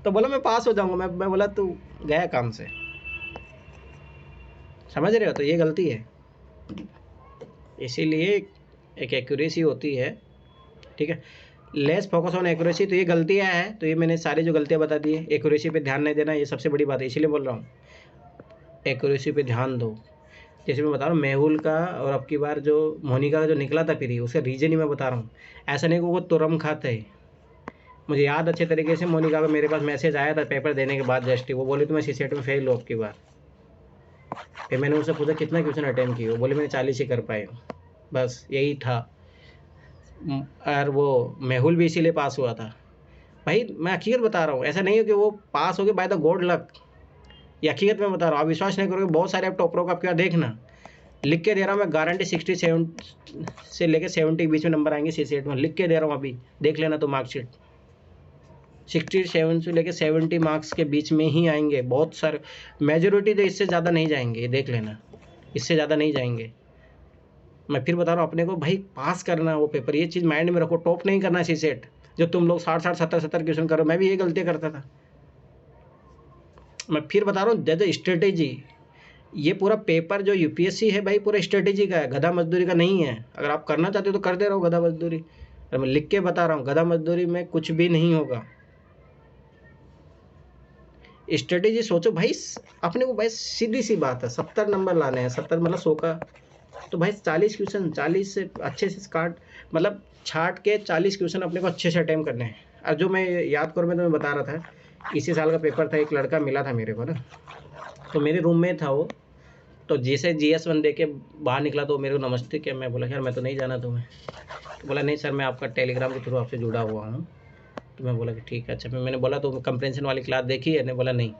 तो बोला मैं पास हो जाऊंगा। मैं बोला तू गया काम से। समझ रहे हो? तो ये गलती है। इसीलिए एक एक्यूरेसी होती है। ठीक है, लेस फोकस ऑन एक्यूरेसी। तो ये गलतियाँ हैं। तो ये मैंने सारी जो गलतियाँ बता दी है, एक्यूरेसी पे ध्यान नहीं देना, ये सबसे बड़ी बात है। इसीलिए बोल रहा हूँ एक्यूरेसी पे ध्यान दो। जैसे मैं बता रहा हूँ मेहुल का, और अब की बार जो मोनिका का जो निकला था फिर उसका रीज़न ही मैं बता रहा हूँ। ऐसा नहीं कि वो तुरम खाते। मुझे याद अच्छे तरीके से मोनिका का मेरे पास मैसेज आया था पेपर देने के बाद जस्ट ही। वो बोली तो मैं सीसेट में फेल हूँ अब की बार। फिर मैंने उससे पूछा कितना क्वेश्चन अटेम्प्ट किए? वो बोले मैंने 40 ही कर पाए हूँ। बस यही था। और वो मेहुल भी इसीलिए पास हुआ था। भाई मैं हकीकत बता रहा हूँ, ऐसा नहीं है कि वो पास हो गए बाय द गॉड लक। ये हकीकत में बता रहा हूँ, आप विश्वास नहीं करोगे। बहुत सारे आप टॉपरों का आपके यहाँ देखना, लिख के दे रहा हूँ मैं, गारंटी 67 से लेकर 70 के बीच में नंबर आएंगे सीसेट में। लिख के दे रहा हूँ, अभी देख लेना तो मार्कशीट 67 से लेकर 70 मार्क्स के बीच में ही आएंगे। बहुत सारे, मेजोरिटी तो इससे ज़्यादा नहीं जाएंगे, देख लेना, इससे ज़्यादा नहीं जाएंगे। मैं फिर बता रहा हूँ, अपने को भाई पास करना वो पेपर, ये चीज़ माइंड में रखो। टॉप नहीं करना सीसेट। जो तुम लोग 60 70 क्वेश्चन करो, मैं भी ये गलती करता था। मैं फिर बता रहा हूँ, जैसे स्ट्रेटेजी, ये पूरा पेपर जो यूपीएससी है भाई, पूरा स्ट्रेटेजी का है, गधा मजदूरी का नहीं है। अगर आप करना चाहते हो तो करते रहो गधा मजदूरी। और मैं लिख के बता रहा हूँ, गधा मजदूरी में कुछ भी नहीं होगा। स्ट्रेटेजी सोचो भाई। अपने को भाई सीधी सी बात है, 70 नंबर लाने हैं, 70 मतलब 100 का। तो भाई 40 क्वेश्चन, 40 से अच्छे से काट, मतलब छाट के 40 क्वेश्चन अपने को अच्छे से अटेम्प्ट करने हैं। और जो मैं याद करूँ, मैं तुम्हें बता रहा था, इसी साल का पेपर था, एक लड़का मिला था मेरे को ना, तो मेरे रूम में था वो। तो जैसे GS1 दे के बाहर निकला तो मेरे को नमस्ते किया। मैं बोला यार मैं तो नहीं जाना तुम्हें। तो बोला नहीं सर, मैं आपका टेलीग्राम के थ्रू आपसे जुड़ा हुआ हूँ। तो मैं बोला कि ठीक है। अच्छा, फिर मैंने बोला तो कंप्रेंशन वाली क्लास देखी है? ने बोला नहीं।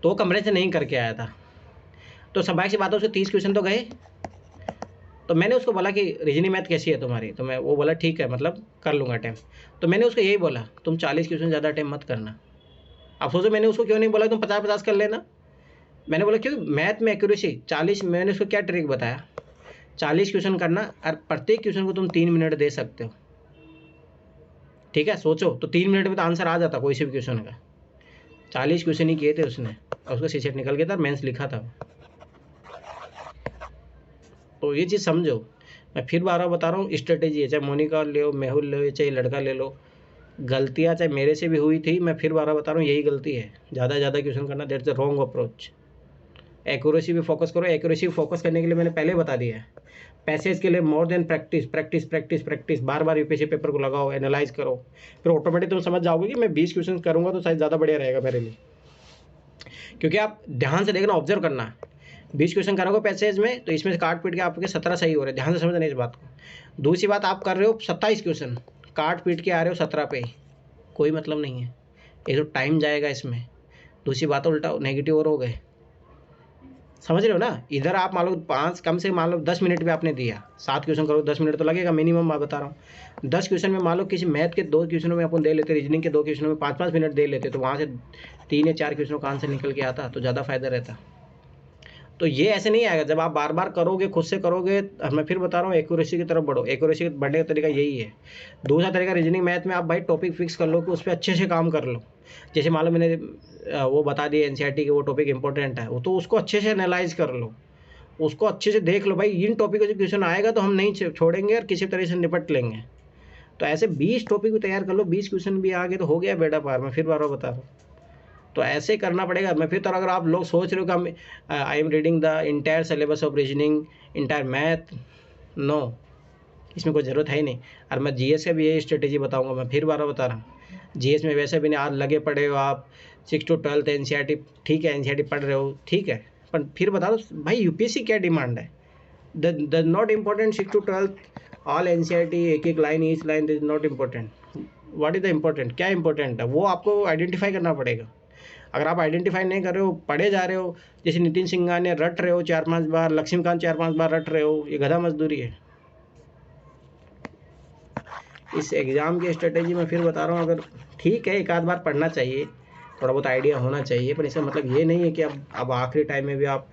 तो वो कंप्रेंशन नहीं करके आया था। तो स्वाभाविक सी बात है, उसके 30 क्वेश्चन तो गए। तो मैंने उसको बोला कि रीजनिंग मैथ कैसी है तुम्हारी? तो मैं, वो बोला ठीक है, मतलब कर लूँगा अटैम्प्ट। तो मैंने उसको यही बोला, तुम 40 क्वेश्चन ज़्यादा अटैम्प्ट मत करना। आप सोचो मैंने उसको क्यों नहीं बोला तुम 50-50 कर लेना? मैंने बोला क्योंकि मैथ में एक्यूरेसी 40। मैंने उसको क्या ट्रिक बताया, 40 क्वेश्चन करना और प्रत्येक क्वेश्चन को तुम 3 मिनट दे सकते हो। ठीक है, सोचो तो 3 मिनट में तो आंसर आ जाता कोई से भी क्वेश्चन का। 40 क्वेश्चन ही किए थे उसने और उसका सीसेट निकल गया था, मेंस लिखा था। तो ये चीज़ समझो। मैं फिर बार बता रहा हूँ, स्ट्रेटेजी है। चाहे मोनिका ले लो, मेहुल ले लो, चाहे लड़का ले लो, गलतियाँ चाहे मेरे से भी हुई थी। मैं फिर बार बता रहा हूँ, यही गलती है, ज़्यादा क्वेश्चन करना। That's the wrong approach. Accuracy पे फोकस करो। एक्यूरेसी फोकस करने के लिए मैंने पहले बता दिया है, पैसेज के लिए मोर देन प्रैक्टिस। बार यूपीएससी पेपर को लगाओ, एनालाइज करो, फिर ऑटोमेटिक तुम समझ जाओगे कि मैं 20 क्वेश्चन करूँगा तो शायद ज़्यादा बढ़िया रहेगा मेरे लिए। क्योंकि आप ध्यान से देखना, ऑब्जर्व करना। 20 क्वेश्चन करोगे पैसेज में, तो इसमें से काट पीट के आपके 17 सही हो रहे हैं। ध्यान से समझना इस बात को। दूसरी बात, आप कर रहे हो 27 क्वेश्चन, काट पीट के आ रहे हो 17 पे, कोई मतलब नहीं है। एक तो टाइम जाएगा इसमें, दूसरी बात उल्टा नेगेटिव और हो गए। समझ रहे हो ना। इधर आप मान लो 5 कम से मान लो 10 मिनट भी आपने दिया, 7 क्वेश्चन करो 10 मिनट तो लगेगा मिनिमम, मैं बता रहा हूँ। 10 क्वेश्चन में मान लो किसी मैथ के 2 क्वेश्चनों में अपन दे लेते, रीजनिंग के 2 क्वेश्चनों में 5-5 मिनट दे लेते, तो वहाँ से 3 या 4 क्वेश्चनों का आंसर निकल के आता तो ज़्यादा फायदा रहता। तो ये ऐसे नहीं आएगा, जब आप बार बार करोगे, खुद से करोगे। मैं फिर बता रहा हूँ एक्यूरेसी की तरफ बढ़ो। एक्यूरेसी बढ़ने का तरीका यही है। दूसरा तरीका रीजनिंग मैथ में आप भाई टॉपिक फिक्स कर लो कि उस पर अच्छे से काम कर लो। जैसे मान लो मैंने वो बता दिया एनसीईआरटी के वो टॉपिक इंपॉर्टेंट है, वो तो उसको अच्छे से एनालाइज कर लो, उसको अच्छे से देख लो भाई इन टॉपिक का जो क्वेश्चन आएगा तो हम नहीं छोड़ेंगे और किसी तरह से निपट लेंगे। तो ऐसे 20 टॉपिक भी तैयार कर लो, 20 क्वेश्चन भी आ गए तो हो गया बेड़ा पार। मैं फिर बार बार बता रहा हूँ, तो ऐसे करना पड़ेगा। मैं फिर तो अगर आप लोग सोच रहे हो कि हम I am reading the entire syllabus of reasoning, entire math, no, इसमें कोई ज़रूरत है ही नहीं। और मैं जीएस का भी यही स्ट्रेटेजी बताऊंगा। मैं फिर बार बता रहा हूँ, जीएस में वैसे भी नहीं आज लगे पड़े हो आप 6 to 12 एनसीईआरटी, ठीक है एनसीईआरटी पढ़ रहे हो ठीक है, पर फिर बता दो भाई यूपीएससी क्या डिमांड है। The not important 6 to 12 all NCERT, एक line each line is not important. What is the important, क्या इंपॉर्टेंट है वो आपको आइडेंटिफाई करना पड़ेगा। अगर आप आइडेंटिफाई नहीं कर रहे हो, पढ़े जा रहे हो, जैसे नितिन सिंघानिया रट रहे हो 4-5 बार, लक्ष्मीकांत 4-5 बार रट रहे हो, ये गधा मजदूरी है। इस एग्ज़ाम की स्ट्रेटेजी में फिर बता रहा हूँ, अगर ठीक है एक आध बार पढ़ना चाहिए, थोड़ा बहुत आइडिया होना चाहिए, पर इसका मतलब ये नहीं है कि अब आखिरी टाइम में भी आप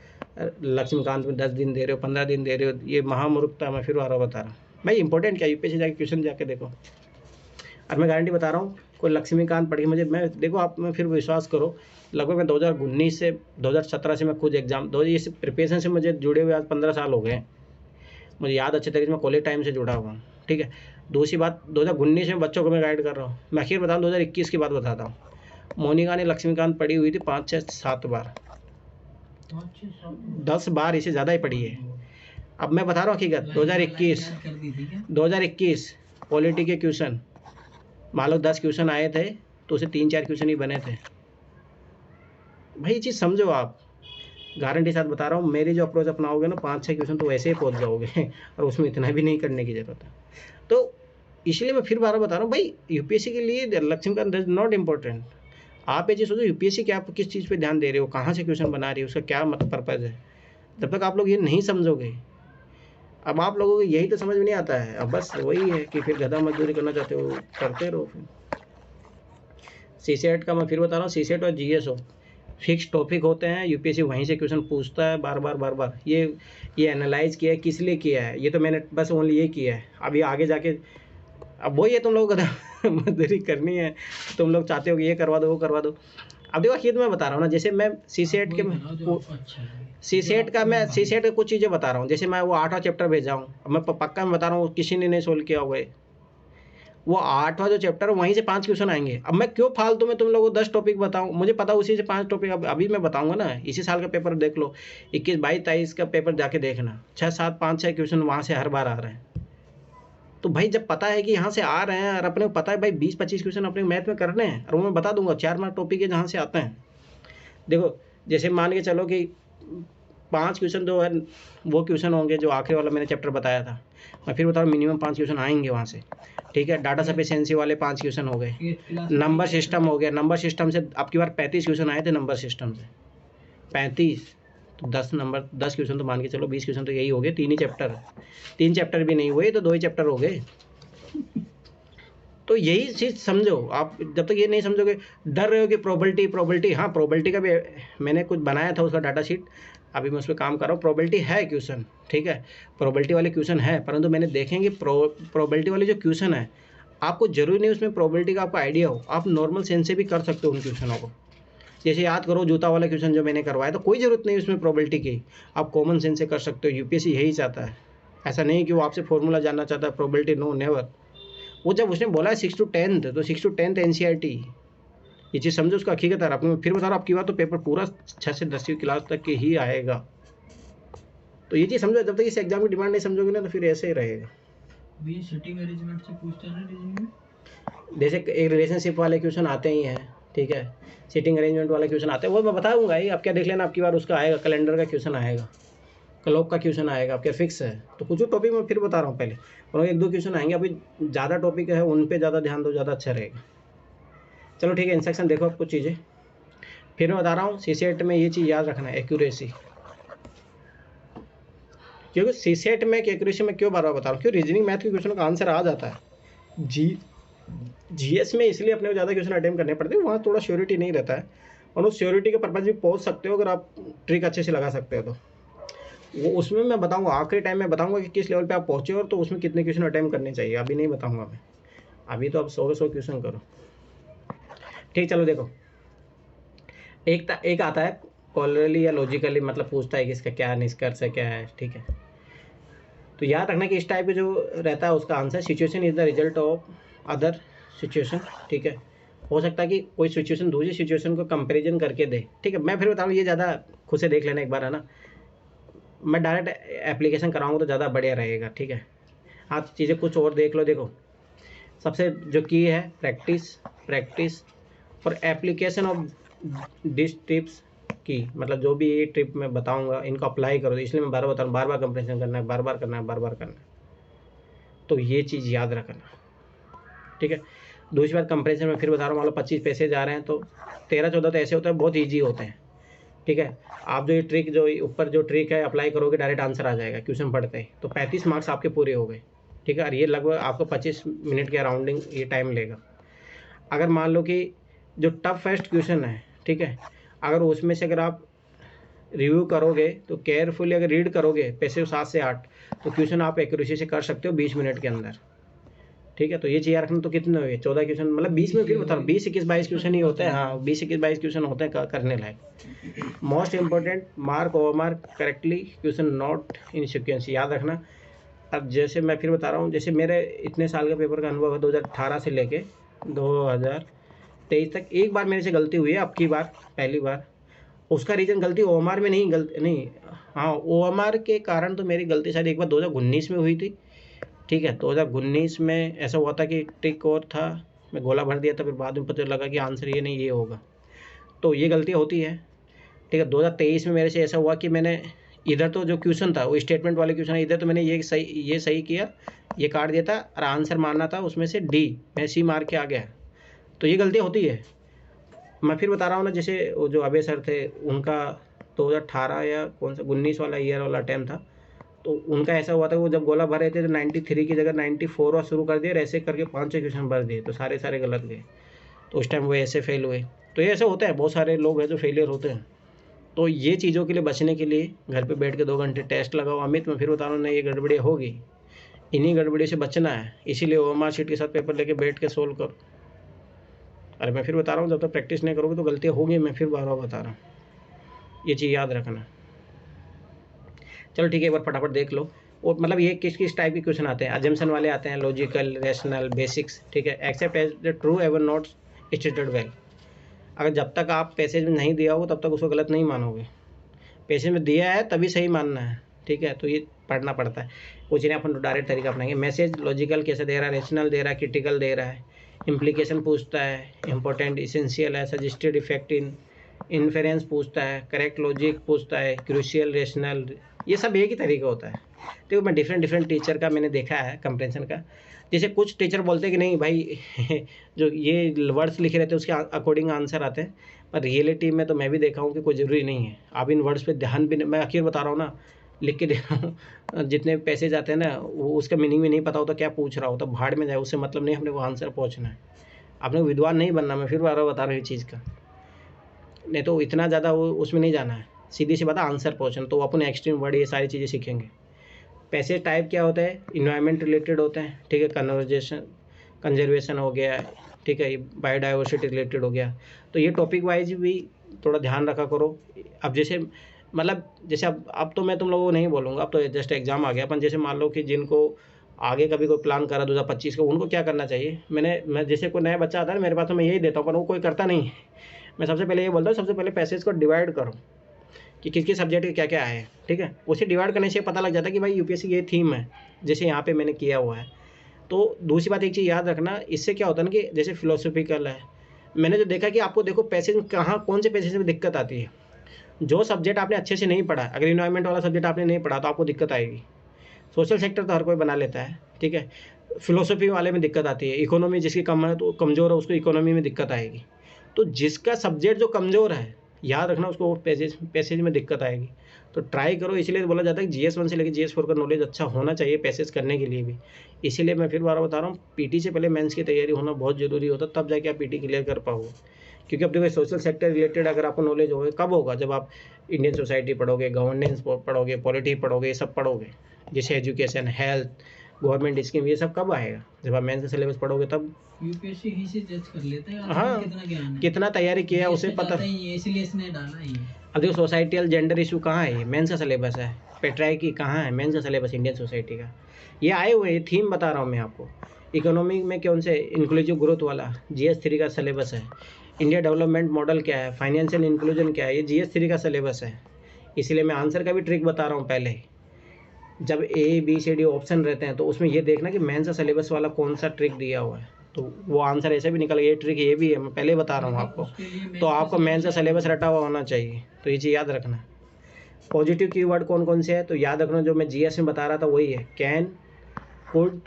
लक्ष्मीकांत में 10 दिन दे रहे हो, 15 दिन दे रहे हो, ये महामूर्खता। मैं फिर बार बता रहा हूँ भाई, इंपॉर्टेंट क्या यूपीएससी जाके क्वेश्चन जाके देखो। और मैं गारंटी बता रहा हूँ, कोई लक्ष्मीकांत पढ़ के मुझे, मैं देखो आप में फिर विश्वास करो, लगभग मैं 2019 से 2017 से मैं खुद एग्जाम इस प्रिपरेशन से मुझे जुड़े हुए आज 15 साल हो गए। मुझे याद अच्छे तरीके से, मैं कॉलेज टाइम से जुड़ा हुआ हूँ, ठीक है। दूसरी बात 2019 में बच्चों को मैं गाइड कर रहा हूँ। मैं आखिर बताऊँ 2021 की बात बताता हूँ। मोनिका ने लक्ष्मीकांत पढ़ी हुई थी 5-6-7 बार, 10 बार, इससे ज़्यादा ही पढ़ी है। अब मैं बता रहा हूँ हकीकत, 2021 पॉलिटी के क्वेश्चन मान लो 10 क्वेश्चन आए थे तो उसे 3-4 क्वेश्चन ही बने थे। भाई ये चीज़ समझो आप, गारंटी साथ बता रहा हूँ। मेरी जो अप्रोच अपनाओगे ना 5-6 क्वेश्चन तो वैसे ही पहुँच जाओगे और उसमें इतना भी नहीं करने की ज़रूरत है। तो इसलिए मैं फिर बार बता रहा हूँ भाई, यूपीएससी के लिए लक्ष्मीकांत इज नॉट इम्पोर्टेंट। आप ये चीज़ सोचो यूपीएससी क्या, आप किस चीज़ पे ध्यान दे रहे हो, कहाँ से क्वेश्चन बना रही है, उसका क्या मतलब पर्पज़ है। जब तक आप लोग ये नहीं समझोगे, अब आप लोगों को यही तो समझ में नहीं आता है। अब बस वही है कि फिर गधा मजदूरी करना चाहते हो, करते रहो। फिर सीसेट का मैं फिर बता रहा हूँ, सीसेट और जीएसओ फिक्स टॉपिक होते हैं, यूपीएससी वहीं से क्वेश्चन पूछता है बार बार। ये एनालाइज किया है, किस लिए किया है, ये तो मैंने बस ओनली ये किया है। अभी आगे जाके अब वही है, तुम लोगों को मजदूरी करनी है, तुम लोग चाहते हो कि ये करवा दो वो करवा दो। अब देखो ये तो मैं बता रहा हूँ ना, जैसे मैं सीसेट के सीसेट का कुछ चीज़ें बता रहा हूँ। जैसे मैं वो 8वां चैप्टर भेजा हूँ, अब मैं पक्का मैं बता रहा हूँ किसी ने नहीं सोल्व किया हुआ है वो 8वां जो चैप्टर है, वहीं से 5 क्वेश्चन आएंगे। अब मैं क्यों फालतू में तुम लोगों को 10 टॉपिक बताऊं, मुझे पता उसी से 5 टॉपिक अभी मैं बताऊंगा ना। इसी साल का पेपर देख लो, 21, 22, 23 का पेपर जाके देखना, 6-7, 5-6 क्वेश्चन वहाँ से हर बार आ रहे हैं। तो भाई जब पता है कि यहाँ से आ रहे हैं और अपने को पता है भाई 20-25 क्वेश्चन अपने मैथ में करने हैं, और वो मैं बता दूंगा 4 मार्क टॉपिक है जहाँ से आते हैं। देखो जैसे मान के चलो कि 5 क्वेश्चन जो है वो क्वेश्चन होंगे जो आखिरी वाला मैंने चैप्टर बताया था। मैं फिर बता रहा हूँ मिनिमम 5 क्वेश्चन आएंगे वहाँ से, ठीक है। डाटा सफिशिएंसी वाले 5 क्वेश्चन हो गए, नंबर सिस्टम हो गया, नंबर सिस्टम से आपकी बार 35 क्वेश्चन आए थे नंबर सिस्टम से, 35 तो 10 क्वेश्चन तो मान के चलो 20 क्वेश्चन तो यही हो गए। 3 ही चैप्टर, 3 चैप्टर भी नहीं हुए तो 2 ही चैप्टर हो गए। तो यही चीज़ समझो आप। जब तक ये नहीं समझोगे, डर रहे हो कि प्रोबेबिलिटी, हाँ प्रोबेबिलिटी का भी मैंने कुछ बनाया था उसका डाटा शीट, अभी मैं उस पर काम कर रहा हूँ। प्रोबेबिलिटी है क्वेश्चन, ठीक है, प्रोबेबिलिटी वाले क्वेश्चन है, परंतु मैंने देखेंगे प्रोबेबिलिटी वाले जो क्वेश्चन है आपको जरूरी नहीं उसमें प्रोबेबिलिटी का आपको आइडिया हो, आप नॉर्मल सेंस से भी कर सकते हो उन क्वेश्चनों को। जैसे याद करो जूता वाला क्वेश्चन जो मैंने करवाया, तो कोई ज़रूरत नहीं उसमें प्रोबेबिलिटी की, आप कॉमन सेंस से कर सकते हो। यूपीएससी यही चाहता है, ऐसा नहीं कि वो आपसे फॉर्मूला जानना चाहता है प्रोबेबिलिटी, नो नेवर। वो जब उसने बोला है 6 to 10 तो 6 to 10 एनसीईआरटी, ये चीज़ समझो उसका हकीकत है। आपने फिर बता रहा आपकी बात, तो पेपर पूरा 6 से 10वीं क्लास तक के ही आएगा। तो ये चीज़ समझो, जब तक इस एग्जाम की डिमांड नहीं समझोगे ना तो फिर ऐसे ही रहेगा। सिटिंग अरेंजमेंट से पूछते हैं ना रीजनिंग में, जैसे एक रिलेशनशिप वाले क्वेश्चन आते ही हैं, ठीक है, सिटिंग अरेंजमेंट वाले क्वेश्चन आते हैं, वो मैं बताऊंगा ही। आप क्या देख लेना, आपकी बार उसका आएगा, कैलेंडर का क्वेश्चन आएगा, क्लॉक का क्वेश्चन आएगा, आपके फिक्स है। तो कुछ टॉपिक मैं फिर बता रहा हूँ पहले, और 1-2 क्वेश्चन आएंगे। अभी ज़्यादा टॉपिक है उन पे ज़्यादा ध्यान दो, ज़्यादा अच्छा रहेगा। चलो ठीक है, इंस्ट्रक्शन देखो आप कुछ चीज़ें फिर मैं बता रहा हूँ। सीसेट में ये चीज़ याद रखना है, एक्यूरेसी। क्योंकि सीसेट में एक्यूरेसी में क्यों बार बार बता रहा हूँ, क्यों रीजनिंग मैथ के क्वेश्चन का आंसर आ जाता है। जीएस में इसलिए अपने को ज़्यादा क्वेश्चन अटेम्प्ट करने पड़ते हैं, वहाँ थोड़ा श्योरिटी नहीं रहता है, और उस श्योरिटी के पर्पज भी पहुँच सकते हो अगर आप ट्रिक अच्छे से लगा सकते हो तो। वो उसमें मैं बताऊंगा आखिरी टाइम में बताऊंगा कि किस लेवल पे आप पहुँचे और तो उसमें कितने क्वेश्चन अटेम्प्ट करने चाहिए, अभी नहीं बताऊंगा मैं। अभी तो आप 100 क्वेश्चन करो, ठीक। चलो देखो, एक आता है कॉलरली या लॉजिकली, मतलब पूछता है कि इसका क्या निष्कर्ष है, क्या है, ठीक है। तो याद रखना कि इस टाइप पे जो रहता है उसका answer situation is the result of other situation, ठीक है। हो सकता है कि कोई सिचुएशन दूसरी सिचुएशन को कंपैरिजन करके दे, ठीक है। मैं फिर बताऊँ, ये ज़्यादा खुद से देख लेना एक बार, है ना। मैं डायरेक्ट एप्लीकेशन कराऊंगा तो ज़्यादा बढ़िया रहेगा, ठीक है। आप चीज़ें कुछ और देख लो। देखो, सबसे जो की है प्रैक्टिस और एप्लीकेशन ऑफ दिस टिप्स की, मतलब जो भी ये ट्रिप मैं बताऊंगा इनको अप्लाई करो। इसलिए मैं बार बता रहा हूँ, बार कंपैरिजन करना है, बार करना है। तो ये चीज़ याद रखना, ठीक है। दूसरी बात, कंपैरिजन में फिर बता रहा हूँ, मान लो 25 पैसे जा रहे हैं तो 13-14 तो ऐसे होते हैं बहुत ईजी होते हैं, ठीक है। आप जो ये ट्रिक जो ऊपर जो ट्रिक है अप्लाई करोगे, डायरेक्ट आंसर आ जाएगा क्वेश्चन पढ़ते ही, तो 35 मार्क्स आपके पूरे हो गए, ठीक है। और ये लगभग आपको 25 मिनट के अराउंडिंग ये टाइम लेगा। अगर मान लो कि जो टफेस्ट क्वेश्चन है, ठीक है, अगर उसमें से अगर आप रिव्यू करोगे तो केयरफुली अगर रीड करोगे पैसे 7 से 8, तो क्वेश्चन आप एक्यूरेसी से कर सकते हो 20 मिनट के अंदर, ठीक है। तो ये चीज़ रखना। तो कितने हुए 14 क्वेश्चन, मतलब 20 में फिर बता रहा हूँ 20, 21, 22 क्वेश्चन ही होते हैं। हाँ, 20, 21, 22 क्वेश्चन होते हैं करने लायक। Most important, mark over mark correctly question not in sequence, याद रखना। अब जैसे मैं फिर बता रहा हूँ, जैसे मेरे इतने साल का पेपर का अनुभव है, 2018 से लेके 2023 तक एक बार मेरे से गलती हुई है, अब की बार पहली बार। उसका रीज़न गलती ओएमआर में नहीं, हाँ ओएमआर के कारण तो मेरी गलती शायद एक बार 2019 में हुई थी, ठीक है। 2019 में ऐसा हुआ था कि ट्रिक और था, मैं गोला भर दिया था, फिर बाद में पता लगा कि आंसर ये नहीं ये होगा, तो ये गलती होती है, ठीक है। 2023 में मेरे से ऐसा हुआ कि मैंने इधर तो जो क्वेश्चन था वो स्टेटमेंट वाले क्वेश्चन है, इधर तो मैंने ये सही किया, ये काट दिया था, और आंसर मारना था उसमें से डी, मैं सी मार के आ गया। तो ये गलती होती है। मैं फिर बता रहा हूँ ना, जैसे वो जो अभय सर थे, उनका 2018 या कौन सा 19 वाला ईयर वाला टाइम था, तो उनका ऐसा हुआ था वो जब गोला भर रहे थे तो 93 की जगह 94 और शुरू कर दिए, ऐसे करके 5-6 क्वेश्चन भर दिए, तो सारे गलत गए, तो उस टाइम वो ऐसे फेल हुए। तो ये ऐसा होता है, बहुत सारे लोग हैं जो फेलियर होते हैं। तो ये चीज़ों के लिए बचने के लिए घर पे बैठ के 2 घंटे टेस्ट लगाओ। अमित, मैं फिर बता रहा हूँ ना, ये गड़बड़ी होगी, इन्हीं गड़बड़ी से बचना है, इसीलिए ओएमआर शीट के साथ पेपर लेके बैठ के सोल्व करो। अरे मैं फिर बता रहा हूँ, जब तक प्रैक्टिस नहीं करोगे तो गलतियाँ होगी, मैं फिर बार बता रहा हूँ, ये चीज़ याद रखना। चलो ठीक है, एक बार फटाफट देख लो। और मतलब ये किस टाइप के क्वेश्चन आते हैं, अजम्पशन वाले आते हैं, लॉजिकल, रैशनल, बेसिक्स, ठीक है। Accept as the true ever not stated well. अगर जब तक आप पैसेज में नहीं दिया हो तब तक उसको गलत नहीं मानोगे, पैसेज में दिया है तभी सही मानना है, ठीक है। तो ये पढ़ना पड़ता है, कुछ नहीं अपन डायरेक्ट तरीका अपनाएंगे। मैसेज लॉजिकल कैसे दे रहा है, रैशनल दे रहा है, क्रिटिकल दे रहा है, इम्प्लीकेशन पूछता है, इंपॉर्टेंट इसेंशियल है, सजेस्टेड इफेक्ट इन इन्फेरेंस पूछता है, करेक्ट लॉजिक पूछता है, क्रूशियल, रैशनल, ये सब एक ही तरीका होता है। देखो मैं डिफरेंट टीचर का मैंने देखा है कंप्रेंशन का। जैसे कुछ टीचर बोलते हैं कि नहीं भाई जो ये वर्ड्स लिखे रहते हैं उसके अकॉर्डिंग आंसर आते हैं, पर रियलिटी में तो मैं भी देखा हूँ कि कोई ज़रूरी नहीं है। आप इन वर्ड्स पे ध्यान भी, मैं आखिर बता रहा हूँ ना, लिख के दे रहा हूँ, जितने पैसे जाते हैं ना, वो उसका मीनिंग भी नहीं पता होता क्या पूछ रहा होता, भाड़ में जाए, उससे मतलब नहीं, अपने को आंसर पहुँचना है, अपने को विद्वान नहीं बनना। मैं फिर बार बता रहा हूँ चीज़ का, नहीं तो इतना ज़्यादा वो उसमें नहीं जाना है, सीधी सी बात है आंसर पहुँचना। तो अपन एक्सट्रीम वर्ड ये सारी चीज़ें सीखेंगे। पैसे टाइप क्या होता है, इन्वायरमेंट रिलेटेड होते हैं, ठीक है, कंजर्वेशन हो गया, ठीक है, बायोडाइवर्सिटी रिलेटेड हो गया। तो ये टॉपिक वाइज भी थोड़ा ध्यान रखा करो। अब जैसे मतलब जैसे अब तो मैं तुम लोगों को नहीं बोलूँगा, अब तो जस्ट एग्जाम आ गया, अपन जैसे मान लो कि जिनको आगे कभी कोई प्लान करा 2025 को, उनको क्या करना चाहिए, मैं जैसे कोई नया बच्चा आता है मेरे पास, तो मैं यही देता हूँ, पर वो कोई करता नहीं है। मैं सबसे पहले ये बोलता हूँ, सबसे पहले पैसेज को डिवाइड करो कि किस सब्जेक्ट के क्या क्या है, ठीक है। उसे डिवाइड करने से पता लग जाता है कि भाई यूपीएससी ये थीम है, जैसे यहाँ पे मैंने किया हुआ है। तो दूसरी बात एक चीज़ याद रखना, इससे क्या होता है ना कि जैसे फिलोसफिकल है, मैंने जो देखा कि आपको देखो पैसेज में कहाँ कौन से पैसेज में दिक्कत आती है। जो सब्जेक्ट आपने अच्छे से नहीं पढ़ा, अगर इन्वायरमेंट वाला सब्जेक्ट आपने नहीं पढ़ा तो आपको दिक्कत आएगी। सोशल सेक्टर तो हर कोई बना लेता है, ठीक है। फिलोसफी वाले में दिक्कत आती है, इकोनॉमी जिसकी कम है तो कमज़ोर है उसको इकोनॉमी में दिक्कत आएगी। तो जिसका सब्जेक्ट जो कमज़ोर है, याद रखना उसको पैसेज में दिक्कत आएगी। तो ट्राई करो, इसलिए बोला जाता है कि GS1 से लेकर GS4 का नॉलेज अच्छा होना चाहिए पैसेज करने के लिए भी। इसीलिए मैं फिर बार बता रहा हूँ, PT से पहले मेंस की तैयारी होना बहुत ज़रूरी होता है, तब जाके आप PT क्लियर कर पाओगे। क्योंकि अब देखो सोशल सेक्टर रिलेटेड अगर आपको नॉलेज होगा, कब होगा? जब आप इंडियन सोसाइटी पढ़ोगे, गवर्नेंस पढ़ोगे, पॉलिटी पढ़ोगे, ये सब पढ़ोगे, जैसे एजुकेशन, हेल्थ, गवर्नमेंट स्कीम, ये सब कब आएगा? जब आप मेंस का सिलेबस पढ़ोगे तब। यूपीएससी ही से जज कर लेते हैं हाँ, कितना ज्ञान है, कितना तैयारी किया उसे पता। इसलिए इसने डाला ही है। अब देखो सोसाइटियल जेंडर इशू कहाँ है? ये मेंस का सिलेबस है। पेट्राइकी कहाँ है? मेंस का सिलेबस इंडियन सोसाइटी का। ये आए हुए हैं, थीम बता रहा हूँ मैं आपको। इकोनॉमी में कौन से? इंक्लूसिव ग्रोथ वाला GS3 का सिलेबस है। इंडिया डेवलपमेंट मॉडल क्या है? फाइनेंशियल इंक्लूजन क्या है? ये GS3 का सिलेबस है। इसीलिए मैं आंसर का भी ट्रिक बता रहा हूँ पहले। जब ABCD ऑप्शन रहते हैं तो उसमें ये देखना कि मेंस का सिलेबस वाला कौन सा ट्रिक दिया हुआ है, तो वो आंसर ऐसे भी निकल, ये ट्रिक ये भी है, मैं पहले बता रहा हूँ आपको। तो आपको मेंस का सिलेबस रटा हुआ होना चाहिए, तो ये चीज़ याद रखना। पॉजिटिव कीवर्ड कौन कौन से है तो याद रखना, जो मैं GS में बता रहा था वही है। कैन, कुड,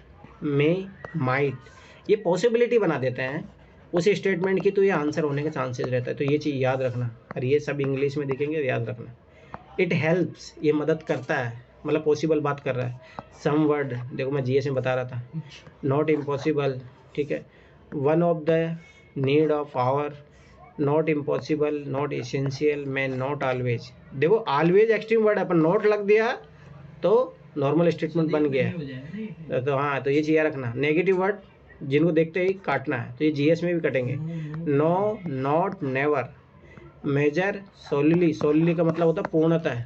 मे, माइट, ये पॉसिबिलिटी बना देते हैं उस स्टेटमेंट की, तो ये आंसर होने के चांसेस रहता है, तो ये चीज़ याद रखना। और ये सब इंग्लिश में दिखेंगे, याद रखना। इट हेल्प्स, ये मदद करता है, मतलब पॉसिबल बात कर रहा है। सम वर्ड देखो मैं GS में बता रहा था, नॉट इम्पॉसिबल, ठीक है। One of the need of our, not impossible, not essential, मैं नॉट ऑलवेज। देखो ऑलवेज एक्सट्रीम वर्ड है, अपन नॉट लग दिया तो नॉर्मल स्टेटमेंट बन गया। तो हाँ, तो ये चीज़ रखना। नेगेटिव वर्ड जिनको देखते ही काटना है, तो ये GS में भी कटेंगे। No, not, never, major, solely, solely का मतलब होता है पूर्णतः,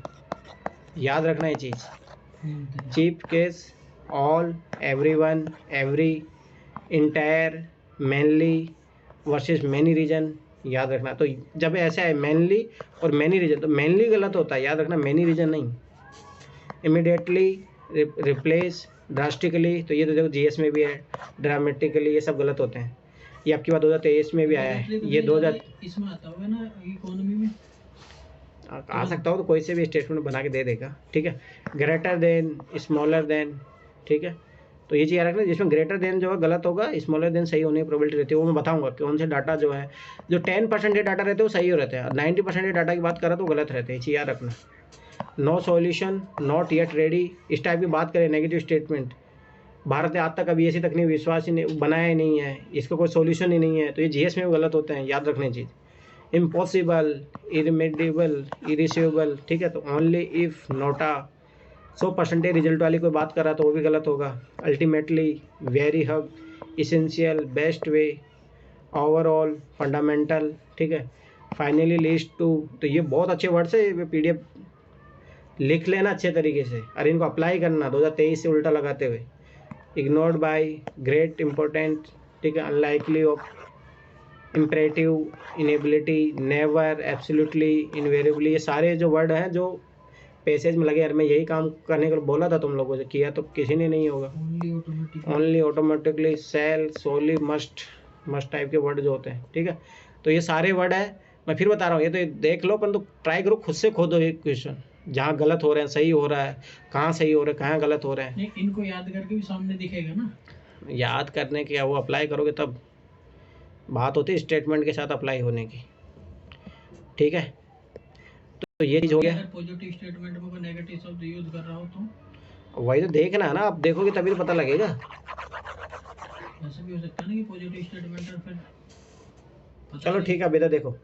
याद रखना ये चीज़। Chief case, all, everyone, every, entire, mainly versus many reason, याद रखना। तो जब ऐसा है मेनली और मेनी रीजन, तो मेनली गलत होता है, याद रखना, मेनी रीजन नहीं। इमीडिएटली, रिप्लेस, ड्रास्टिकली, तो ये तो देखो GS में भी है। ड्रामेटिकली, ये सब गलत होते हैं। ये आपकी बात 2023 में भी आया है, ये 2000 इसमें आता होगा ना इकोनॉमी में आ सकता हो, तो कोई से भी स्टेटमेंट बना के दे देगा, ठीक है। ग्रेटर देन, स्मॉलर देन, ठीक है। तो ये चीज़ याद रखना, जिसमें ग्रेटर देन जो है गलत होगा, स्मॉलर देन सही होने की प्रोबेबिलिटी रहती है। वो मैं बताऊंगा कौन से डाटा जो है, जो 10% डाटा रहते हैं वो सही हो रहते हैं, और 90% डाटा की बात करा तो गलत रहते हैं, ये चीज़ याद रखना। No solution, not yet ready, इस टाइप की बात करें नेगेटिव स्टेटमेंट, भारत ने आज तक अभी ऐसी तकनीक विश्वास ही नहीं बनाया ही नहीं है, इसका कोई सॉल्यूशन ही नहीं है, तो ये GS में भी गलत होते हैं, याद रखने चीज़। इम्पॉसिबल, इरिमेडिबल, इरिसीवेबल, ठीक है। तो ओनली इफ़, नोटा, 100% रिजल्ट वाली कोई बात कर रहा तो वो भी गलत होगा। Ultimately, very huge, essential, best way, overall, fundamental, ठीक है। फाइनली, लीस्ट टू, तो ये बहुत अच्छे वर्ड्स है, ये PDF लिख लेना अच्छे तरीके से और इनको अप्लाई करना 2023 से उल्टा लगाते हुए। इग्नोर्ड बाय, ग्रेट, इम्पोर्टेंट, ठीक है। Unlikely of, imperative, inability, never, absolutely, invariably, ये सारे जो वर्ड हैं जो पैसेज में लगे। यार मैं यही काम करने को बोला था तुम लोगों से, किया तो किसी ने नहीं होगा। ओनली, ऑटोमेटिकली, सेल, सोली, मस्ट, मस्ट टाइप के वर्ड जो होते हैं, ठीक है। तो ये सारे वर्ड है, मैं फिर बता रहा हूँ, ये तो देख लो, पर तो ट्राई करो खुद से खोदो एक क्वेश्चन, जहाँ गलत हो रहे हैं, सही हो रहा है, कहाँ सही हो रहा है, कहाँ गलत हो रहे हैं। इनको याद करके भी सामने दिखेगा ना, याद करने के, वो अप्लाई करोगे तब बात होती है स्टेटमेंट के साथ अप्लाई होने की, ठीक है। तो ये चीज़ हो गया। पॉजिटिव स्टेटमेंट में कोई नेगेटिव शब्द यूज कर रहा हो तो वही तो देखना है ना, आप देखोगे तभी तो पता लगेगा। ऐसा भी हो सकता है ना कि पॉजिटिव स्टेटमेंट और फिर चलो ठीक है, अभी तो देखो,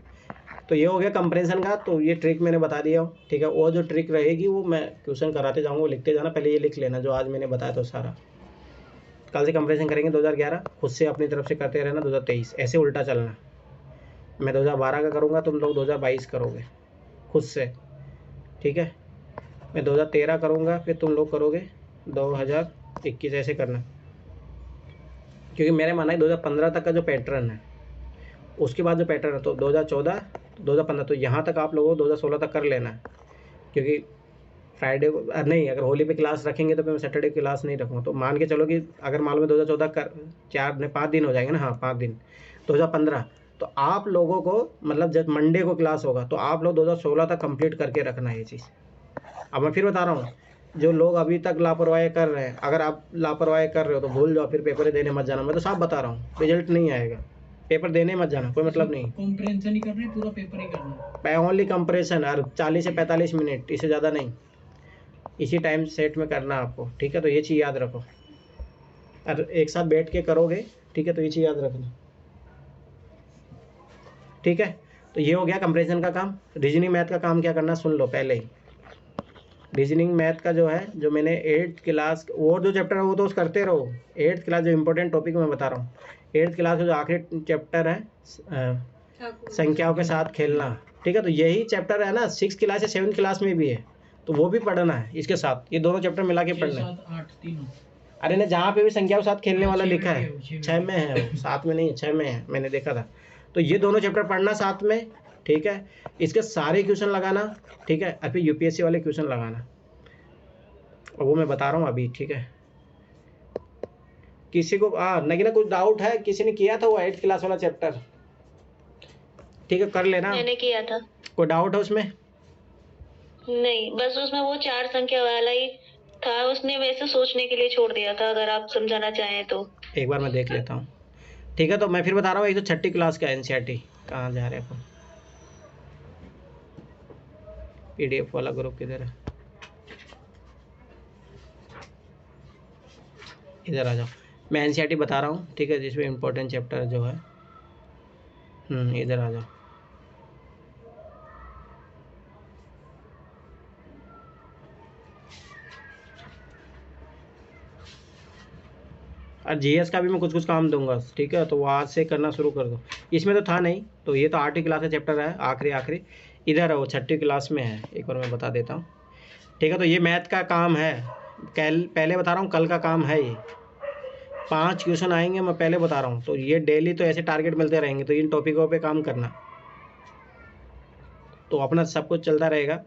तो ये हो गया कंप्रेंशन का, तो ये ट्रिक मैंने बता दिया हो, ठीक है। वो जो ट्रिक रहेगी वो मैं क्वेश्चन कराते जाऊँगा, वो लिखते जाना, पहले ये लिख लेना जो आज मैंने बताया था सारा। कल से कंप्रेंशन करेंगे 2011, खुद से अपनी तरफ से करते रहना 2023, ऐसे उल्टा चलना। मैं 2012 का करूँगा, तुम लोग 2022 करोगे खुद से, ठीक है। मैं 2013 करूँगा, फिर तुम लोग करोगे 2021, ऐसे करना। क्योंकि मेरे मानना है 2015 तक का जो पैटर्न है, उसके बाद जो पैटर्न है, तो 2014, 2015, तो यहाँ तक आप लोगों को 2016 तक कर लेना है। क्योंकि फ्राइडे को नहीं, अगर होली पे क्लास रखेंगे तो फिर मैं सैटरडे क्लास नहीं रखूँगा। तो मान के चलो कि अगर मान लो 2014 कर 5 दिन हो जाएंगे ना, हाँ 5 दिन, 2015, तो आप लोगों को मतलब जब मंडे को क्लास होगा तो आप लोग 2016 तक कंप्लीट करके रखना है ये चीज़। अब मैं फिर बता रहा हूँ, जो लोग अभी तक लापरवाही कर रहे हैं, अगर आप लापरवाही कर रहे हो तो भूल जाओ, फिर पेपर देने मत जाना। मैं तो साफ बता रहा हूँ, रिजल्ट नहीं आएगा, पेपर देने मत जाना, कोई मतलब नहीं। कॉम्प्रिहेंशन ही करना है, पूरा पेपर ही करना है। ओनली कंप्रेशन, और 40 से 45 मिनट, इससे ज़्यादा नहीं, इसी टाइम सेट में करना आपको, ठीक है। तो ये चीज़ याद रखो, और एक साथ बैठ के करोगे, ठीक है, तो ये चीज़ याद रखना, ठीक है। तो ये हो गया कंप्रेशन का काम। रीजनिंग मैथ का काम क्या करना सुन लो पहले ही। रीजनिंग मैथ का जो है, जो मैंने 8th क्लास, और जो चैप्टर है वो तो उस करते रहो। 8th क्लास जो इंपॉर्टेंट टॉपिक मैं बता रहा हूँ, 8th क्लास का जो आखिरी चैप्टर है संख्याओं के साथ खेलना, ठीक है। तो यही चैप्टर है ना 6th क्लास या 7th क्लास में भी है, तो वो भी पढ़ना है इसके साथ, ये दोनों चैप्टर मिला के पढ़ना है। 7, 8 तीनों। अरे ना, जहाँ पे भी संख्याओं के साथ खेलने वाला लिखा है, 6 में है, 7 में नहीं, 6 में है, मैंने देखा था। तो ये दोनों चैप्टर पढ़ना साथ में, ठीक है। इसके सारे क्वेश्चन लगाना, ठीक है, और फिर यूपीएससी वाले क्वेश्चन लगाना, और वो मैं बता रहा हूँ अभी, ठीक है। किसी को नगीना कुछ डाउट है? किसी ने किया था वो 8th क्लास वाला चैप्टर? ठीक है, कर लेना। मैंने किया था। कोई डाउट है उसमें? नहीं, बस उसमें वो 4 संख्या वाला ही था, उसने वैसे सोचने के लिए छोड़ दिया था, अगर आप समझाना चाहें तो। एक बार मैं देख लेता हूँ, ठीक है। तो मैं फिर बता रहा हूँ, एक तो 6ठी क्लास का एनसीईआरटी, कहाँ जा रहे हैं अपन? पीडीएफ वाला ग्रुप किधर है? इधर आ जाओ, मैं एनसीईआरटी बता रहा हूँ, ठीक है, जिसमें इम्पोर्टेंट चैप्टर जो है। इधर आ जाओ। और जीएस का भी मैं कुछ कुछ काम दूंगा, ठीक है। तो वो आज से करना शुरू कर दो। इसमें तो था नहीं, तो ये तो 8वीं क्लास का चैप्टर है, आखिरी इधर है, वो 6ठी क्लास में है। एक बार मैं बता देता हूँ, ठीक है। तो ये मैथ का काम है, कल पहले बता रहा हूँ, कल का काम है ये। 5 क्वेश्चन आएंगे, मैं पहले बता रहा हूँ। तो ये डेली तो ऐसे टारगेट मिलते रहेंगे, तो इन टॉपिकों पे काम करना, तो अपना सब कुछ चलता रहेगा।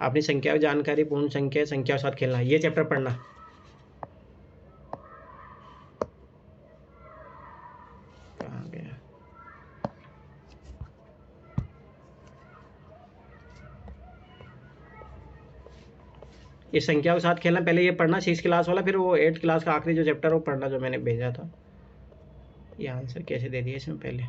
अपनी संख्या जानकारी, पूर्ण संख्या, संख्या के साथ खेलना, ये चैप्टर पढ़ना। कहाँ गया? ये संख्या के साथ खेलना, पहले ये पढ़ना 6th क्लास वाला, फिर वो 8th क्लास का आखिरी जो चैप्टर वो पढ़ना, जो मैंने भेजा था। ये आंसर कैसे दे दिया इसमें पहले?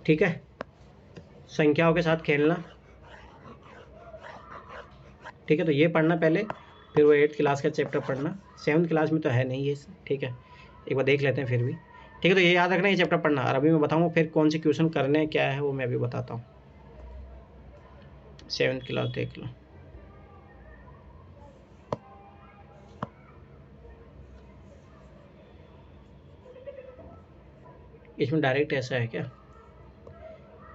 ठीक है, संख्याओं के साथ खेलना, ठीक है। तो ये पढ़ना पहले, फिर वो 8th क्लास का चैप्टर पढ़ना। 7th क्लास में तो है नहीं ये, ठीक है, एक बार देख लेते हैं फिर भी, ठीक है। तो ये याद रखना, ये चैप्टर पढ़ना। और अभी मैं बताऊँगा फिर कौन से क्वेश्चन करने हैं, क्या है वो मैं अभी बताता हूँ। 7th क्लास देख लो। इसमें डायरेक्ट ऐसा है क्या?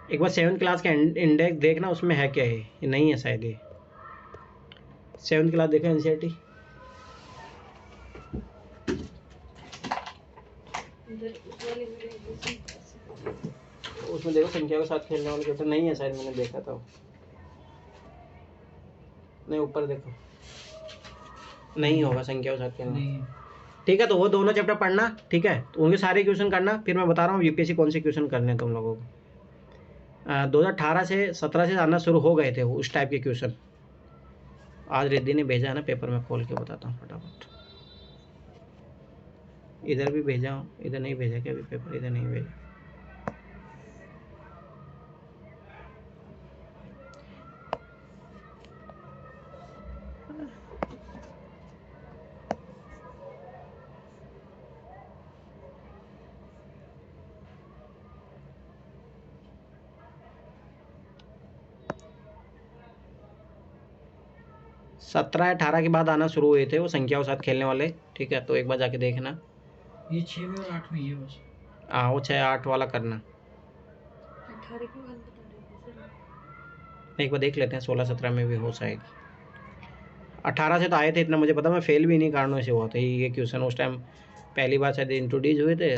एक बार 7th क्लास का इंडेक्स देखना, उसमें है क्या? ये नहीं है शायद। ये 7th क्लास देखो एनसीईआरटी, उसमें देखो संख्या के साथ खेलने वाले चैप्टर नहीं है शायद, मैंने देखा था। नहीं, ऊपर देखो, नहीं होगा संख्या के साथ खेलना, ठीक है। तो वो दोनों चैप्टर पढ़ना, ठीक है। तो उनके सारे क्वेश्चन करना, फिर मैं बता रहा हूँ यूपीएससी कौन से क्वेश्चन करने हैं तुम लोगों को। 2018 से 17 से आना शुरू हो गए थे वो उस टाइप के क्वेश्चन। आज रिद्धि ने भेजा है ना पेपर, में खोल के बताता हूँ फटाफट। इधर भी भेजा हूँ, इधर नहीं भेजा क्या अभी पेपर? इधर नहीं भेजा। सत्रह 18 के बाद आना शुरू हुए थे वो संख्याओं के साथ खेलने वाले, ठीक है। तो एक बार जाके देखना। ये 6 में और 8 में ही है बस। हाँ, वो 6-8 वाला करना। 18 के बाद बता रहे थे सर। एक बार देख लेते हैं 16-17 में भी हो शायद। 18 से तो आए थे, इतना मुझे पता। मैं फेल भी नहीं कारणों से हुआ था ये क्वेश्चन। उस टाइम पहली बार शायद इंट्रोड्यूस हुए थे,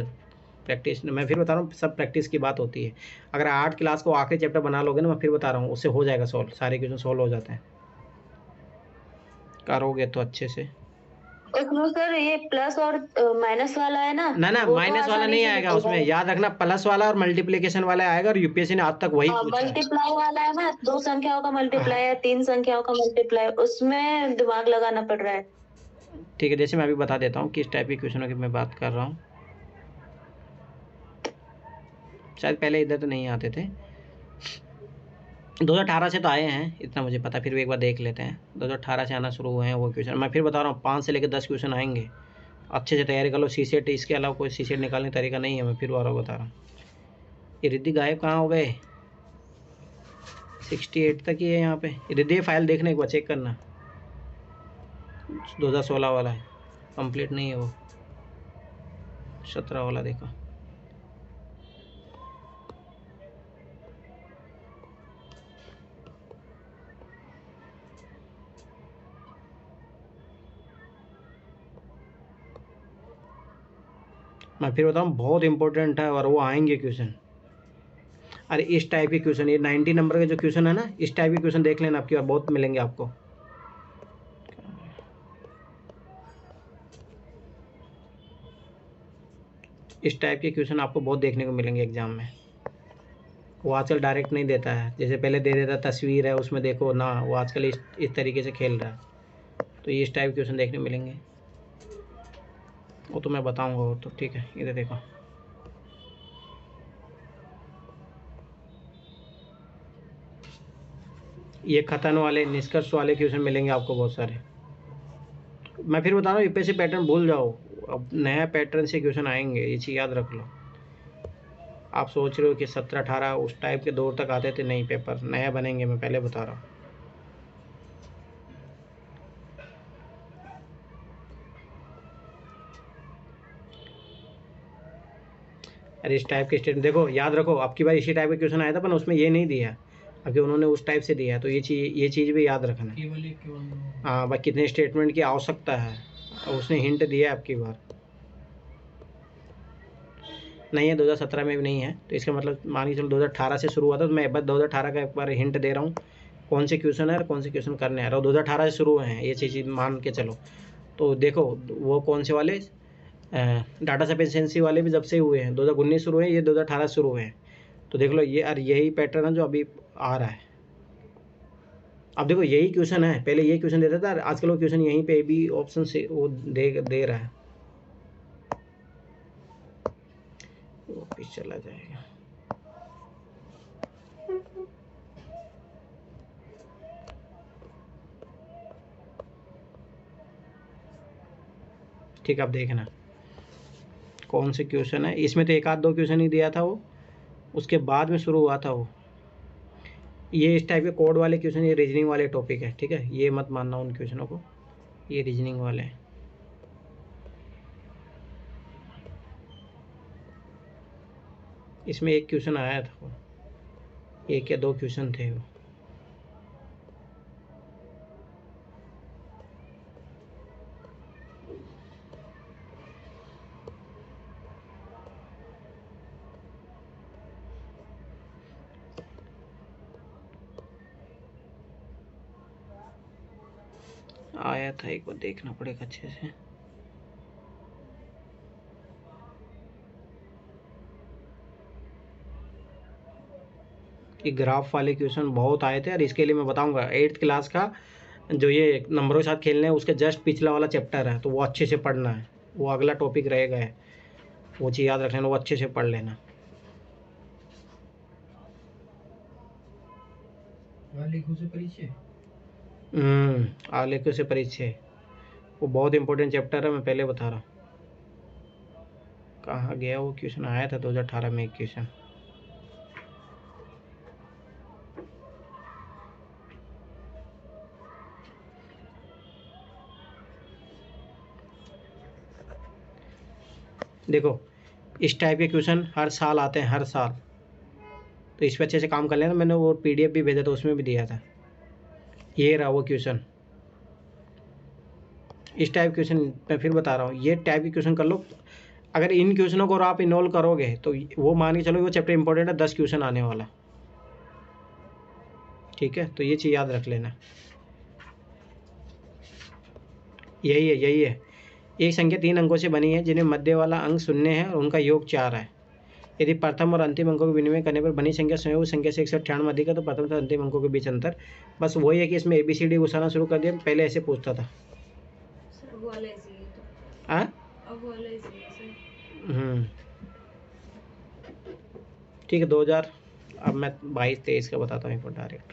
प्रैक्टिस। मैं फिर बता रहा हूँ, सब प्रैक्टिस की बात होती है। अगर 8 क्लास को आखिरी चैप्टर बना लोगे ना, मैं फिर बता रहा हूँ, उससे हो जाएगा सॉल्व, सारे क्वेश्चन सॉल्व हो जाते हैं, करोगे तो अच्छे से। उसमें सर ये प्लस और माइनस वाला है ना, ना वो तो माइनस वाला आसानी नहीं से आएगा निकल उसमें, जाएगा। याद रखना प्लस वाला और मल्टीप्लिकेशन वाला आएगा, और यूपीएससी ने आज तक वही पूछा है। मल्टीप्लाई वाला है ना, 2 संख्याओं का मल्टीप्लाई है, 3 संख्याओं का मल्टीप्लाई, उसमें दिमाग लगाना पड़ रहा है। ठीक है, जैसे मैं अभी बता देता हूँ किस टाइप के क्वेश्चनों की मैं बात कर रहा हूँ। शायद पहले इधर तो नहीं आते थे, 2018 से तो आए हैं इतना मुझे पता, फिर भी एक बार देख लेते हैं। 2018 से आना शुरू हुए हैं वो क्वेश्चन। मैं फिर बता रहा हूँ 5 से लेकर 10 क्वेश्चन आएंगे, अच्छे से तैयारी कर लो। सीसेट इसके अलावा कोई सीसेट निकालने का तरीका नहीं है, मैं फिर बार बता रहा हूँ। ये रिद्धि गायब कहाँ हो गए? 68 तक ही है यहाँ पे। रिद्धि फाइल देखने एक बार चेक करना, 2016 वाला है, कंप्लीट नहीं है वो। 17 वाला देखो। मैं फिर बताऊँ, बहुत इंपॉर्टेंट है और वो आएंगे क्वेश्चन। अरे इस टाइप के क्वेश्चन, ये 90 नंबर के जो क्वेश्चन है ना, इस टाइप के क्वेश्चन देख लेना, आपकी बार बहुत मिलेंगे आपको। इस टाइप के क्वेश्चन आपको बहुत देखने को मिलेंगे एग्जाम में। वो आजकल डायरेक्ट नहीं देता है, जैसे पहले दे देता तस्वीर है उसमें देखो ना, वो आजकल इस तरीके से खेल रहा है। तो ये इस टाइप के क्वेश्चन देखने मिलेंगे, वो तो मैं बताऊंगा वो तो। ठीक है, इधर देखो, ये खतन वाले निष्कर्ष वाले क्वेश्चन मिलेंगे आपको बहुत सारे। मैं फिर बता रहा हूँ, यूपीएससी पैटर्न भूल जाओ, अब नया पैटर्न से क्वेश्चन आएंगे, ये चीज़ याद रख लो। आप सोच रहे हो कि 17-18 उस टाइप के दौर तक आते थे, नहीं, पेपर नया बनेंगे, मैं पहले बता रहा हूँ। अरे इस टाइप के स्टेटमेंट देखो, याद रखो, आपकी बार इसी टाइप का क्वेश्चन आया था, पर उसमें ये नहीं दिया, अभी उन्होंने उस टाइप से दिया है, तो ये चीज़ भी याद रखना। हाँ भाई, कितने स्टेटमेंट की आवश्यकता है, और उसने हिंट दिया है आपकी बार। नहीं है, 2017 में भी नहीं है, तो इसका मतलब मान के चलो 2018 से शुरू हुआ था, तो मैं बस 2018 का एक बार हिंट दे रहा हूँ, कौन से क्वेश्चन है और कौन से क्वेश्चन करने आ रहा है। 2018 से शुरू हुए हैं ये चीज़ मान के चलो। तो देखो वो कौन से वाले डाटा सफिशिएंसी वाले भी जब से हुए हैं, 2019 शुरू हुए, ये 2018 शुरू हुए हैं। तो देख लो, ये और यही पैटर्न है जो अभी आ रहा है। अब देखो यही क्वेश्चन है, पहले ये क्वेश्चन देता था, आजकल वो क्वेश्चन यहीं पे भी ऑप्शन से वो दे रहा है। वापिस चला जाएगा। ठीक, अब देखना कौन से क्वेश्चन है इसमें। तो एक आध दो क्वेश्चन ही दिया था वो, उसके बाद में शुरू हुआ था वो। ये इस टाइप के कोड वाले क्वेश्चन, ये रीजनिंग वाले टॉपिक है, ठीक है, ये मत मानना उन क्वेश्चनों को, ये रीजनिंग वाले हैं। इसमें एक क्वेश्चन आया था वो, एक या दो क्वेश्चन थे वो। आया था, एक बार देखना पड़ेगा अच्छे से। ये ग्राफ वाले क्वेश्चन बहुत आए थे, और इसके लिए मैं बताऊंगा 8th क्लास का जो ये नंबरों के साथ खेलने हैं, उसके जस्ट पिछला वाला चैप्टर है, तो वो अच्छे से पढ़ना है, वो अगला टॉपिक रहेगा है, वो चीज़ याद रखना, वो अच्छे से पढ़ लेना। आलेखों से परिचय, आलेखों से परिचय, वो बहुत इंपॉर्टेंट चैप्टर है, मैं पहले बता रहा हूँ। कहाँ गया वो क्वेश्चन? आया था 2018 में एक क्वेश्चन। देखो इस टाइप के क्वेश्चन हर साल आते हैं, हर साल, तो इस पर अच्छे से काम कर लेना। मैंने वो PDF भी भेजा था, उसमें भी दिया था, ये रहा वो क्वेश्चन। इस टाइप क्वेश्चन मैं फिर बता रहा हूँ, ये टाइप के क्वेश्चन कर लो। अगर इन क्वेश्चनों को आप इन्वॉल्व करोगे तो वो मान के चलो वो चैप्टर इंपॉर्टेंट है, 10 क्वेश्चन आने वाला, ठीक है। तो ये चीज़ याद रख लेना, यही है एक संख्या 3 अंकों से बनी है जिनमें मध्य वाला अंक 0 है और उनका योग 4 है। यदि प्रथम और अंतिम अंकों का विनिमय करने पर बनी संख्या स्वयं उस संख्या से 198 अधिक है तो प्रथम से अंतिम अंकों के बीच अंतर। बस वही है कि इसमें ABCD घुसाना शुरू कर दिया, पहले ऐसे पूछता था। सर वो वाला इजी है तो। हाँ अब वो वाला इजी है सर। ठीक है 2000। अब मैं 22-23 का बताता हूँ एक बार डायरेक्ट,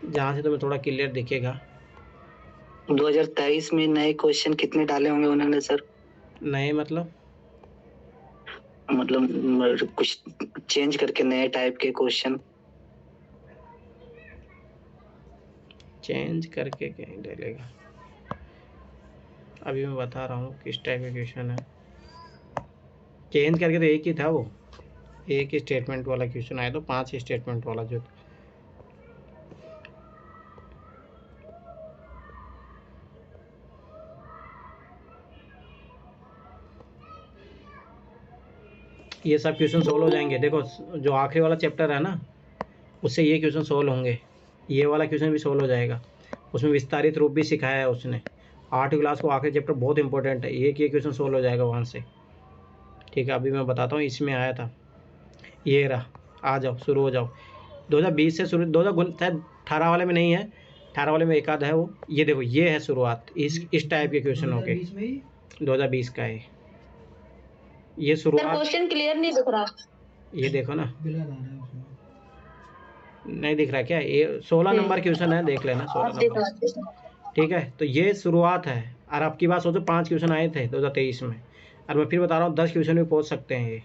जहाँ से तुम्हें थोड़ा क्लियर दिखेगा। 2023 में नए क्वेश्चन कितने डाले होंगे उन्होंने सर? नए मतलब कुछ चेंज करके नए टाइप के क्वेश्चन चेंज करके कहीं डालेगा। अभी मैं बता रहा हूँ किस टाइप का क्वेश्चन है। चेंज करके तो एक ही था, वो एक ही स्टेटमेंट वाला क्वेश्चन आया, तो 5 स्टेटमेंट वाला जो था। ये सब क्वेश्चन सोल्व हो जाएंगे। देखो जो आखिरी वाला चैप्टर है ना, उससे ये क्वेश्चन सोल्व होंगे, ये वाला क्वेश्चन भी सोल्व हो जाएगा। उसमें विस्तारित रूप भी सिखाया है उसने। 8वीं क्लास को आखिरी चैप्टर बहुत इंपॉर्टेंट है, ये क्वेश्चन सोल्व हो जाएगा वहाँ से। ठीक है, अभी मैं बताता हूँ, इसमें आया था ये रहा। आ जाओ, शुरू हो जाओ। 2020 से शुरू, 2018 वाले में नहीं है, 18 वाले में एक आध है वो। ये देखो ये है शुरुआत इस टाइप के क्वेश्चन के। 2020 का है ये शुरुआत। क्वेश्चन क्लियर नहीं दिख रहा। ये देखो ना, नहीं दिख रहा क्या? ये 16 नंबर क्वेश्चन है, देख लेना 16 नंबर। ठीक है, तो ये शुरुआत है। और आपकी बात सोचो 5 क्वेश्चन आए थे 2023 में, और मैं फिर बता रहा हूँ 10 क्वेश्चन भी पहुँच सकते हैं ये।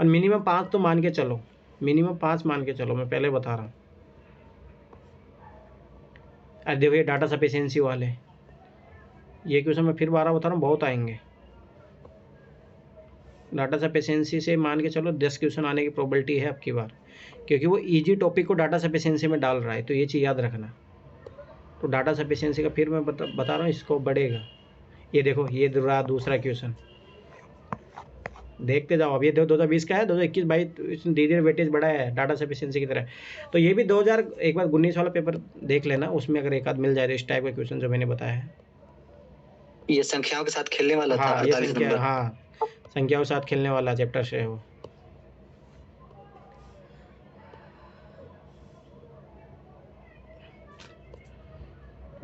और मिनिमम 5 तो मान के चलो, मिनिमम 5 मान के चलो, मैं पहले बता रहा हूँ। अरे देखो ये डाटा सफिशिएंसी वाले, ये क्वेश्चन मैं फिर 12 बता रहा हूँ, बहुत आएंगे। डाटा सफिशिएंसी से मान के चलो 10 क्वेश्चन आने की प्रोबेबिलिटी है आपकी बार, क्योंकि वो इजी टॉपिक को डाटा सफिशिएंसी में डाल रहा है, तो ये चीज़ याद रखना। तो डाटा सफिशिएंसी का फिर मैं बता रहा हूँ, इसको बढ़ेगा। ये देखो ये रहा दूसरा क्वेश्चन, देखते जाओ। अब ये 2020 का है, 2021-22 धीरे धीरे वेटेज बढ़ा है डाटा सफिशिएंसी की तरह। तो ये भी 2000 एक बार 19 वाला पेपर देख लेना, उसमें अगर एक आध मिल जाए तो इस टाइप का क्वेश्चन जो मैंने बताया है। ये संख्याओं के साथ खेलने वाला था, 48 नंबर। हाँ, संख्याओं के साथ खेलने वाला चैप्टर से है वो।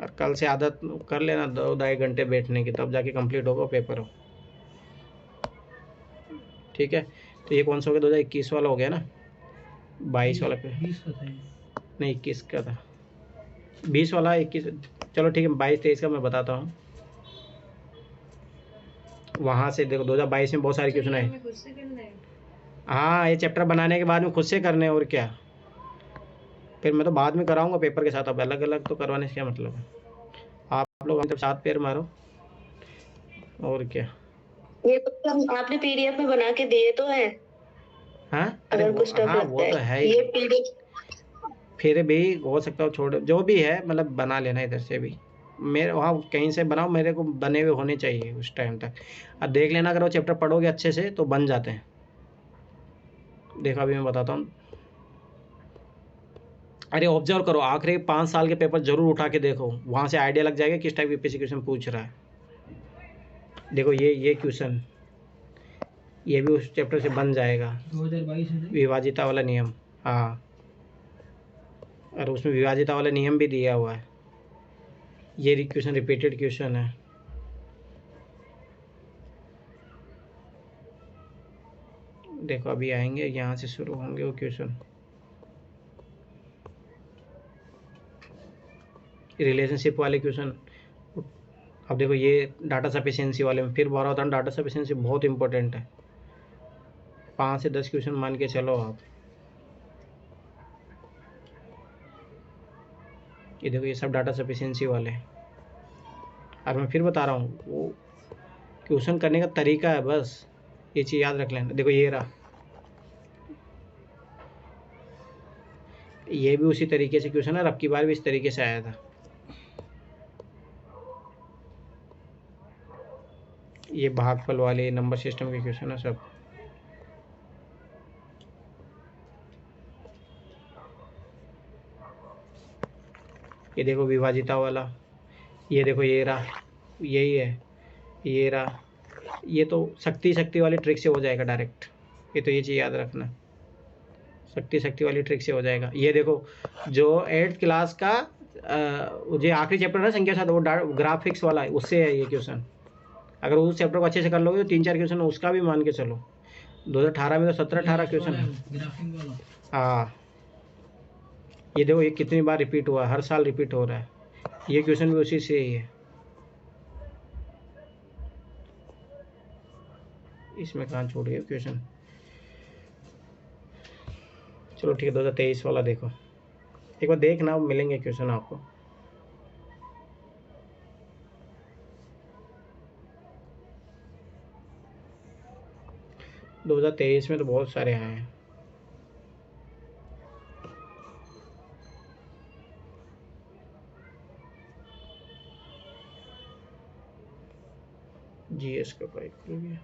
और कल से आदत कर लेना 2-2.5 घंटे बैठने की, तब जाके कंप्लीट होगा पेपर हो। ठीक है, तो ये कौन सा हो गया? 2021 वाला हो गया ना, 22 वाला पे नहीं 21 का था, 20 वाला 21। चलो ठीक है, 22-23 का मैं बताता हूँ। वहाँ से देखो 2022 में बहुत सारे क्वेश्चन आए। हाँ, ये चैप्टर बनाने के बाद में खुद से करने, और क्या। फिर मैं तो बाद में कराऊंगा पेपर के साथ, अब अलग अलग तो करवाने से क्या मतलब है। आप लोग मतलब साथ पैर मारो, और क्या। ये तो आपने PDF में बना के दिए तो है। हाँ अगर कुछ टफ हाँ, वो तो है ही। ये PDF फिर भी हो सकता है छोड़, जो भी है मतलब बना लेना इधर से भी। मेरे वहाँ कहीं से बनाओ, मेरे को बने हुए होने चाहिए उस टाइम तक। अब देख लेना, अगर वो चैप्टर पढ़ोगे अच्छे से तो बन जाते हैं। देखो अभी मैं बताता हूँ। अरे ऑब्जर्व करो, आखिरी 5 साल के पेपर जरूर उठा के देखो, वहाँ से आइडिया लग जाएगा किस टाइप के पीछे क्वेश्चन पूछ रहा है। देखो ये क्वेश्चन, ये भी उस चैप्टर से बन जाएगा। 2022 है विभाजिता वाला नियम, हाँ, और उसमें विभाजिता वाला नियम भी दिया हुआ है। ये क्वेश्चन रिपीटेड क्वेश्चन है। देखो अभी आएंगे, यहाँ से शुरू होंगे वो क्वेश्चन। रिलेशनशिप वाले क्वेश्चन। अब देखो ये डाटा सफिशिएंसी वाले में फिर बार होता है, डाटा सफिशिएंसी बहुत इंपॉर्टेंट है। 5 से 10 क्वेश्चन मान के चलो आप। ये देखो ये सब डाटा सफिशिएंसी वाले हैं। और मैं फिर बता रहा हूँ, वो क्वेश्चन करने का तरीका है, बस ये चीज़ याद रख लेना। देखो ये रहा, ये भी उसी तरीके से क्वेश्चन है, और अब की बार भी इस तरीके से आया था। ये भागफल वाले नंबर सिस्टम के क्वेश्चन है सब। ये देखो विभाजिता वाला, ये देखो ये रहा, यही है, ये रहा, ये तो शक्ति वाली ट्रिक से हो जाएगा डायरेक्ट। ये तो ये चीज़ याद रखना, शक्ति वाली ट्रिक से हो जाएगा। ये देखो जो 8th क्लास का जो आखिरी चैप्टर है संख्या साथ, वो ग्राफिक्स वाला है, उससे है ये क्वेश्चन। अगर उस चैप्टर को अच्छे से कर लोगे तो 3-4 क्वेश्चन उसका भी मान के चलो। 2018 में तो 17-18 क्वेश्चन है। हाँ, ये देखो ये कितनी बार रिपीट हुआ, हर साल रिपीट हो रहा है। ये क्वेश्चन भी उसी से ही है। इसमें कहाँ छूट गया क्वेश्चन। चलो ठीक है, 2023 वाला देखो, एक बार देखना, मिलेंगे क्वेश्चन आपको। दो 2023 में तो बहुत सारे आए हैं। जीएस का पाइप हो गया।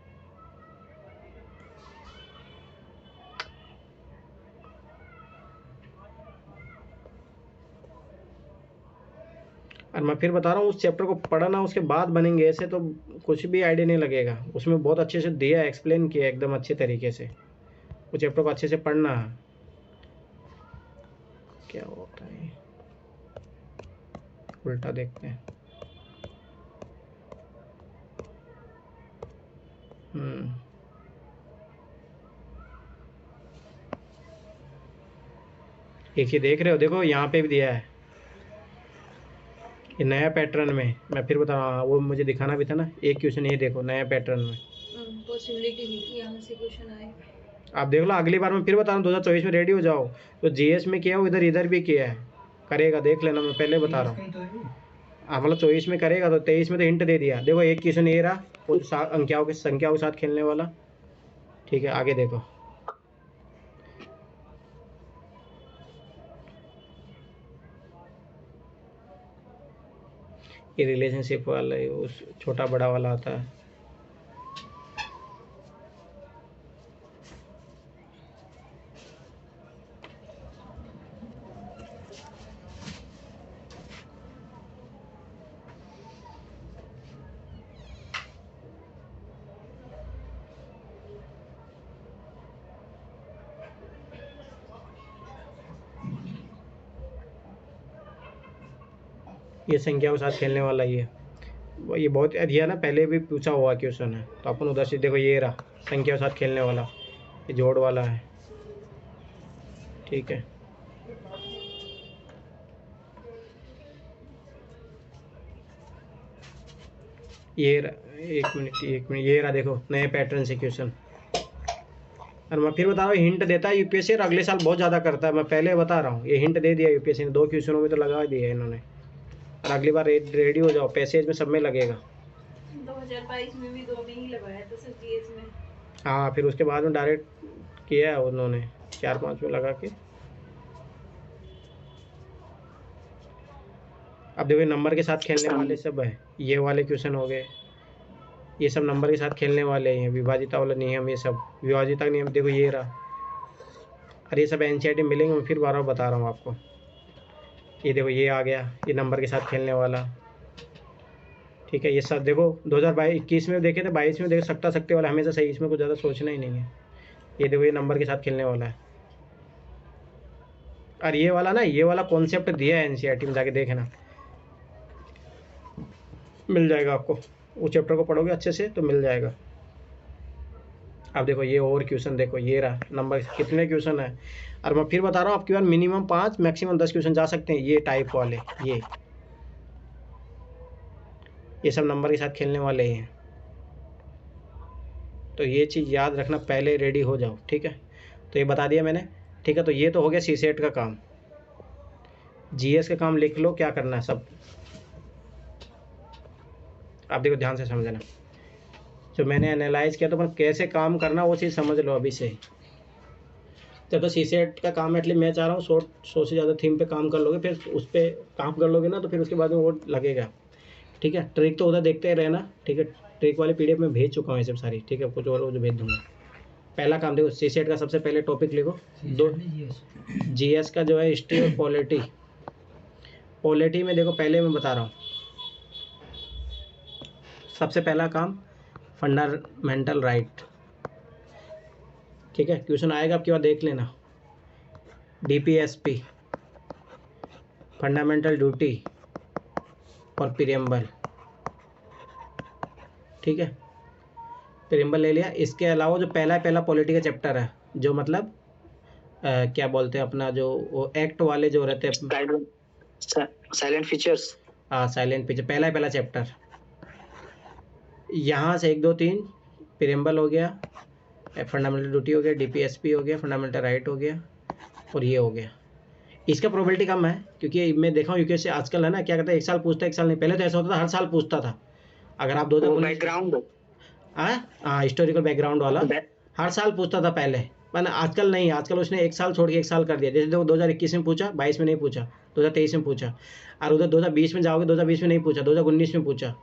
और मैं फिर बता रहा हूँ, उस चैप्टर को पढ़ना, उसके बाद बनेंगे ऐसे तो कुछ भी आइडिया नहीं लगेगा। उसमें बहुत अच्छे से दिया, एक्सप्लेन किया एकदम अच्छे तरीके से। वो चैप्टर को अच्छे से पढ़ना है। क्या होता है, उल्टा देखते हैं। एक ही देख रहे हो, देखो यहाँ पे भी दिया है, ये नया पैटर्न में। मैं फिर बता रहा हूँ, वो मुझे दिखाना भी था ना। एक क्वेश्चन ये देखो नया पैटर्न में, पॉसिबिलिटी नहीं कि यहाँ से क्वेश्चन आए। आप देख लो। अगली बार मैं फिर बता रहा हूँ, 2024 में रेडी हो जाओ। तो जीएस में किया हो, इधर भी किया है, करेगा, देख लेना। मैं पहले बता रहा हूँ। हाँ मतलब 24 में करेगा तो 23 में तो हिंट दे दिया। देखो एक क्वेश्चन ये रहा, वो संख्याओं के साथ खेलने वाला। ठीक है, आगे देखो। ये रिलेशनशिप वाला, उस छोटा बड़ा वाला आता है। ये संख्या के साथ खेलने वाला ये बहुत दिया ना, पहले भी पूछा हुआ क्वेश्चन है। तो अपन उधर से देखो, ये रहा संख्या के साथ खेलने वाला, ये जोड़ वाला है। ठीक है, ये एक मिनट, ये रहा, देखो नए पैटर्न से क्वेश्चन। और मैं फिर बता रहा हूँ, हिंट देता है यूपीएससी, और अगले साल बहुत ज़्यादा करता है। मैं पहले बता रहा हूँ, ये हिंट दे दिया यूपीएससी ने, 2 क्वेश्चनों में तो लगा दिया है इन्होंने। और अगली बार रेडी हो जाओ, पैसेज में सब में लगेगा। 2022 में भी 2 में ही लगाया था सिर्फ जीएस में। हाँ, फिर उसके बाद में डायरेक्ट किया है उन्होंने 4-5 में लगा के। अब देखो नंबर के साथ खेलने वाले सब है। ये वाले क्वेश्चन हो गए, ये सब नंबर के साथ खेलने वाले हैं। विभाजिता वाला नियम, ये सब विभाजिता का नियम देखो, ये रहा। अरे ये सब एनसीईआरटी मिलेंगे, मैं फिर बार बता रहा हूँ आपको। ये देखो ये आ गया, ये नंबर के साथ खेलने वाला। ठीक है, ये सब देखो 2021 में देखे थे, 22 में देखो सकते वाला हमेशा सही, इसमें कुछ ज़्यादा सोचना ही नहीं है। ये देखो ये नंबर के साथ खेलने वाला है। और ये वाला ना, ये वाला कॉन्सेप्ट दिया है एनसीईआरटी में, जाके देखना, मिल जाएगा आपको। वो चैप्टर को पढ़ोगे अच्छे से तो मिल जाएगा। अब देखो ये और क्वेश्चन देखो, ये रहा नंबर, कितने क्वेश्चन है। और मैं फिर बता रहा हूँ, आपके पास मिनिमम 5 मैक्सिमम 10 क्वेश्चन जा सकते हैं। ये टाइप वाले, ये सब नंबर के साथ खेलने वाले हैं। तो ये चीज़ याद रखना, पहले रेडी हो जाओ। ठीक है, तो ये बता दिया मैंने। ठीक है, तो ये तो हो गया सीसेट का काम। जीएस का काम लिख लो, क्या करना है सब। आप देखो ध्यान से समझना, जो मैंने एनालाइज किया तो अपन कैसे काम करना वो चीज़ समझ लो अभी से। जब तो सीसेट का काम एटलीस्ट मैं चाह रहा हूँ 100 से ज़्यादा थीम पे काम कर लोगे, फिर उस पर काम कर लोगे ना, तो फिर उसके बाद में वो लगेगा। ठीक है, ट्रिक तो उधर देखते रहना। ठीक है, ट्रिक वाले पीडीएफ में भेज चुका हूँ ये सब सारी। ठीक है, कुछ और वो जो भेज दूँगा। पहला काम देखो, सीसेट का सबसे पहले टॉपिक लिखो। 2 जीएस का जो है हिस्ट्री और पॉलिटी में देखो, पहले मैं बता रहा हूँ सबसे पहला काम फंडामेंटल राइट, ठीक है। क्वेश्चन आएगा आपके बाद देख लेना। DPSP, फंडामेंटल ड्यूटी और प्रीएम्बल, ठीक है। प्रीएम्बल ले लिया। इसके अलावा जो पहला पॉलिटी का चैप्टर है, जो मतलब क्या बोलते हैं अपना, जो वो एक्ट वाले जो रहते हैं, साइलेंट फीचर्स, हाँ साइलेंट फीचर, पहला चैप्टर। यहाँ से 1 2 3 प्रीएम्बल हो गया, फंडामेंटल ड्यूटी हो गया, DPSP हो गया, फंडामेंटल राइट हो गया, और ये हो गया। इसका प्रोबेबिलिटी कम है, क्योंकि मैं देखा हूँ यूपीएससी आजकल है ना, क्या कहता है, 1 साल पूछता है 1 साल नहीं। पहले तो ऐसा होता था हर साल पूछता था। अगर आप 2019 बैकग्राउंड, हाँ हिस्टोरिकल बैकग्राउंड वाला हर साल पूछता था पहले, पर आजकल नहीं। आजकल उसने 1 साल छोड़ के 1 साल कर दिया। जैसे देखो 2021 में पूछा, 22 में नहीं पूछा, 2023 में पूछा, और उधर 2020 में जाओगे 2020 में नहीं पूछा, 2019 में पूछा।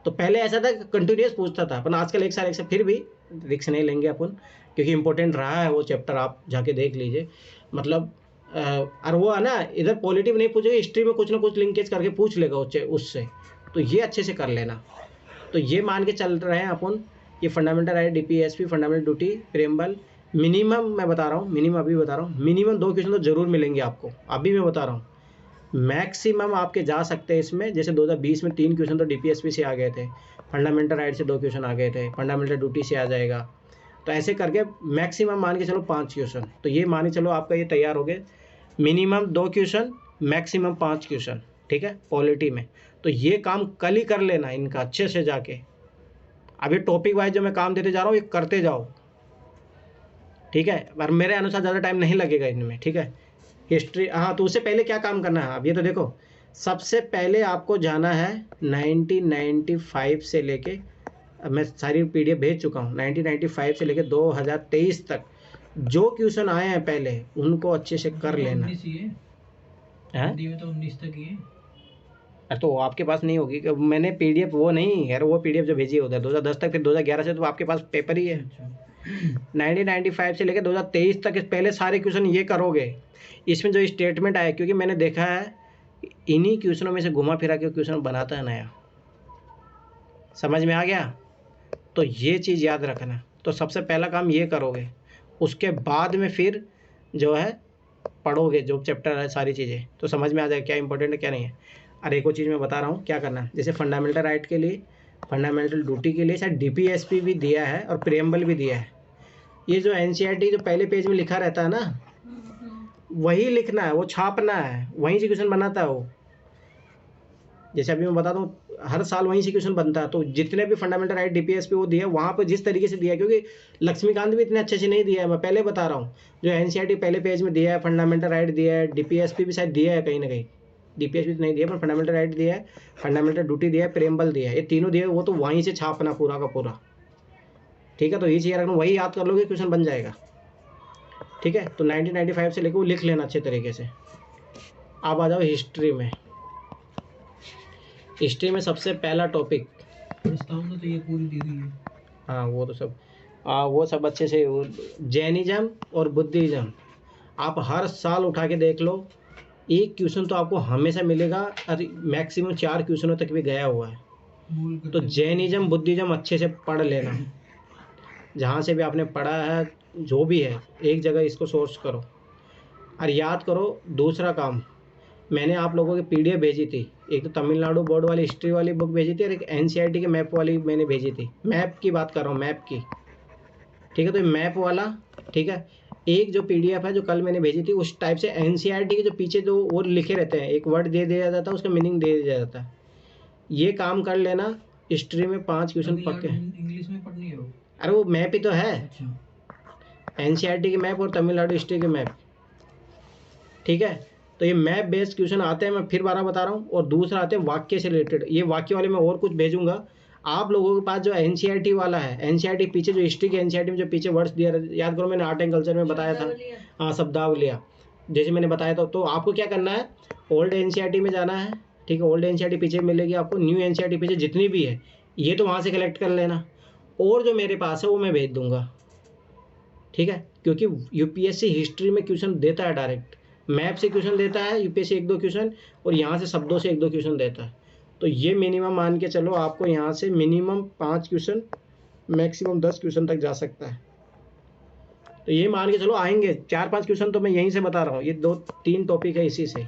तो पहले ऐसा था कंटिन्यूस पूछता था, पर आजकल 1 साल फिर भी रिक्स नहीं लेंगे अपन, क्योंकि इंपॉर्टेंट रहा है वो चैप्टर, आप जाके देख लीजिए। मतलब और वो है ना, इधर पॉलिटिव नहीं पूछेगा, हिस्ट्री में कुछ ना कुछ लिंकेज करके पूछ लेगा उससे, तो ये अच्छे से कर लेना। तो ये मान के चल रहे हैं अपन, ये fundamental right, DPSP, fundamental duty, preamble. Minimum मैं बता रहा हूँ, मिनिमम अभी बता रहा हूँ, मिनिमम 2 क्वेश्चन तो जरूर मिलेंगे आपको, अभी मैं बता रहा हूँ। मैक्सिमम आपके जा सकते हैं इसमें, जैसे 2020 में 3 क्वेश्चन तो DPSP से आ गए थे, फंडामेंटल राइट से 2 क्वेश्चन आ गए थे, फंडामेंटल ड्यूटी से आ जाएगा। तो ऐसे करके मैक्सिमम मान के चलो 5 क्वेश्चन, तो ये मान के चलो आपका ये तैयार हो गए। मिनिमम 2 क्वेश्चन, मैक्सिमम 5 क्वेश्चन, ठीक है, पॉलिटी में। तो ये काम कल ही कर लेना इनका अच्छे से जाके। अभी टॉपिक वाइज जो मैं काम देते जा रहा हूँ, ये करते जाओ, ठीक है। पर मेरे अनुसार ज़्यादा टाइम नहीं लगेगा इनमें, ठीक है। हिस्ट्री, हाँ, तो उससे पहले क्या काम करना है अब ये तो देखो। सबसे पहले आपको जाना है 1995 से लेके, मैं सारी PDF भेज चुका हूँ, 1995 से लेके 2023 तक जो क्वेश्चन आए हैं पहले, उनको अच्छे से कर लेना है। तो 19 तक ही है। तो आपके पास नहीं होगी, मैंने PDF वो नहीं यार, वो PDF जो भेजी है उधर 2010 तक, फिर 2011 से तो आपके पास पेपर ही है। 1995 से लेकर 2023 तक पहले सारे क्वेश्चन ये करोगे। इसमें जो स्टेटमेंट आया, क्योंकि मैंने देखा है इन्हीं क्वेश्चनों में से घुमा फिरा के क्वेश्चन बनाता है नया, समझ में आ गया। तो ये चीज़ याद रखना। तो सबसे पहला काम ये करोगे, उसके बाद में फिर जो है पढ़ोगे जो चैप्टर है, सारी चीज़ें तो समझ में आ जाएगा क्या इंपॉर्टेंट है क्या नहीं है। और एक और चीज़ मैं बता रहा हूँ क्या करना है, जैसे फंडामेंटल राइट के लिए, फंडामेंटल ड्यूटी के लिए शायद DPSP भी दिया है और प्रीएम्बल भी दिया है। ये जो NCERT जो पहले पेज में लिखा रहता है ना, वही लिखना है, वो छापना है, वहीं से क्वेश्चन बनाता है वो। जैसे अभी मैं बताता हूँ, हर साल वहीं से क्वेश्चन बनता है। तो जितने भी फंडामेंटल राइट DPSP वो दिया, वहाँ पर जिस तरीके से दिया, क्योंकि लक्ष्मीकांत भी इतने अच्छे से नहीं दिया है, मैं पहले बता रहा हूँ। जो NCERT पहले पेज में दिया है, फंडामेंटल राइट दिया है, DPSP भी शायद दिया है कहीं ना कहीं, DPSP तो नहीं दिया, पर फंडामेंटल राइट दिया है, फंडामेंटल ड्यूटी दिया है, प्रीएम्बल दिया है, ये तीनों दिए, वो तो वहीं से छापना पूरा का पूरा, ठीक है। तो ये चीज़ रखना, वही याद कर लोगे क्वेश्चन बन जाएगा, ठीक है। तो 1995 से लेकर वो लिख लेना अच्छे तरीके से। अब आ जाओ हिस्ट्री में। हिस्ट्री में सबसे पहला टॉपिक, प्रस्तावना तो ये पूरी दी हुई है। हाँ वो तो सब, वो सब अच्छे से, जैनिज्म और बुद्धिज्म आप हर साल उठा के देख लो, एक क्वेश्चन तो आपको हमेशा मिलेगा, और मैक्सिमम 4 क्वेश्चनों तक भी गया हुआ है। तो जैनिज्म बुद्धिज्म अच्छे से पढ़ लेना, जहाँ से भी आपने पढ़ा है जो भी है, एक जगह इसको सोर्स करो और याद करो। दूसरा काम, मैंने आप लोगों की PDF भेजी थी, एक तो तमिलनाडु बोर्ड वाली हिस्ट्री वाली बुक भेजी थी, और एक NCERT के मैप वाली मैंने भेजी थी। मैप की बात कर रहा हूँ, मैप की, ठीक है। तो मैप वाला, ठीक है, एक जो PDF है जो कल मैंने भेजी थी, उस टाइप से NCERT के जो पीछे जो वो लिखे रहते हैं, एक वर्ड दे दिया जाता है, उसका मीनिंग दे दिया जाता है। ये काम कर लेना। हिस्ट्री में 5 क्वेश्चन पक्के। इंग्लिश में पढ़नी है वो? अरे वो मैप ही तो है, अच्छा। NCERT के मैप और तमिलनाडु हिस्ट्री के मैप, ठीक है। तो ये मैप बेस्ड क्वेश्चन आते हैं, मैं फिर बार बता रहा हूँ। और दूसरा आते हैं वाक्य से रिलेटेड, ये वाक्य वाले में और कुछ भेजूंगा आप लोगों के पास। जो NCERT वाला है, NCERT पीछे जो हिस्ट्री के NCERT में जो पीछे वर्ड्स दिया, याद करो मैंने आर्ट एंड कल्चर में बताया था, हाँ शब्दावलियाँ जैसे मैंने बताया था। तो आपको क्या करना है, ओल्ड NCERT में जाना है, ठीक है। ओल्ड NCERT पीछे मिलेगी आपको, न्यू NCERT पीछे जितनी भी है, ये तो वहाँ से कलेक्ट कर लेना, और जो मेरे पास है वो मैं भेज दूंगा, ठीक है। क्योंकि UPSC हिस्ट्री में क्वेश्चन देता है डायरेक्ट, मैप से क्वेश्चन देता है UPSC 1-2 क्वेश्चन, और यहाँ से शब्दों से 1-2 क्वेश्चन देता है। तो ये मिनिमम मान के चलो आपको यहाँ से मिनिमम 5 क्वेश्चन मैक्सिमम 10 क्वेश्चन तक जा सकता है। तो ये मान के चलो आएंगे 4-5 क्वेश्चन, तो मैं यहीं से बता रहा हूँ, ये 2-3 टॉपिक है इसी से,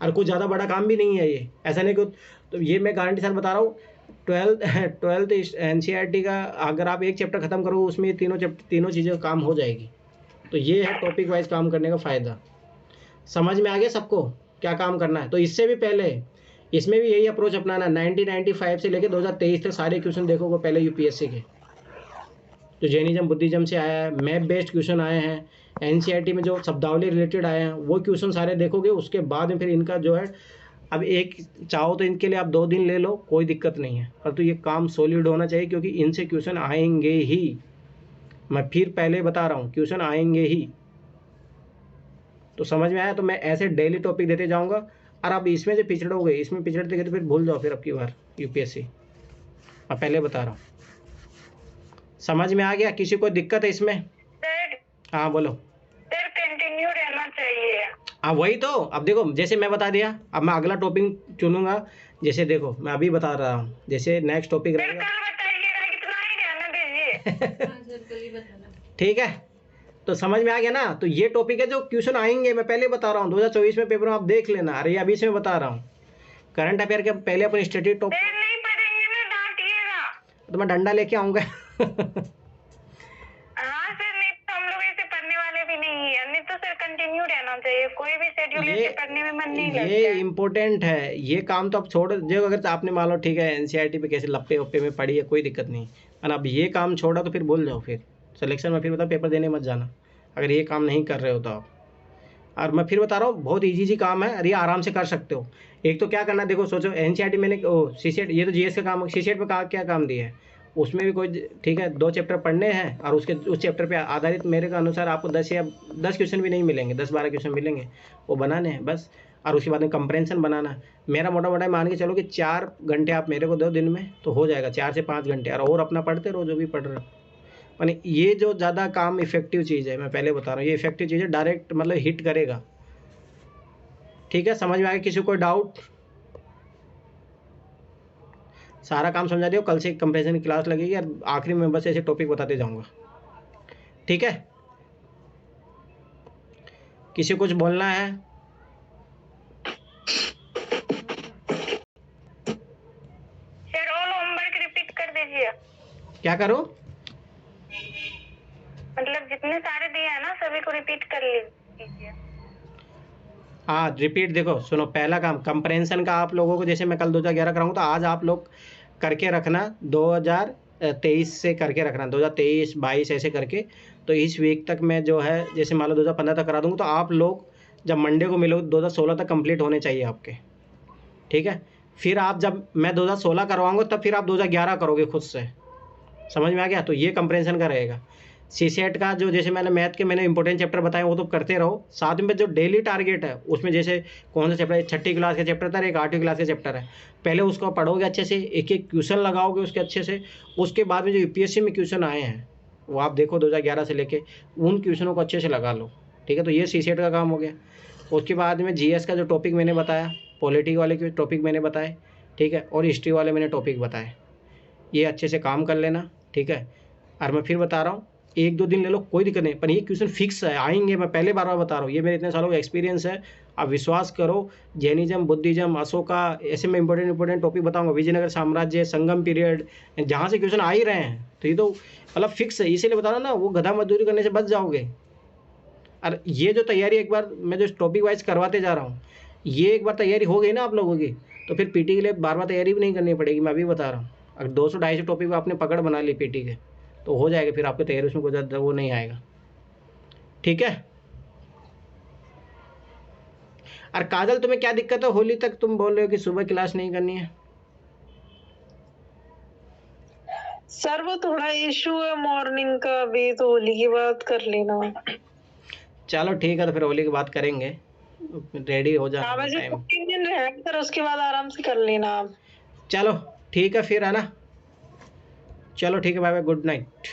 और कुछ ज़्यादा बड़ा काम भी नहीं है ये, ऐसा नहीं कि, तो ये मैं गारंटी साथ बता रहा हूँ। 12th NCERT का अगर आप एक चैप्टर ख़त्म करो उसमें तीनों चीज़ें काम हो जाएगी। तो ये है टॉपिक वाइज काम करने का फ़ायदा। समझ में आ गया सबको क्या काम करना है? तो इससे भी पहले इसमें भी यही अप्रोच अपनाना। 1995 से लेकर 2023 तक सारे क्वेश्चन देखोगे पहले यूपीएससी के, जो जैनिज्म बुद्धिज्म से आया है, मैप बेस्ड क्वेश्चन आए हैं, एनसीईआरटी में जो शब्दावली रिलेटेड आए हैं वो क्वेश्चन सारे देखोगे। उसके बाद में फिर इनका जो है, अब एक चाहो तो इनके लिए आप 2 दिन ले लो, कोई दिक्कत नहीं है, पर तो ये काम सॉलिड होना चाहिए, क्योंकि इनसे क्वेश्चन आएंगे ही। मैं फिर पहले बता रहा हूँ, क्वेश्चन आएंगे ही। तो समझ में आया? तो मैं ऐसे डेली टॉपिक देते जाऊँगा, और आप इसमें से पिछड़ोगे, इसमें पिछड़ते गए तो फिर भूल जाओ फिर अब की बार यूपीएससी। मैं पहले बता रहा हूँ। समझ में आ गया? किसी को दिक्कत है इसमें? हाँ बोलो। सर कंटिन्यू रहना चाहिए। हाँ वही तो, अब देखो जैसे मैं बता दिया, अब मैं अगला टॉपिक चुनूंगा। जैसे देखो मैं अभी बता रहा हूँ, जैसे नेक्स्ट टॉपिक रहेगा, ठीक है? तो समझ में आ गया ना? तो ये टॉपिक है जो क्वेश्चन आएंगे, मैं पहले बता रहा हूँ 2024 में पेपर में, आप देख लेना। अरे अभी से मैं बता रहा हूँ, करंट अफेयर के पहले अपन स्टैटिक टॉपिक, नहीं पढ़ेंगे ना डांटिएगा। तो मैं डंडा लेके आऊंगा। हाँ सर, नहीं तो हम लोग ऐसे पढ़ने वाले भी नहीं है, नहीं तो सर कंटिन्यू रहना चाहिए। कोई भी शेड्यूल ऐसे पढ़ने में मन नहीं लगता। ये इम्पोर्टेंट है, ये काम तो आप छोड़ जो, अगर आपने मान लो ठीक है एनसीईआरटी पे कैसे लप्पे वप्पे में पढ़ी है, कोई दिक्कत नहीं, और अब ये काम छोड़ा तो फिर भूल जाओ, फिर सिलेक्शन में फिर बताओ पेपर देने मत जाना अगर ये काम नहीं कर रहे हो तो आप। और मैं फिर बता रहा हूँ, बहुत ईजी काम है, और ये आराम से कर सकते हो। एक तो क्या करना, देखो सोचो एनसीईआरटी मैंने सीसेट, ये तो जीएस का काम, सीसेट पे क्या काम दिया है, उसमें भी कोई ठीक है 2 चैप्टर पढ़ने हैं, और उस चैप्टर पे आधारित मेरे के अनुसार आपको 10 क्वेश्चन भी नहीं मिलेंगे, 10-12 क्वेश्चन मिलेंगे, वो बनाने हैं बस। और उसके बाद में कंप्रेंशन बनाना। मेरा मोटा मोटा मान के चलो कि 4 घंटे आप मेरे को दो दिन में, तो हो जाएगा 4 से 5 घंटे, और अपना पढ़ते रहो जो भी पढ़ रहे हो। यानी ये जो ज़्यादा काम इफेक्टिव चीज़ है, मैं पहले बता रहा हूँ, ये इफेक्टिव चीज़ है, डायरेक्ट मतलब हिट करेगा। ठीक है, समझ में आ गया? किसी को डाउट? सारा काम समझा दिया। कल से कंपैरिजन की क्लास लगेगी, और आखिरी में बस ऐसे टॉपिक बताते जाऊंगा। ठीक है, किसी कुछ बोलना है? सर ऑल होमवर्क रिपीट कर दीजिए। क्या करो? मतलब जितने सारे दिए हैं ना, सभी को रिपीट कर लीजिए। हाँ रिपीट। देखो सुनो, पहला काम कंप्रेंशन का आप लोगों को, जैसे मैं कल 2011 कराऊंगा, तो आज आप लोग करके रखना 2023 से करके रखना, 2023, 22 ऐसे करके। तो इस वीक तक मैं जो है, जैसे मान लो 2015 तक करा दूंगा, तो आप लोग जब मंडे को मिलो 2016 तक कंप्लीट होने चाहिए आपके। ठीक है, फिर आप जब मैं 2016 करवाऊंगा तब फिर आप 2011 करोगे खुद से। समझ में आ गया? तो ये कंप्रेंशन का रहेगा। सीसेट का जो, जैसे मैंने मैथ के मैंने इंपॉर्टेंट चैप्टर बताए वो तो करते रहो, साथ में जो डेली टारगेट है उसमें, जैसे कौन सा चैप्टर है, 6ठी क्लास का चैप्टर था, एक 8वीं क्लास का चैप्टर है, पहले उसको पढ़ोगे अच्छे से, एक एक क्वेश्चन लगाओगे उसके अच्छे से। उसके बाद में जो यूपीएससी में क्वेश्चन आए हैं वो आप देखो 2011 से लेके, उन क्वेश्चनों को अच्छे से लगा लो। ठीक है, तो ये सीसेट का काम हो गया। उसके बाद में जीएस का जो टॉपिक मैंने बताया, पॉलिटी वाले के टॉपिक मैंने बताए, ठीक है, और हिस्ट्री वाले मैंने टॉपिक बताए, ये अच्छे से काम कर लेना। ठीक है, और मैं फिर बता रहा हूँ, 1-2 दिन ले लो, कोई दिक्कत नहीं, पर ये क्वेश्चन फिक्स है, आएंगे। मैं पहले बार बता रहा हूँ, ये मेरे इतने सालों का एक्सपीरियंस है, आप विश्वास करो। जैनिज्म, बुद्धिज्म, अशोका, ऐसे मैं इंपॉर्टेंट टॉपिक बताऊंगा, विजयनगर साम्राज्य, संगम पीरियड, जहाँ से क्वेश्चन आ ही रहे हैं, तो ये तो मतलब फिक्स है। इसीलिए बता रहा ना, वो गधा मजदूरी करने से बच जाओगे। और ये जो तैयारी एक बार मैं जो टॉपिक वाइज करवाते जा रहा हूँ, ये एक बार तैयारी हो गई ना आप लोगों की, तो फिर पीटी के लिए बार तैयारी भी नहीं करनी पड़ेगी। मैं अभी बता रहा हूँ, अगर 200-250 टॉपिक आपने पकड़ बना ली पीटी के, तो हो जाएगा, फिर आपकी तैयारी उसमें कोई ज़्यादा वो नहीं आएगा। ठीक है। और काजल, तुम्हें क्या दिक्कत है? होली तक तुम बोल रहे हो कि सुबह क्लास नहीं करनी है। सर वो थोड़ा इशू है मॉर्निंग का भी, तो होली की बात कर लेना। चलो ठीक है, तो फिर होली की बात करेंगे, रेडी हो जाना। 3 दिन रहे सर, उसके बाद आराम से कर लेना आप। चलो ठीक है फिर, है ना? चलो ठीक है, बाय बाय, गुड नाइट।